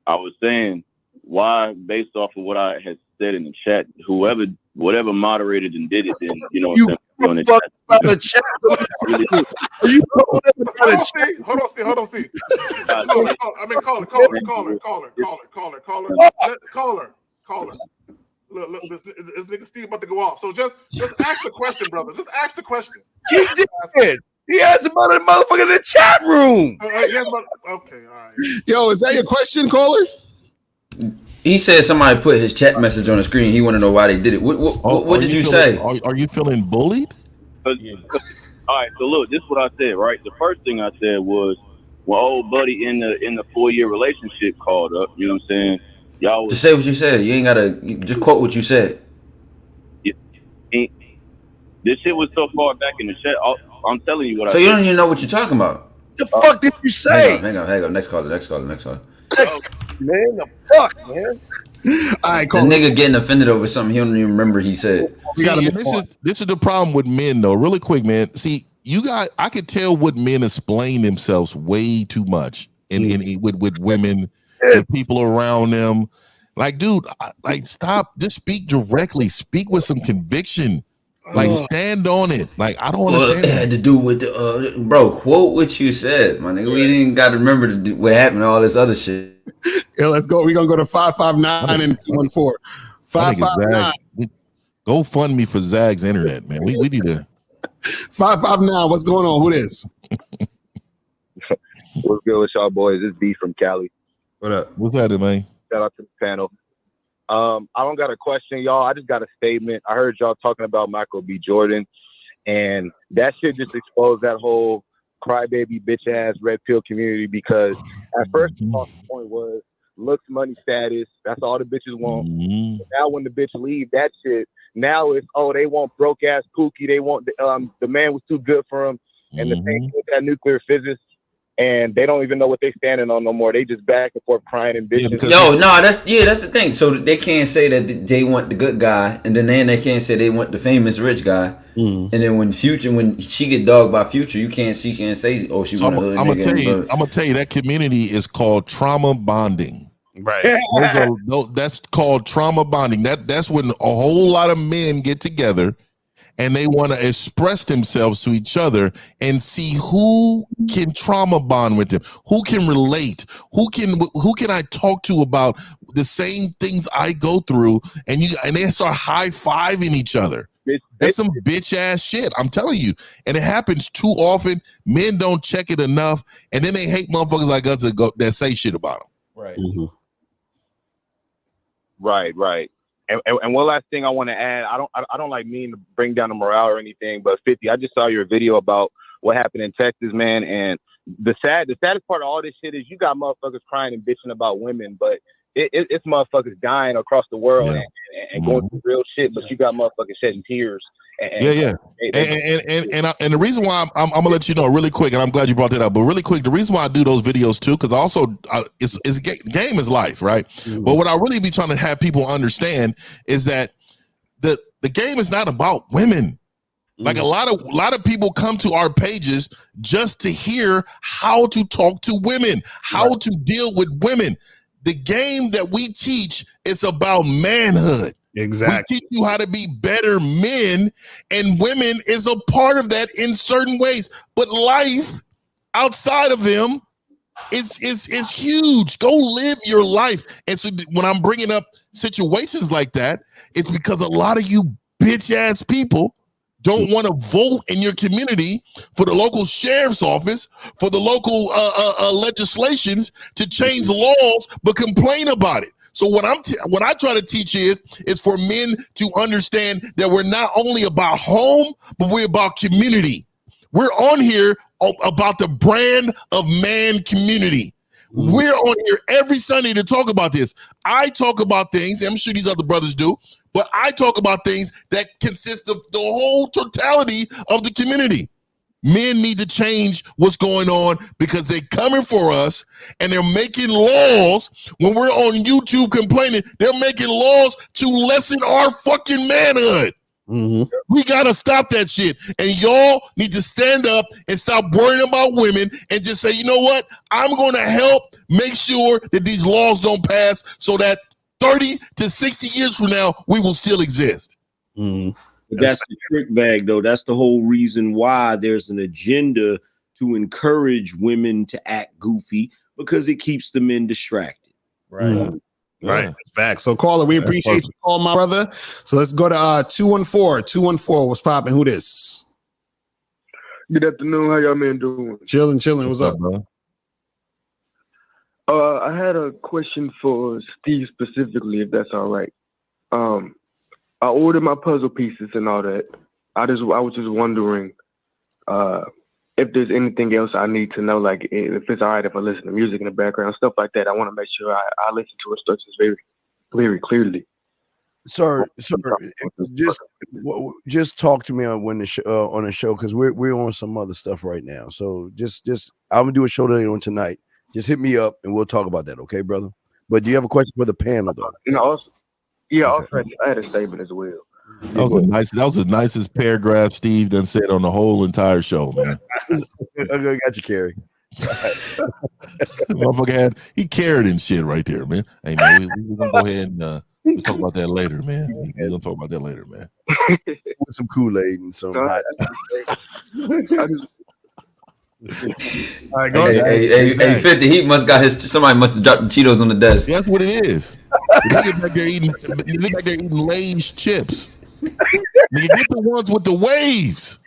I was saying, why, based off of what I had said in the chat, whatever moderated and did it, then, you know what I'm saying, on the chat. Are you hold on, see. I mean, caller. Look, this nigga Steve about to go off. So just ask the question, brother. Just ask the question. He did. He asked about a motherfucker in the chat room. Okay, all right. Yo, is that your question, caller? He said somebody put his chat message on the screen. He want to know why they did it. What did you say? Are you feeling bullied? All right, so look, this is what I said, right? The first thing I said was, when old buddy in the 4-year relationship called up, you know what I'm saying? Y'all was, just say what you said. You ain't gotta just quote what you said. This shit was so far back in the chat. I'm telling you what I said. So you don't even know what you're talking about. The fuck did you say? Hang on. Next caller. Man, the fuck, man. All right, the nigga getting offended over something he don't even remember he said. This is the problem with men, though. Really quick, man. See, I could tell what men explain themselves way too much with women, with people around them. Like, dude, stop. Just speak directly. Speak with some conviction. Like, stand on it. Like, I don't understand. It had to do with the bro. Quote what you said, my nigga. We didn't got to remember what happened. All this other shit. Yeah, let's go. We're gonna go to 559 and 214. 559. Go fund me for Zag's internet, man. We need to. 559. What's going on? Who this? What's good with y'all boys? It's B from Cali. What up? What's that, man? Shout out to the panel. I don't got a question, y'all. I just got a statement. I heard y'all talking about Michael B. Jordan, and that shit just exposed that whole crybaby bitch ass red pill community, because at first the point was looks, money, status. That's all the bitches want. Now when the bitch leave that shit, now it's they want broke ass Pookie. They want the man was too good for him, and the thing with that nuclear physics. And they don't even know what they standing on no more. They just back and forth crying and bitching. That's the thing. So they can't say that they want the good guy, and then they can't say they want the famous rich guy. And then when she get dogged by Future, she can't say she want a hood nigga. I'm gonna tell you that community is called trauma bonding. Right. That's called trauma bonding. That's when a whole lot of men get together and they want to express themselves to each other and see who can trauma bond with them, who can relate, who can I talk to about the same things I go through, and they start high-fiving each other. That's some bitch ass shit, I'm telling you. And it happens too often. Men don't check it enough, and then they hate motherfuckers like us that say shit about them. Right. Right. And one last thing I want to add, I don't like mean to bring down the morale or anything, but 50, I just saw your video about what happened in Texas, man. And the saddest part of all this shit is you got motherfuckers crying and bitching about women, but it's motherfuckers dying across the world and going through real shit, but you got motherfuckers shedding tears. And the reason why I'm gonna let you know really quick, and I'm glad you brought that up, but really quick, the reason why I do those videos too, because also game is life, right? But what I really be trying to have people understand is that the game is not about women. Like a lot of people come to our pages just to hear how to talk to women, how to deal with women. The game that we teach is about manhood. Exactly. We teach you how to be better men, and women is a part of that in certain ways. But life outside of them is huge. Go live your life. And so when I'm bringing up situations like that, it's because a lot of you bitch ass people don't want to vote in your community for the local sheriff's office, for the local legislations to change laws, but complain about it. So what I try to teach is for men to understand that we're not only about home, but we're about community. We're on here about the brand of man community. We're on here every Sunday to talk about this. I talk about things, and I'm sure these other brothers do, but I talk about things that consist of the whole totality of the community. Men need to change what's going on because they're coming for us and they're making laws. When we're on YouTube complaining, they're making laws to lessen our fucking manhood. We gotta stop that shit, and y'all need to stand up and stop worrying about women and just say, you know what, I'm gonna help make sure that these laws don't pass so that 30 to 60 years from now we will still exist. But that's the trick bag, though. That's the whole reason why there's an agenda to encourage women to act goofy, because it keeps the men distracted. Right. Right. Fact. So, caller, we appreciate you call, my brother. So let's go to 214. 214. What's popping? Who this? Good afternoon. How y'all men doing? Chilling. What's up, bro? I had a question for Steve specifically, if that's all right. I ordered my puzzle pieces and all that. I was just wondering if there's anything else I need to know, like if it's all right if I listen to music in the background, stuff like that. I want to make sure I listen to instructions very clearly. Sir, just talk to me on when on the show, because we're on some other stuff right now. So just I'm gonna do a show later on tonight. Just hit me up and we'll talk about that, okay, brother? But do you have a question for the panel, though? Also, I had a statement as well. That was the nicest paragraph Steve done said on the whole entire show, man. I got you, Kerry. Motherfucker he carried and shit right there, man. Hey, man, we're gonna go ahead and we'll talk about that later, man. We're gonna talk about that later, man. With some Kool-Aid and some hot. All right, hey, 50. He must got somebody must have dropped the Cheetos on the desk. That's what it is. They back there eating Lay's chips. You get the ones with the waves.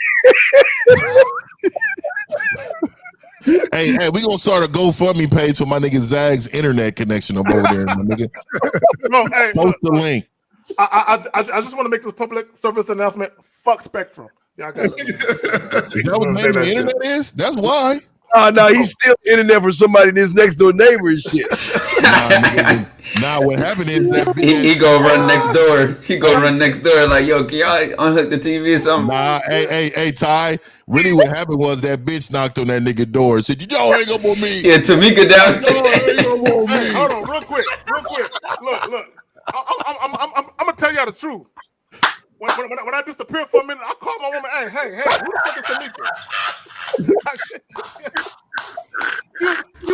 Hey, we gonna start a GoFundMe page for my nigga Zag's internet connection. I'm over there, my nigga. No, hey, post the link. I just want to make this public service announcement. Fuck Spectrum. Y'all got that what maybe the internet is? That's why. No, he's still internet for somebody in his next door neighbor and shit. Nah, what happened is that he go run next door. He go run next door like, yo, can y'all unhook the TV or something? Nah, hey, Ty. Really, what happened was that bitch knocked on that nigga door and said, "Y'all hang up on me." Yeah, Tamika downstairs. Hey, hold on, real quick. Look. I'm gonna tell y'all the truth. When I disappeared for a minute, I called my woman. Hey, who the fuck is Tamika? You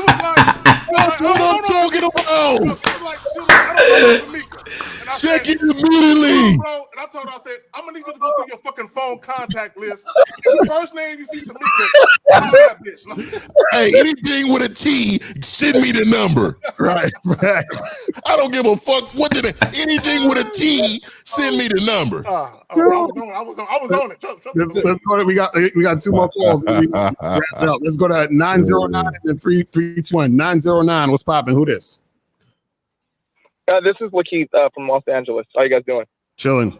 was like, that's what I'm talking about. Check it immediately. Bro, and I told her, I said, I'm gonna need you to go through your fucking phone contact list. And the first name you see Tamika, call that bitch. Hey, anything with a T, send me the number. Right. I don't give a fuck what anything with a T, send me the number. I was on it. Trust Let's go to, we got two more calls. Wrap it up. Let's go to 909 and then 321. 909. What's popping? Who this? This is Lakeith from Los Angeles. How you guys doing? Chilling.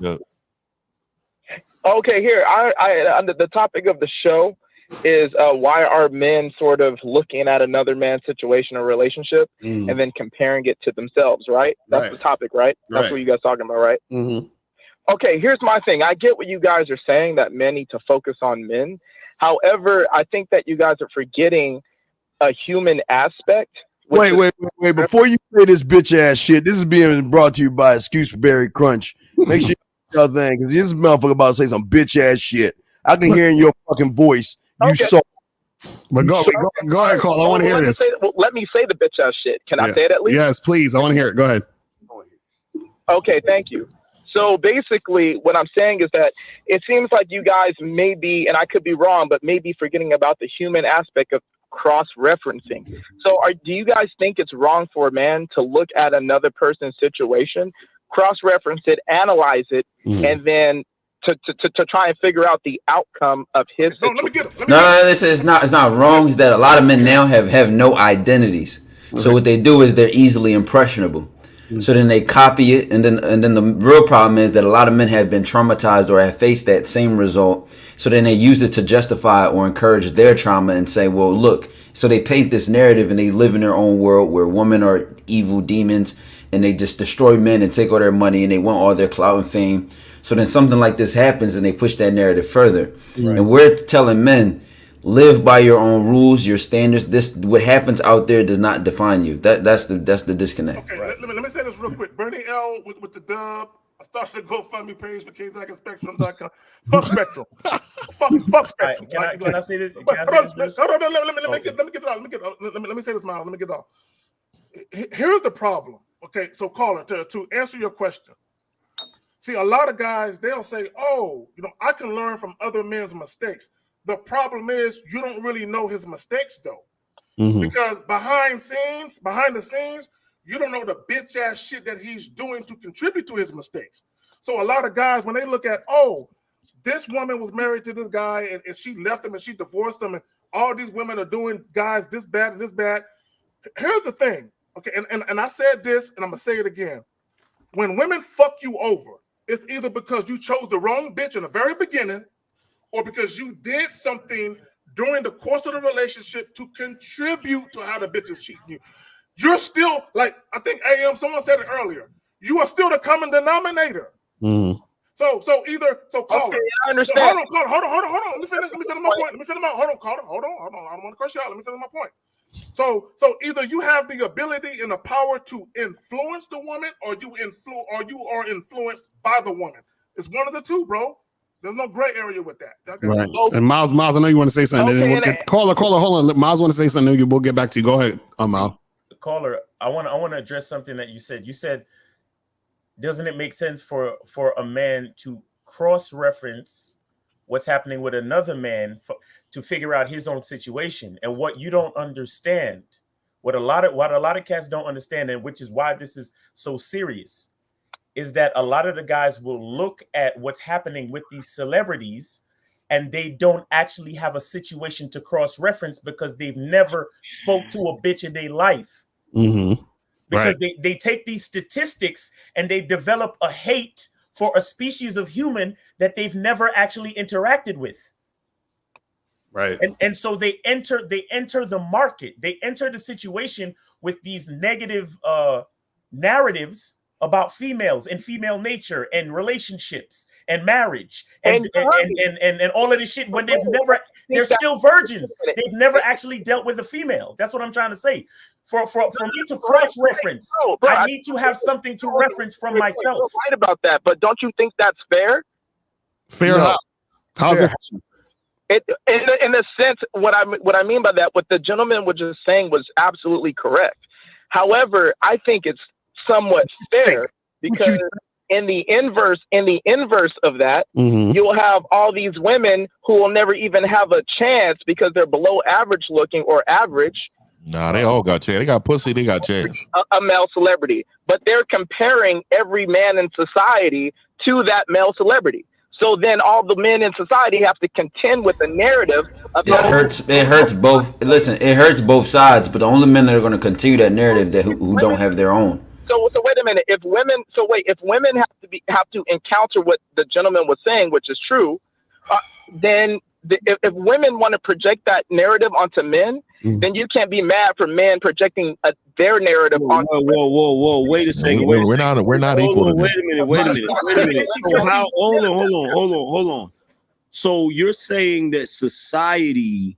Okay, here. I the topic of the show is why are men sort of looking at another man's situation or relationship and then comparing it to themselves, right? That's the topic, right? That's what you guys talking about, right? Mm-hmm. Okay, here's my thing. I get what you guys are saying, that men need to focus on men. However, I think that you guys are forgetting a human aspect. Wait. Before you say this bitch ass shit, this is being brought to you by Excuse for Berry Crunch. Make sure you do your thing, because this motherfucker about to say some bitch ass shit. I can hear in your fucking voice. You so. But go ahead, Cole. I want to hear this. Let me say the bitch ass shit. Can I say it at least? Yes, please. I want to hear it. Go ahead. Okay, thank you. So basically, what I'm saying is that it seems like you guys may be, and I could be wrong, but maybe forgetting about the human aspect of cross-referencing. So do you guys think it's wrong for a man to look at another person's situation, cross-reference it, analyze it, and then to try and figure out the outcome of his situation? No, this is not. It's not wrong. It's that a lot of men now have no identities. So what they do is they're easily impressionable. So then they copy it, and then the real problem is that a lot of men have been traumatized or have faced that same result. So then they use it to justify or encourage their trauma and say, well, look. So they paint this narrative and they live in their own world where women are evil demons and they just destroy men and take all their money and they want all their clout and fame. So then something like this happens and they push that narrative further. Right. And we're telling men, live by your own rules, your standards. This what happens out there does not define you. That's the disconnect. Okay, let me say this real quick. Bernie L with the dub. I started a GoFundMe page for KZACandSpectrum.com. Fuck Spectrum. fuck Spectrum. Right, can I say this? Let me say this, Miles. Let me get off. Here's the problem. Okay, so caller, to answer your question. See, a lot of guys, they'll say, oh, I can learn from other men's mistakes. The problem is you don't really know his mistakes, though. Because behind the scenes, you don't know the bitch ass shit that he's doing to contribute to his mistakes. So a lot of guys, when they look at, oh, this woman was married to this guy and she left him and she divorced him and all these women are doing guys this bad and this bad. Here's the thing, okay, and I said this and I'm gonna say it again. When women fuck you over, it's either because you chose the wrong bitch in the very beginning or because you did something during the course of the relationship to contribute to how the bitch is cheating you. You're still, like, I think someone said it earlier, you are still the common denominator. So call okay, I understand. So, hold on. Let me finish my point. Hold on, caller. Hold on. I don't want to crush you out. Let me finish my point. So either you have the ability and the power to influence the woman or you are influenced by the woman. It's one of the two, bro. There's no gray area with that. Right. And Miles, I know you want to say something. Okay, caller, hold on. Miles want to say something. We'll get back to you. Go ahead, Miles. Caller, I want to address something that you said. You said, doesn't it make sense for a man to cross-reference what's happening with another man to figure out his own situation? And what you don't understand, what a lot of cats don't understand, and which is why this is so serious, is that a lot of the guys will look at what's happening with these celebrities and they don't actually have a situation to cross-reference because they've never spoke to a bitch in their life. Because they take these statistics and they develop a hate for a species of human that they've never actually interacted with. Right. And so they enter the market. They enter the situation with these negative narratives about females and female nature and relationships and marriage and all of this shit when they're still virgins. They've never actually dealt with a female. That's what I'm trying to say. For me to cross-reference, I need to have something to reference from myself. You're right about that, but don't you think that's fair? Fair how? How's it? In a sense, what I mean by that, what the gentleman was just saying was absolutely correct. However, I think it's somewhat fair because in the inverse of that, you'll have all these women who will never even have a chance because they're below average looking or average. Nah, they all got chance. They got pussy. They got chance. A male celebrity, but they're comparing every man in society to that male celebrity. So then all the men in society have to contend with the narrative of It hurts both. Listen, it hurts both sides. But the only men that are going to continue that narrative that who don't have their own. So wait a minute. If women have to encounter what the gentleman was saying, which is true, then if women want to project that narrative onto men, then you can't be mad for men projecting their narrative onto. Whoa! Wait a second. We're not equal. Wait a minute. So hold on. So you're saying that society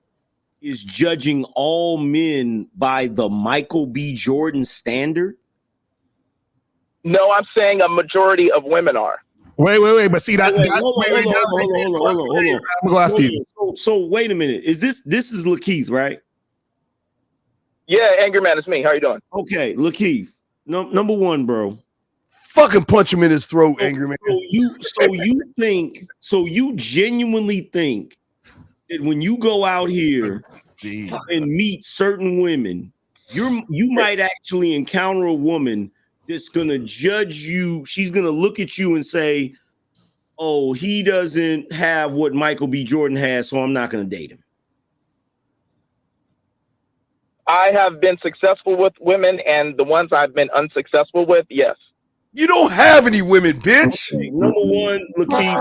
is judging all men by the Michael B. Jordan standard? No, I'm saying a majority of women are. Wait. But see that. Hold on. I'm go after you. So wait a minute. Is this is Lakeith, right? Yeah, Angry Man, it's me. How you doing? Okay, Lakeith. Number one, bro. Fucking punch him in his throat, Angry Man. So you genuinely think that when you go out here and meet certain women, you might actually encounter a woman that's gonna judge you. She's gonna look at you and say, "Oh, he doesn't have what Michael B. Jordan has, so I'm not gonna date him." I have been successful with women, and the ones I've been unsuccessful with, yes. You don't have any women, bitch. Okay, number one, Lakeith,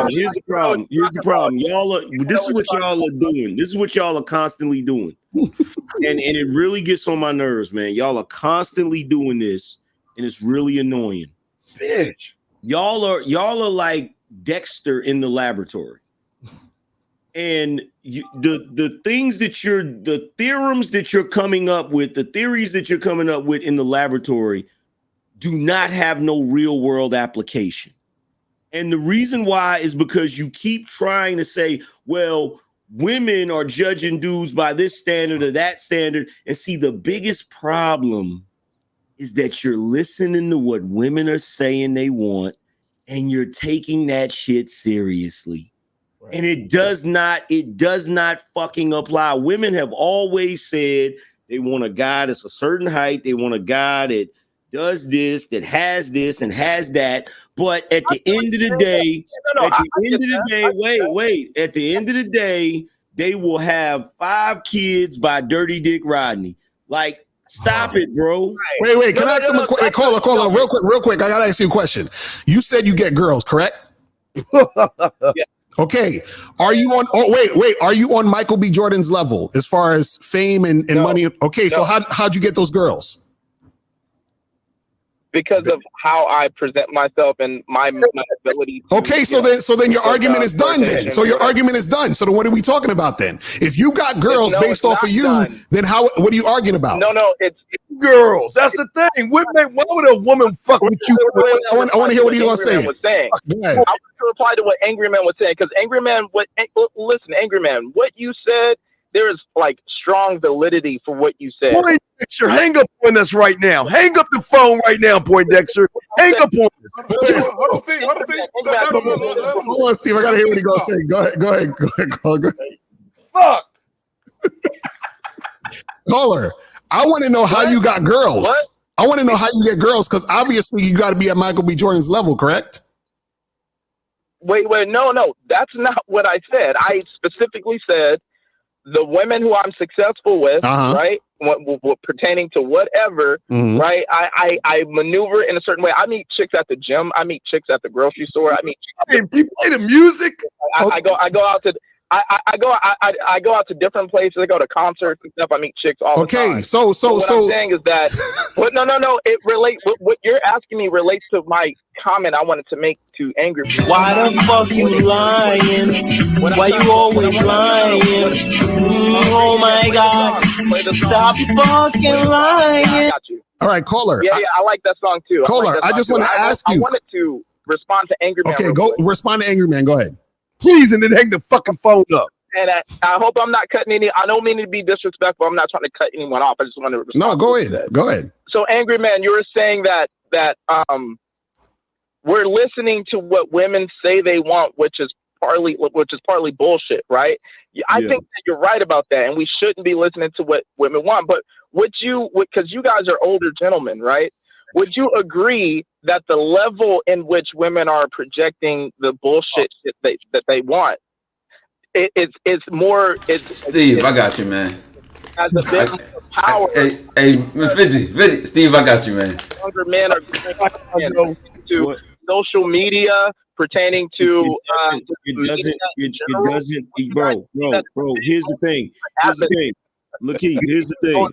here's the problem. This is what y'all are doing. This is what y'all are constantly doing. And it really gets on my nerves, man. Y'all are constantly doing this, and it's really annoying. Bitch. Y'all are like Dexter in the laboratory. And the theorems that you're coming up with, the theories that you're coming up with in the laboratory do not have no real world application. And the reason why is because you keep trying to say, well, women are judging dudes by this standard or that standard. And see, the biggest problem is that you're listening to what women are saying they want, and you're taking that shit seriously. Right. And it does not fucking apply. Women have always said they want a guy that's a certain height. They want a guy that does this, that has this and has that. But at the end of the day, at the end of the day, they will have 5 kids by Dirty Dick Rodney. Like, stop it, bro. Wait. Can I ask him a question? Caller, real quick. I gotta ask you a question. You said you get girls, correct? Yeah. Okay. Are you on? Oh, wait. Are you on Michael B. Jordan's level as far as fame and money? Okay. So how'd you get those girls? Because of how I present myself and my ability. Okay, so then your argument is done. Then so your argument is done. So then what are we talking about then? If you got girls based off of you, then what are you arguing about? No, it's girls. That's the thing. Women. Why would a woman fuck with you? I want to hear what he's gonna say. I want to reply to what Angry Man was saying because Angry Man, Angry Man, what you said. There is like strong validity for what you said. Poindexter, hang up on us right now. Hang up the phone right now, Poindexter. Hang up on us. Hold on, Steve. I gotta hear what he's gonna say. Go ahead. Fuck. Caller, I want to know how you got girls. What? I want to know how you get girls because obviously you got to be at Michael B. Jordan's level, correct? Wait, no. That's not what I said. I specifically said the women who I'm successful with, right, what pertaining to whatever, right, I maneuver in a certain way. I meet chicks at the gym. I meet chicks at the grocery store. I meet chicks you play the music? I go out to different places. I go to concerts and stuff. I meet chicks all the time. So what I'm saying is that, no. It relates. What you're asking me relates to my comment I wanted to make to Angry. Why the fuck you lying? Why you always lying? Oh my God! Stop fucking lying. All right, caller. Yeah, I like that song too. Caller, I just want to ask you. I wanted to respond to Angry Man. Okay, respond to Angry Man. Go ahead. Please, and then hang the fucking phone up. And I hope I'm not cutting any. I don't mean to be disrespectful. I'm not trying to cut anyone off. I just want to respond. No, go ahead. Go ahead. So Angry Man, you were saying that we're listening to what women say they want, which is partly bullshit, right? I think that you're right about that, and we shouldn't be listening to what women want. But because you guys are older gentlemen, right? Would you agree that the level in which women are projecting the bullshit that they want, it's more? Steve, I got you, man. Has a bit more power. Hey, 50, Steve, I got you, man. Younger men are going to social media, pertaining to bro. Here's the thing. Look, here's the thing.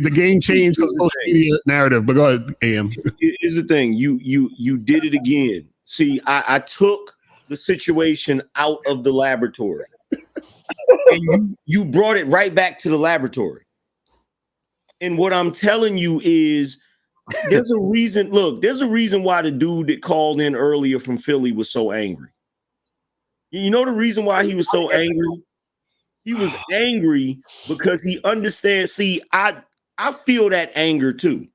The game changed the social media narrative. But go ahead, AM. Here's the thing. You did it again. See, I took the situation out of the laboratory, and you brought it right back to the laboratory. And what I'm telling you is, there's a reason. Look, there's a reason why the dude that called in earlier from Philly was so angry. You know the reason why he was so angry? He was angry because he understands. See, I feel that anger too.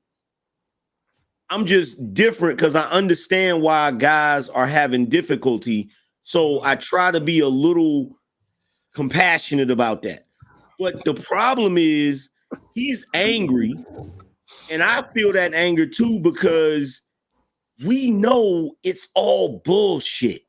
I'm just different because I understand why guys are having difficulty. So I try to be a little compassionate about that. But the problem is he's angry. And I feel that anger too, because we know it's all bullshit.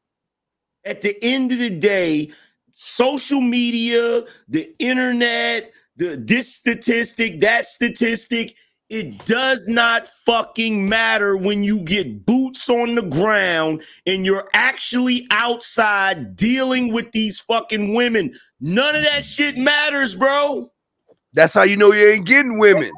At the end of the day, social media, the internet, this statistic, that statistic, it does not fucking matter when you get boots on the ground and you're actually outside dealing with these fucking women. None of that shit matters, bro. That's how you know you ain't getting women.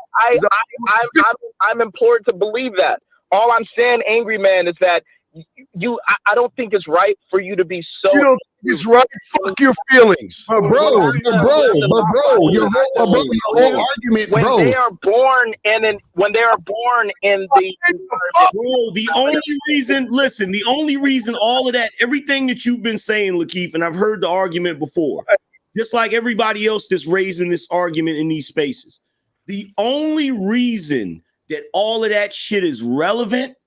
I'm implored to believe that. All I'm saying, Angry Man, is that I don't think it's right for you to be so. You don't think it's right? Fuck your feelings, bro. Your whole argument, when bro. They are born in the bro. The only reason, listen, the only reason all of that, everything that you've been saying, Lakeith, and I've heard the argument before, just like everybody else that's raising this argument in these spaces. The only reason that all of that shit is relevant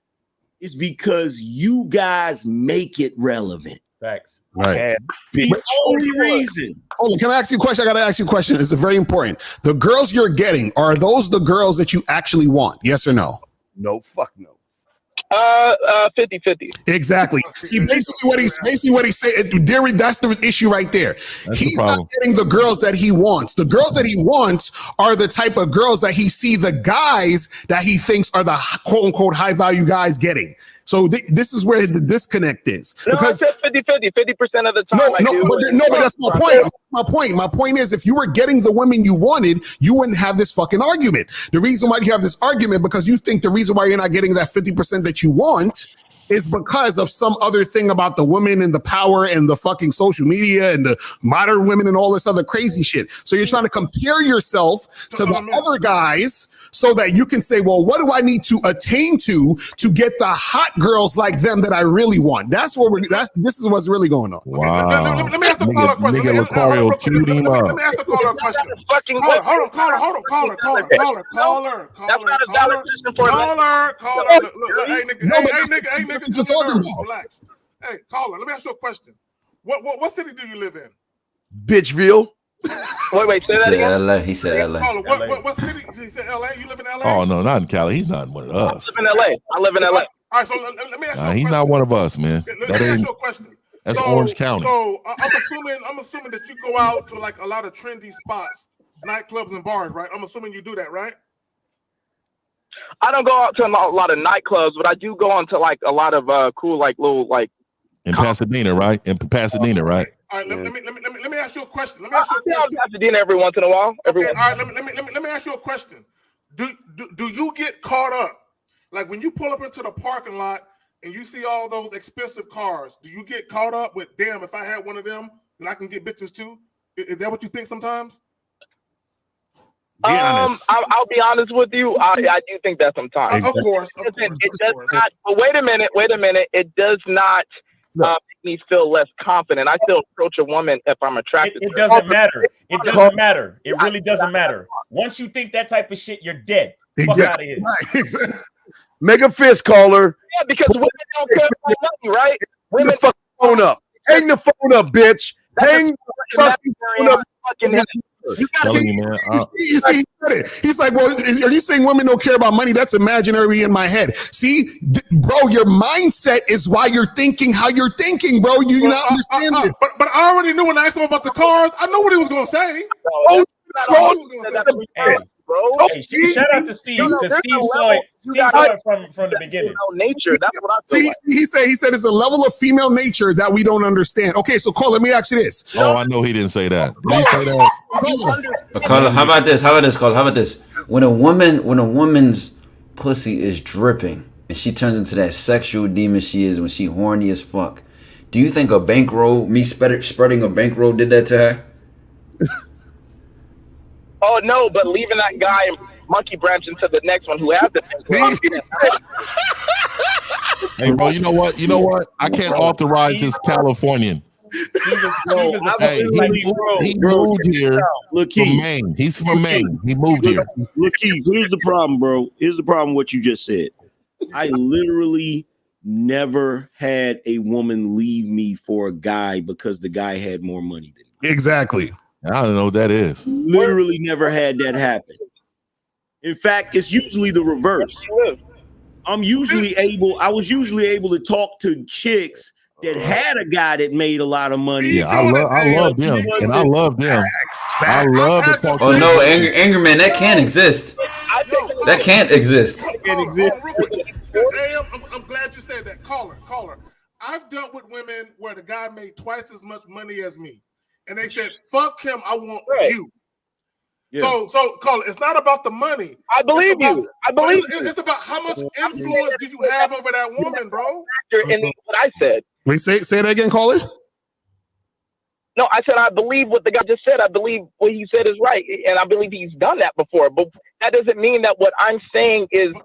is because you guys make it relevant. Facts. Right. The only reason. Oh, can I ask you a question? I got to ask you a question. It's very important. The girls you're getting, are those the girls that you actually want? Yes or no? No, fuck no. 50-50. Exactly. See, basically what he's saying, that's the issue right there. He's not getting the girls that he wants. The girls that he wants are the type of girls that he see the guys that he thinks are the quote unquote high value guys getting. So this is where the disconnect is. Because I said 50-50, 50% of the time. But that's my point. My point is, if you were getting the women you wanted, you wouldn't have this fucking argument. The reason why you have this argument, because you think the reason why you're not getting that 50% that you want is because of some other thing about the women and the power and the fucking social media and the modern women and all this other crazy shit. So you're trying to compare yourself to the other guys so that you can say, well, what do I need to attain to get the hot girls like them that I really want? This is what's really going on. Wow. Let me ask the caller a question. Let me ask the caller a question. Hold on, caller. Hey, nigga, relax. Hey, caller, let me ask you a question. What city do you live in? Bitchville. Wait, say that again. LA. He said LA. Caller, what city? He said LA. You live in LA? Oh no, not in Cali. He's not one of us. I live in LA. All right, so let me ask you a question. He's not one of us, man. Let me ask you a question. That's Orange County. So I'm assuming that you go out to like a lot of trendy spots, nightclubs and bars, right? I'm assuming you do that, right? I don't go out to a lot of nightclubs, but I do go on to like a lot of cool, like little, like in Pasadena, right? All right, let me ask you a question. Let me ask you a question. I'll Pasadena every once in a while. All right, let me ask you a question. Do you get caught up? Like when you pull up into the parking lot and you see all those expensive cars, do you get caught up with, damn, if I had one of them, then I can get bitches too? Is that what you think sometimes? I'll be honest with you. I do think that sometimes. Of course. It does not. But wait a minute. It does not make me feel less confident. I still approach a woman if I'm attracted. It doesn't matter. It doesn't matter. It really doesn't matter. Once you think that type of shit, you're dead. Fuck out of here. Make a fist, caller. Yeah, because women don't care about money, right? Women Hang the fucking phone up. Hang the phone up, bitch. Hang the fucking phone up. You got Telling you, man. You see, he's like, well, are you saying women don't care about money? That's imaginary in my head. See, bro, your mindset is why you're thinking how you're thinking, bro. You not understand this. But I already knew when I asked him about the cars. I knew what he was going to say. Hey, shout out to Steve because Steve saw it. Steve saw it from the beginning. Nature. That's what I feel See, like. he said it's a level of female nature that we don't understand. Okay, so Cole, let me ask you this. Oh, I know he didn't say that. Did he say that? But Carla, how about this? Carla? How about this? When a woman's pussy is dripping and she turns into that sexual demon she is when she horny as fuck, do you think a bankroll, spreading a bankroll, did that to her? Oh no, but leaving that guy and monkey branch into the next one who has the Hey, bro, you know what? I can't authorize this Californian. Hey, he moved here from Maine. He's from Maine. He moved here. Look, Keith, here's the problem, bro. Here's the problem what you just said. I literally never had a woman leave me for a guy because the guy had more money than me. Exactly. I don't know what that is. Literally never had that happen. In fact, it's usually the reverse. I was usually able to talk to chicks that had a guy that made a lot of money. Yeah, I love them. And I love them. I love to talk to Oh no, anger man, that can't exist. That can't exist. I'm glad you said that. Caller. I've dealt with women where the guy made twice as much money as me. And they said, fuck him, I want you. Yeah. So caller, it's not about the money. I believe you. It's about how much influence do you have over that woman, bro? In what I said. Wait, say that again, caller. No, I said I believe what the guy just said. I believe what he said is right, and I believe he's done that before. But that doesn't mean that what I'm saying is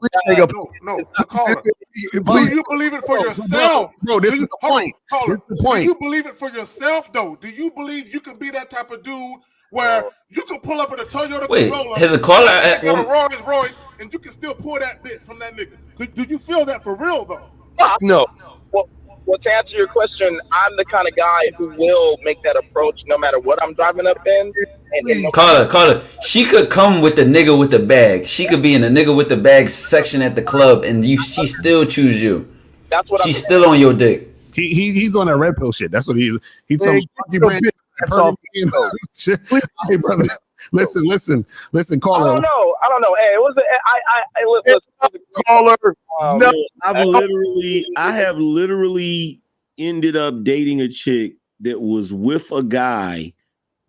no. Caller, do you believe it for yourself? Bro, this is the point. This is the point. Do you believe it for yourself, though? Do you believe you can be that type of dude where you can pull up in a Toyota Corolla, has a caller got a Rolls Royce, and you can still pull that bitch from that nigga? Do you feel that for real, though? Fuck no. Well, to answer your question, I'm the kind of guy who will make that approach no matter what I'm driving up in. Carla, she could come with the nigga with the bag. She could be in the nigga with the bag section at the club, and she still choose you. That's what she's still on your dick. He's on that red pill shit. That's what he is. He told me. That's all. Hey, brother. Listen, caller. I don't know. Hey, it was caller. No, I have literally ended up dating a chick that was with a guy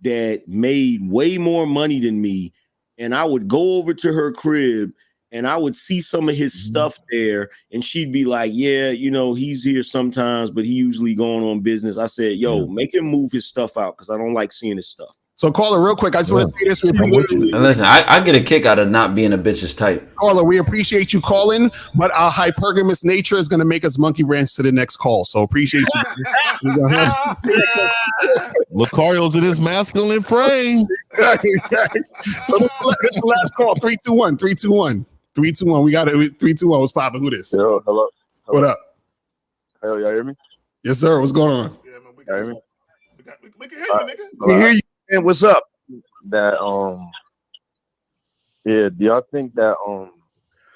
that made way more money than me, and I would go over to her crib and I would see some of his stuff there, and she'd be like, yeah, he's here sometimes, but he usually going on business. I said, yo, make him move his stuff out because I don't like seeing his stuff. So, caller, real quick, I just want to say this. Listen, I get a kick out of not being a bitch's type. Caller, we appreciate you calling, but our hypergamous nature is going to make us monkey branch to the next call. So, appreciate you. Lucario's in his masculine frame. So this is the last call. 321. 321. We got it. 321. What's popping? Who this? Yo, hello. What up? Hey, y'all hear me? Yes, sir. What's going on? Yeah, man, we can hear me. We can hear you, nigga. We hear you. Man, what's up? That do y'all think that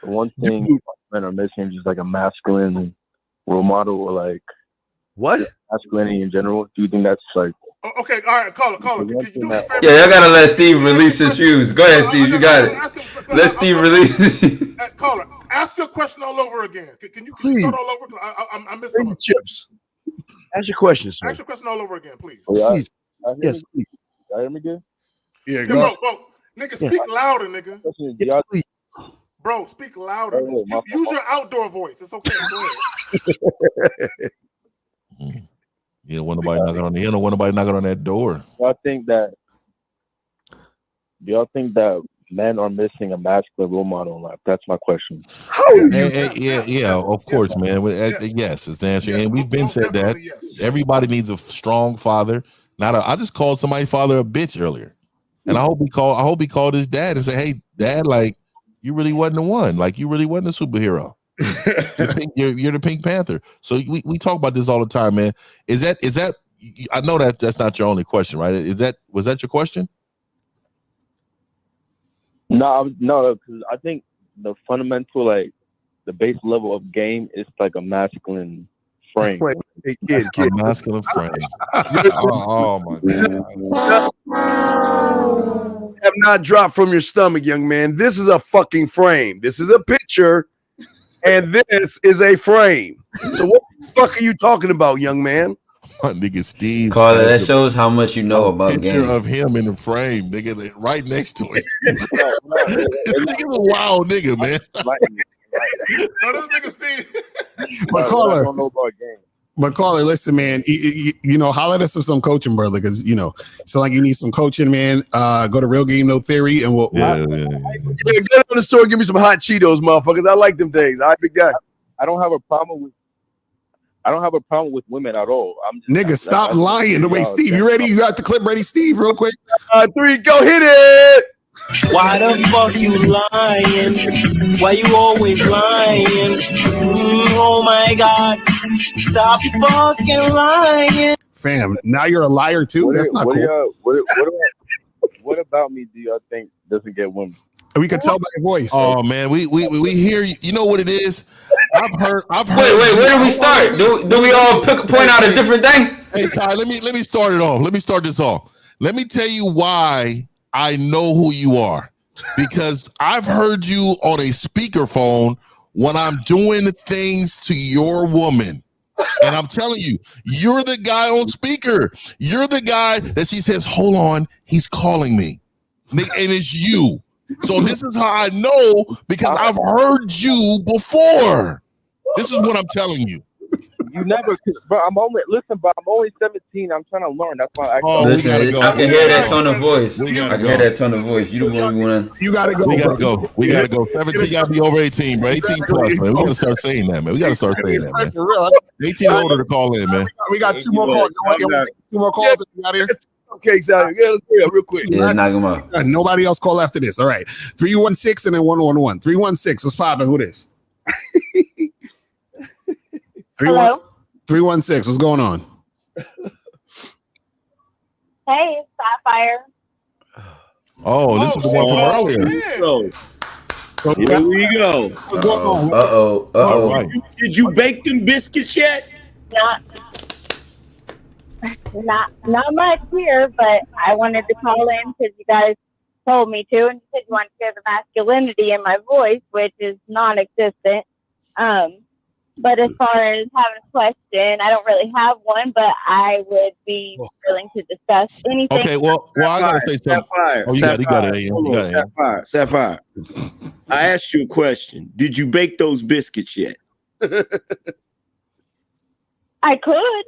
the one thing men are missing is just like a masculine role model, or like what masculinity in general? Do you think that's like? Okay, all right, caller. Can you do me a favor? Yeah, y'all gotta let Steve release his views. Go ahead, Steve. You got it. Let Steve release his views. Caller, ask your question all over again. Can you start all over? I missed some. Chips. Ask your question, sir. Ask your question all over again, please. Please. Yes, please. Y'all hear me good? Yeah, bro. Nigga, speak louder, nigga. Yes, please. Bro, speak louder. Use your outdoor voice. It's okay. You don't want nobody knocking on that door. Do y'all think that men are missing a masculine role model in life? That's my question. Yeah, of course, man. Yes, is the answer. And we've been said that everybody needs a strong father. I just called somebody's father a bitch earlier, and I hope he called his dad and said, "Hey, Dad, like you really wasn't the one. Like you really wasn't a superhero. You're the Pink Panther. So we talk about this all the time, man. Is that? I know that's not your only question, right? Was that your question? No, because I think the fundamental, like the base level of game is like a masculine frame. Wait, kid. A masculine frame. Oh my God. Have not dropped from your stomach, young man. This is a fucking frame. This is a picture, and this is a frame. So what the fuck are you talking about, young man? My nigga Steve. Carla, that shows how much you know about picture game. of him in the frame, nigga, right next to him. This nigga's a wild nigga, man. No, this nigga Steve. But I caller, don't know about game. but caller, listen, man. You know, holler at us for some coaching, brother, because you know, so like you need some coaching, man. Go to Real Game No Theory, and we'll. Yeah, get on the store, give me some hot Cheetos, motherfuckers. I like them things. All right, big guy. I don't have a problem with women at all. I'm just, Nigga, stop lying. Wait, Steve, you ready? You got the clip ready, Steve? Real quick. 3, go hit it. Why the fuck you lying? Why you always lying? Oh my God. Stop fucking lying. Fam, now you're a liar too? That's not cool. What about me do y'all think doesn't get women? We can tell by your voice. Oh man, we hear you. You know what it is? I've heard. Wait, where do we start? Do we all point out a different thing? Hey Ty, let me start it off. Let me start this off. Let me tell you why I know who you are. Because I've heard you on a speakerphone when I'm doing things to your woman. And I'm telling you, you're the guy on speaker. You're the guy that she says, hold on, he's calling me. And it's you. So this is how I know, because I've heard you before. This is what I'm telling you. You never, bro. I'm only 17. I'm trying to learn. That's why I Listen, I can hear that tone of voice. I can hear that tone of voice. You the one we want to. You gotta go. We gotta go. 17 gotta be over 18, bro. 18 plus, man. We gotta start saying that, man. We gotta start saying that, man. 18 older to call in, man. We got 2 more calls. Two more calls out here. Okay, exactly. Yeah, let's do it real quick. Yeah, knock him out. Nobody else call after this. All right. 316 and then 111. 316. What's popping? Who this? Hello. 316. What's going on? Hey, it's Sapphire. Oh, this is the one from earlier. Here we go. What's going on? Uh-oh. Right. Did you bake them biscuits yet? Not much here, but I wanted to call in because you guys told me to, and you said you wanted to hear the masculinity in my voice, which is non-existent. But as far as having a question, I don't really have one, but I would be willing to discuss anything. Okay, well, I gotta say something. Sapphire. Oh, you got it. Sapphire. I asked you a question. Did you bake those biscuits yet? I could.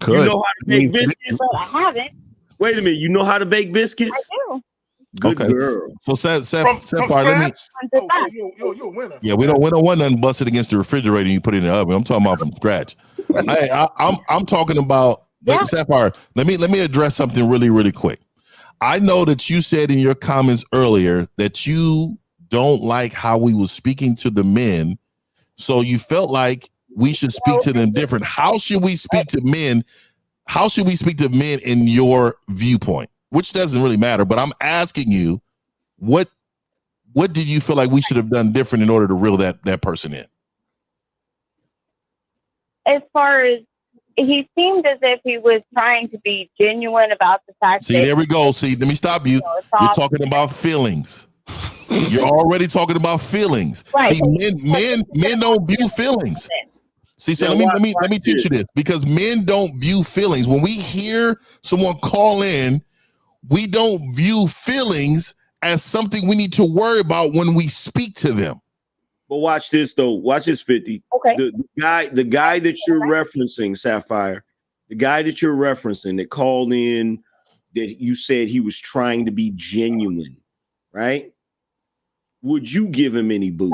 You know how to bake biscuits? But I haven't. Wait a minute. You know how to bake biscuits? I do. Good girl. So Sapphire, let me. You're a winner. Yeah, we don't want nothing busted against the refrigerator and you put it in the oven. I'm talking about from scratch. I'm talking about Sapphire. Let me address something really, really quick. I know that you said in your comments earlier that you don't like how we was speaking to the men, so you felt like we should speak to them different. How should we speak to men? How should we speak to men in your viewpoint? Which doesn't really matter, but I'm asking you, what did you feel like we should have done different in order to reel that person in? As far as he seemed as if he was trying to be genuine about the fact See, there we go. See, let me stop you. You're talking about feelings. You're already talking about feelings. Right. See, men don't view feelings. See, so let me teach you this, because men don't view feelings. When we hear someone call in, we don't view feelings as something we need to worry about when we speak to them. But watch this though. Watch this, 50. Okay. The guy that you're referencing, Sapphire, the guy that you're referencing that called in, that you said he was trying to be genuine, right? Would you give him any booty?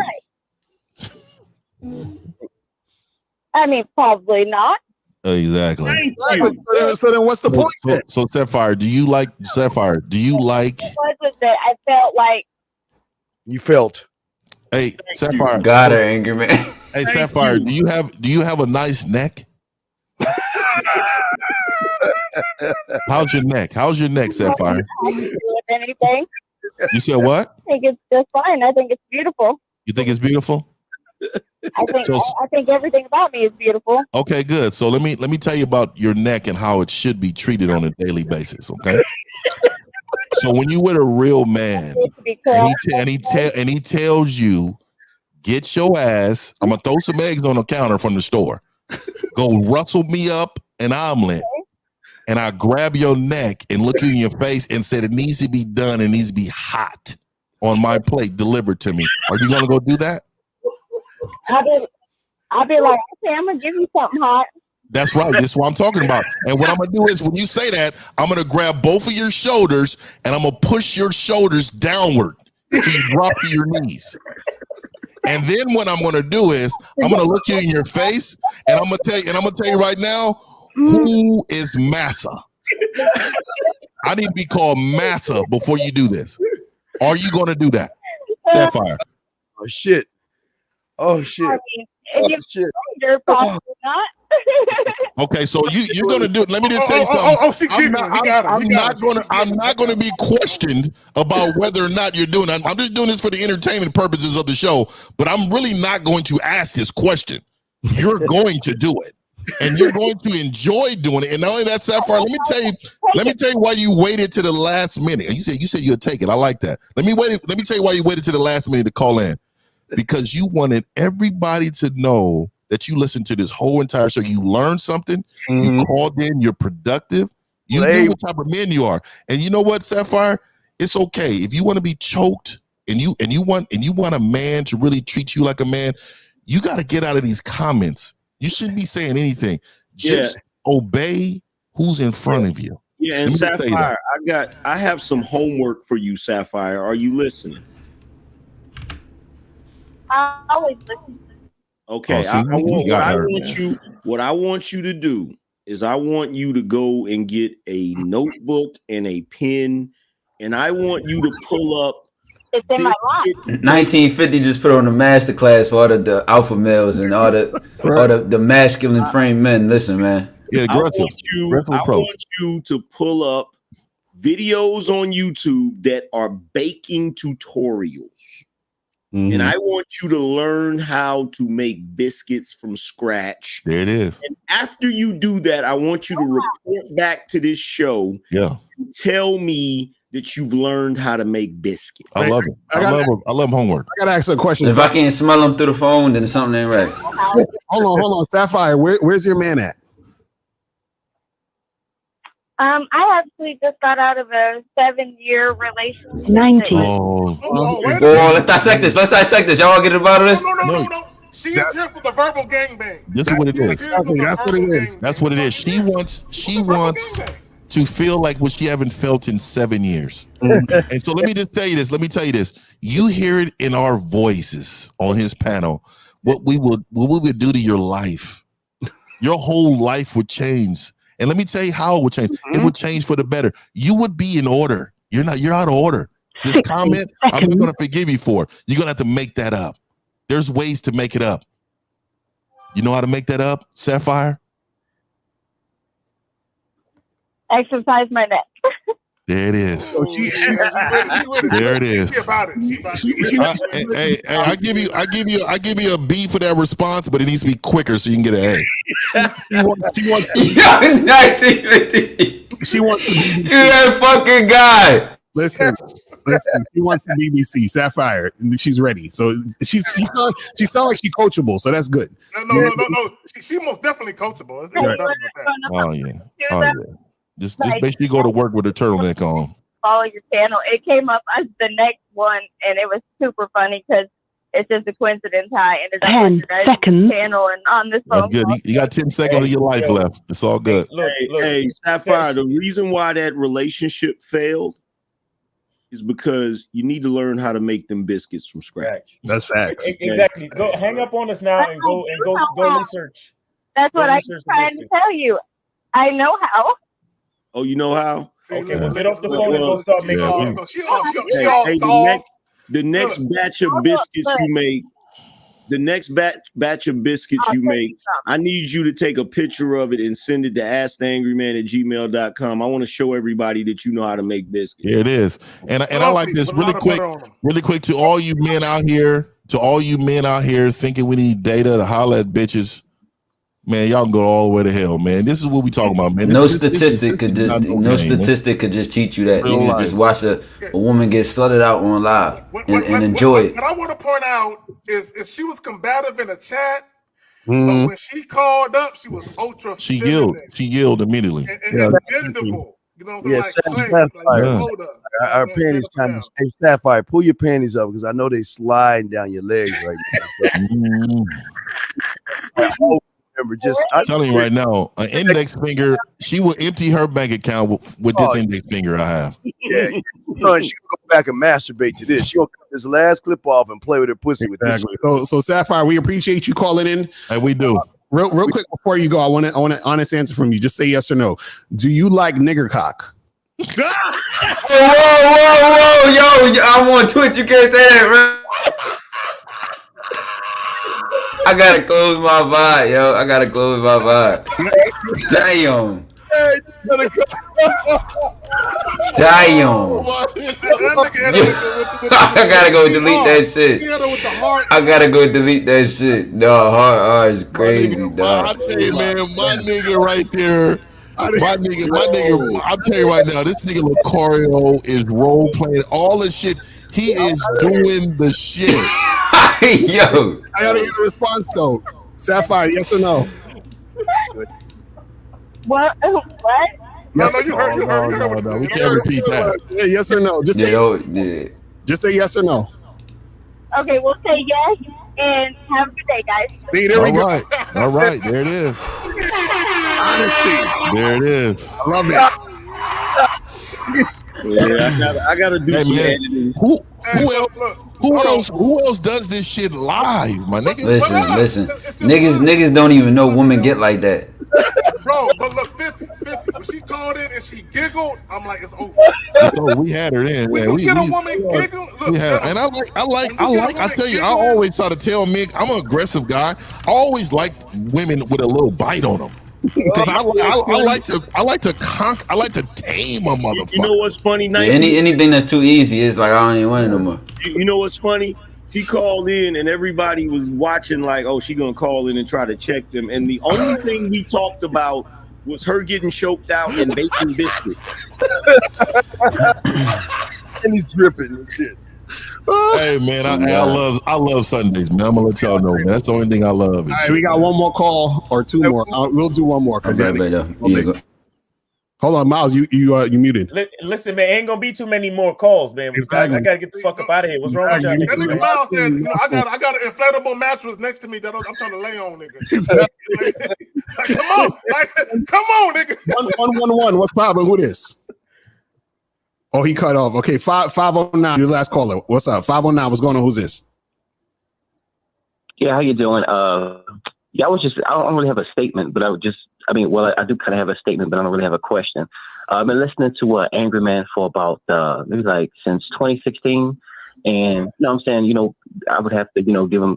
Right. I mean, probably not. Exactly. So then what's the point? So Sapphire, do you like? It was that I felt like You felt. Hey, Sapphire. Got her, anger man. Hey, Sapphire, do you have a nice neck? How's your neck? Sapphire? I can do with anything. You said what? I think it's just fine. I think it's beautiful. You think it's beautiful? I think everything about me is beautiful. Okay, good. So let me tell you about your neck and how it should be treated on a daily basis. Okay. So when you with a real man, and he tells you, get your ass. I'm gonna throw some eggs on the counter from the store. Go rustle me up an omelet, and I grab your neck and look you in your face and said it needs to be done. It needs to be hot on my plate, delivered to me. Are you gonna go do that? I'll be like, okay, I'm gonna give you something hot. That's right. That's what I'm talking about. And what I'm gonna do is, when you say that, I'm gonna grab both of your shoulders and I'm gonna push your shoulders downward so you drop to your knees. And then what I'm gonna do is, I'm gonna look you in your face and I'm gonna tell you right now, who is Massa? I need to be called Massa before you do this. Are you gonna do that, Sapphire? Oh shit. Oh shit. I mean, if you're possibly not. Okay, so you're gonna do it. Let me just tell you something. I'm not gonna be questioned about whether or not you're doing it. I'm just doing this for the entertainment purposes of the show, but I'm really not going to ask this question. You're going to do it, and you're going to enjoy doing it. And not only that, Sapphire, let me tell you why you waited to the last minute. You said you'll take it. I like that. Let me tell you why you waited to the last minute to call in. Because you wanted everybody to know that you listened to this whole entire show. You learned something. You called in. You're productive. You knew what type of man you are. And you know what, Sapphire? It's okay if you want to be choked and you want a man to really treat you like a man. You got to get out of these comments. You shouldn't be saying anything. Just obey who's in front of you. Yeah, and Sapphire, I have some homework for you, Sapphire. Are you listening? I always listen. Okay, what I want you to do is I want you to go and get a notebook and a pen, and I want you to pull up. It's in my life. 1950 just put on the master class for all the alpha males and all the masculine frame men. Listen, man. Yeah, I want you to pull up videos on YouTube that are baking tutorials. And I want you to learn how to make biscuits from scratch. There it is. And after you do that, I want you to report back to this show. Yeah. And tell me that you've learned how to make biscuits. I love it. I love homework. I gotta ask a question. If I can't smell them through the phone, then something ain't right. Hold on, Sapphire. Where's your man at? I actually just got out of a 7-year relationship. 19. Let's dissect this. Y'all want to get about this? No. She is here for the verbal gangbang. This is what it is. That's what it is. That's what it is. She wants to feel like what she haven't felt in 7 years. And so let me just tell you this. You hear it in our voices on his panel. What we would do to your life. Your whole life would change. And let me tell you how it would change. It would change for the better. You would be in order. You're out of order. This comment, I'm not going to forgive you for. You're going to have to make that up. There's ways to make it up. You know how to make that up, Sapphire? Exercise my neck. There it is. There it is. Hey, I give you a B for that response, but it needs to be quicker so you can get an A. She wants to be you that fucking guy. Listen. She wants the BBC Sapphire. She's ready. So she sounds like she's coachable. So that's good. No. She most definitely coachable. Oh yeah. Just make sure you go to work with a turtleneck on. Follow your channel. It came up as the next one, and it was super funny because it's just a coincidence how I ended up on your guys' channel and on this phone. Good. You got 10 seconds of your life left. It's all good. Hey, Sapphire, the reason why that relationship failed is because you need to learn how to make them biscuits from scratch. That's facts. Exactly. Go hang up on us now and go research. That's what I'm trying to tell you. I know how. Oh, you know how? Okay, well, get off the phone and go start making. She all soft. the next batch of biscuits you make, I need you to take a picture of it and send it to asktheangryman@gmail.com. I want to show everybody that you know how to make biscuits. Here it is. And I like this really quick to all you men out here, thinking we need data to holler at bitches. Man, y'all can go all the way to hell, man. This is what we talking about, man. No statistic could just teach you that. You can just watch a woman get slutted out on live and enjoy it. What I want to point out is she was combative in the chat, but when she called up, she was ultra. She yelled immediately. And bendable. You know what I'm Yeah, saying? Our panties kind of. Hey, Sapphire, pull your panties up because I know they sliding down your legs right now. Remember, I'm telling you right now, an index finger, she will empty her bank account with this index finger I have. Yeah, she can go back and masturbate to this. She'll cut this last clip off and play with her pussy with this. So Sapphire, we appreciate you calling in. And we do. Real quick before you go, I want an honest answer from you. Just say yes or no. Do you like nigger cock? Whoa, yo, I'm on Twitch. You can't say that, bro. I gotta close my vibe, yo. Damn. I gotta go delete that shit. No, hard is crazy, dog. I tell you, man, my nigga right there. My nigga, I'm telling you right now, this nigga Lucario is role playing all the shit. He is doing the shit. Yo, I gotta get a response though. Sapphire, yes or no? What? Yes No, you heard. No, we can't repeat that. Yeah, yes or no? Just say yes or no. Okay, we'll say yes and have a good day, guys. See, there we go. All right, there it is. Honesty. There it is. I love it. Yeah, I gotta do some editing. Who else does this shit live, my nigga? Listen. Niggas don't even know women get like that. Bro, but look, 50. When she called in and she giggled, I'm like, it's over. So we had her in. When you get a woman giggle, look, and I tell you, I always try to tell Mick, I'm an aggressive guy. I always like women with a little bite on them. Because I like to tame a motherfucker. You know what's funny? Anything that's too easy is like I don't even want it no more. You know what's funny? She called in and everybody was watching like, oh, she gonna call in and try to check them. And the only thing we talked about was her getting choked out and baking biscuits. And he's dripping and shit. Hey man, I love Sundays, man. I'm gonna let y'all know, man. That's the only thing I love. All right, we got one more call or two more. We'll do one more. Hold on, Miles, you muted. Listen, man, ain't gonna be too many more calls, man. Exactly. I gotta get the fuck up out of here. What's wrong with y'all? That nigga Miles said, I got an inflatable mattress next to me that I'm trying to lay on, nigga. Come on, nigga. 111. What's poppin'? Who this? Oh, he cut off. Okay, 509. Your last caller. What's up? 509. What's going on? Who's this? Yeah, how you doing? I don't really have a statement, but I do kind of have a statement, but I don't really have a question. I've been listening to Angry Man for about maybe like since 2016, and you know what I'm saying, I would have to give him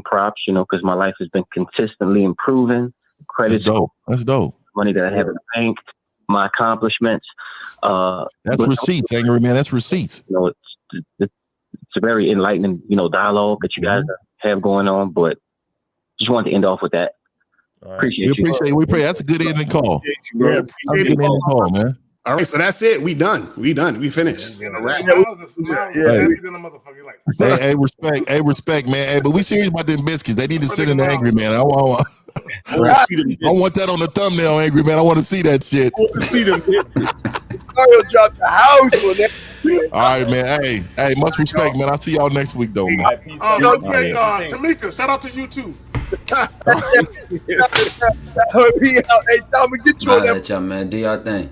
props, because my life has been consistently improving. Credit, that's dope. Money that I have in the bank, my accomplishments. That's receipts, Angry Man. That's receipts. It's a very enlightening, dialogue that you guys have going on, but just wanted to end off with that. Appreciate you. We appreciate. That's a good ending call. Yeah, that's a good ending call, man. All right, so that's it. We done. We finished. Hey, respect, man. Hey, but we serious about them biscuits. They need to sit in the Angry Man. I want that on the thumbnail, Angry Man. I want to see that shit. I want to see them biscuits. Mario dropped the house on that. All right, man. Hey, much respect, man. I'll see y'all next week, though, man. Tamika, shout out to you too. Hey, Tommy, get you on that. Man, do y'all thing.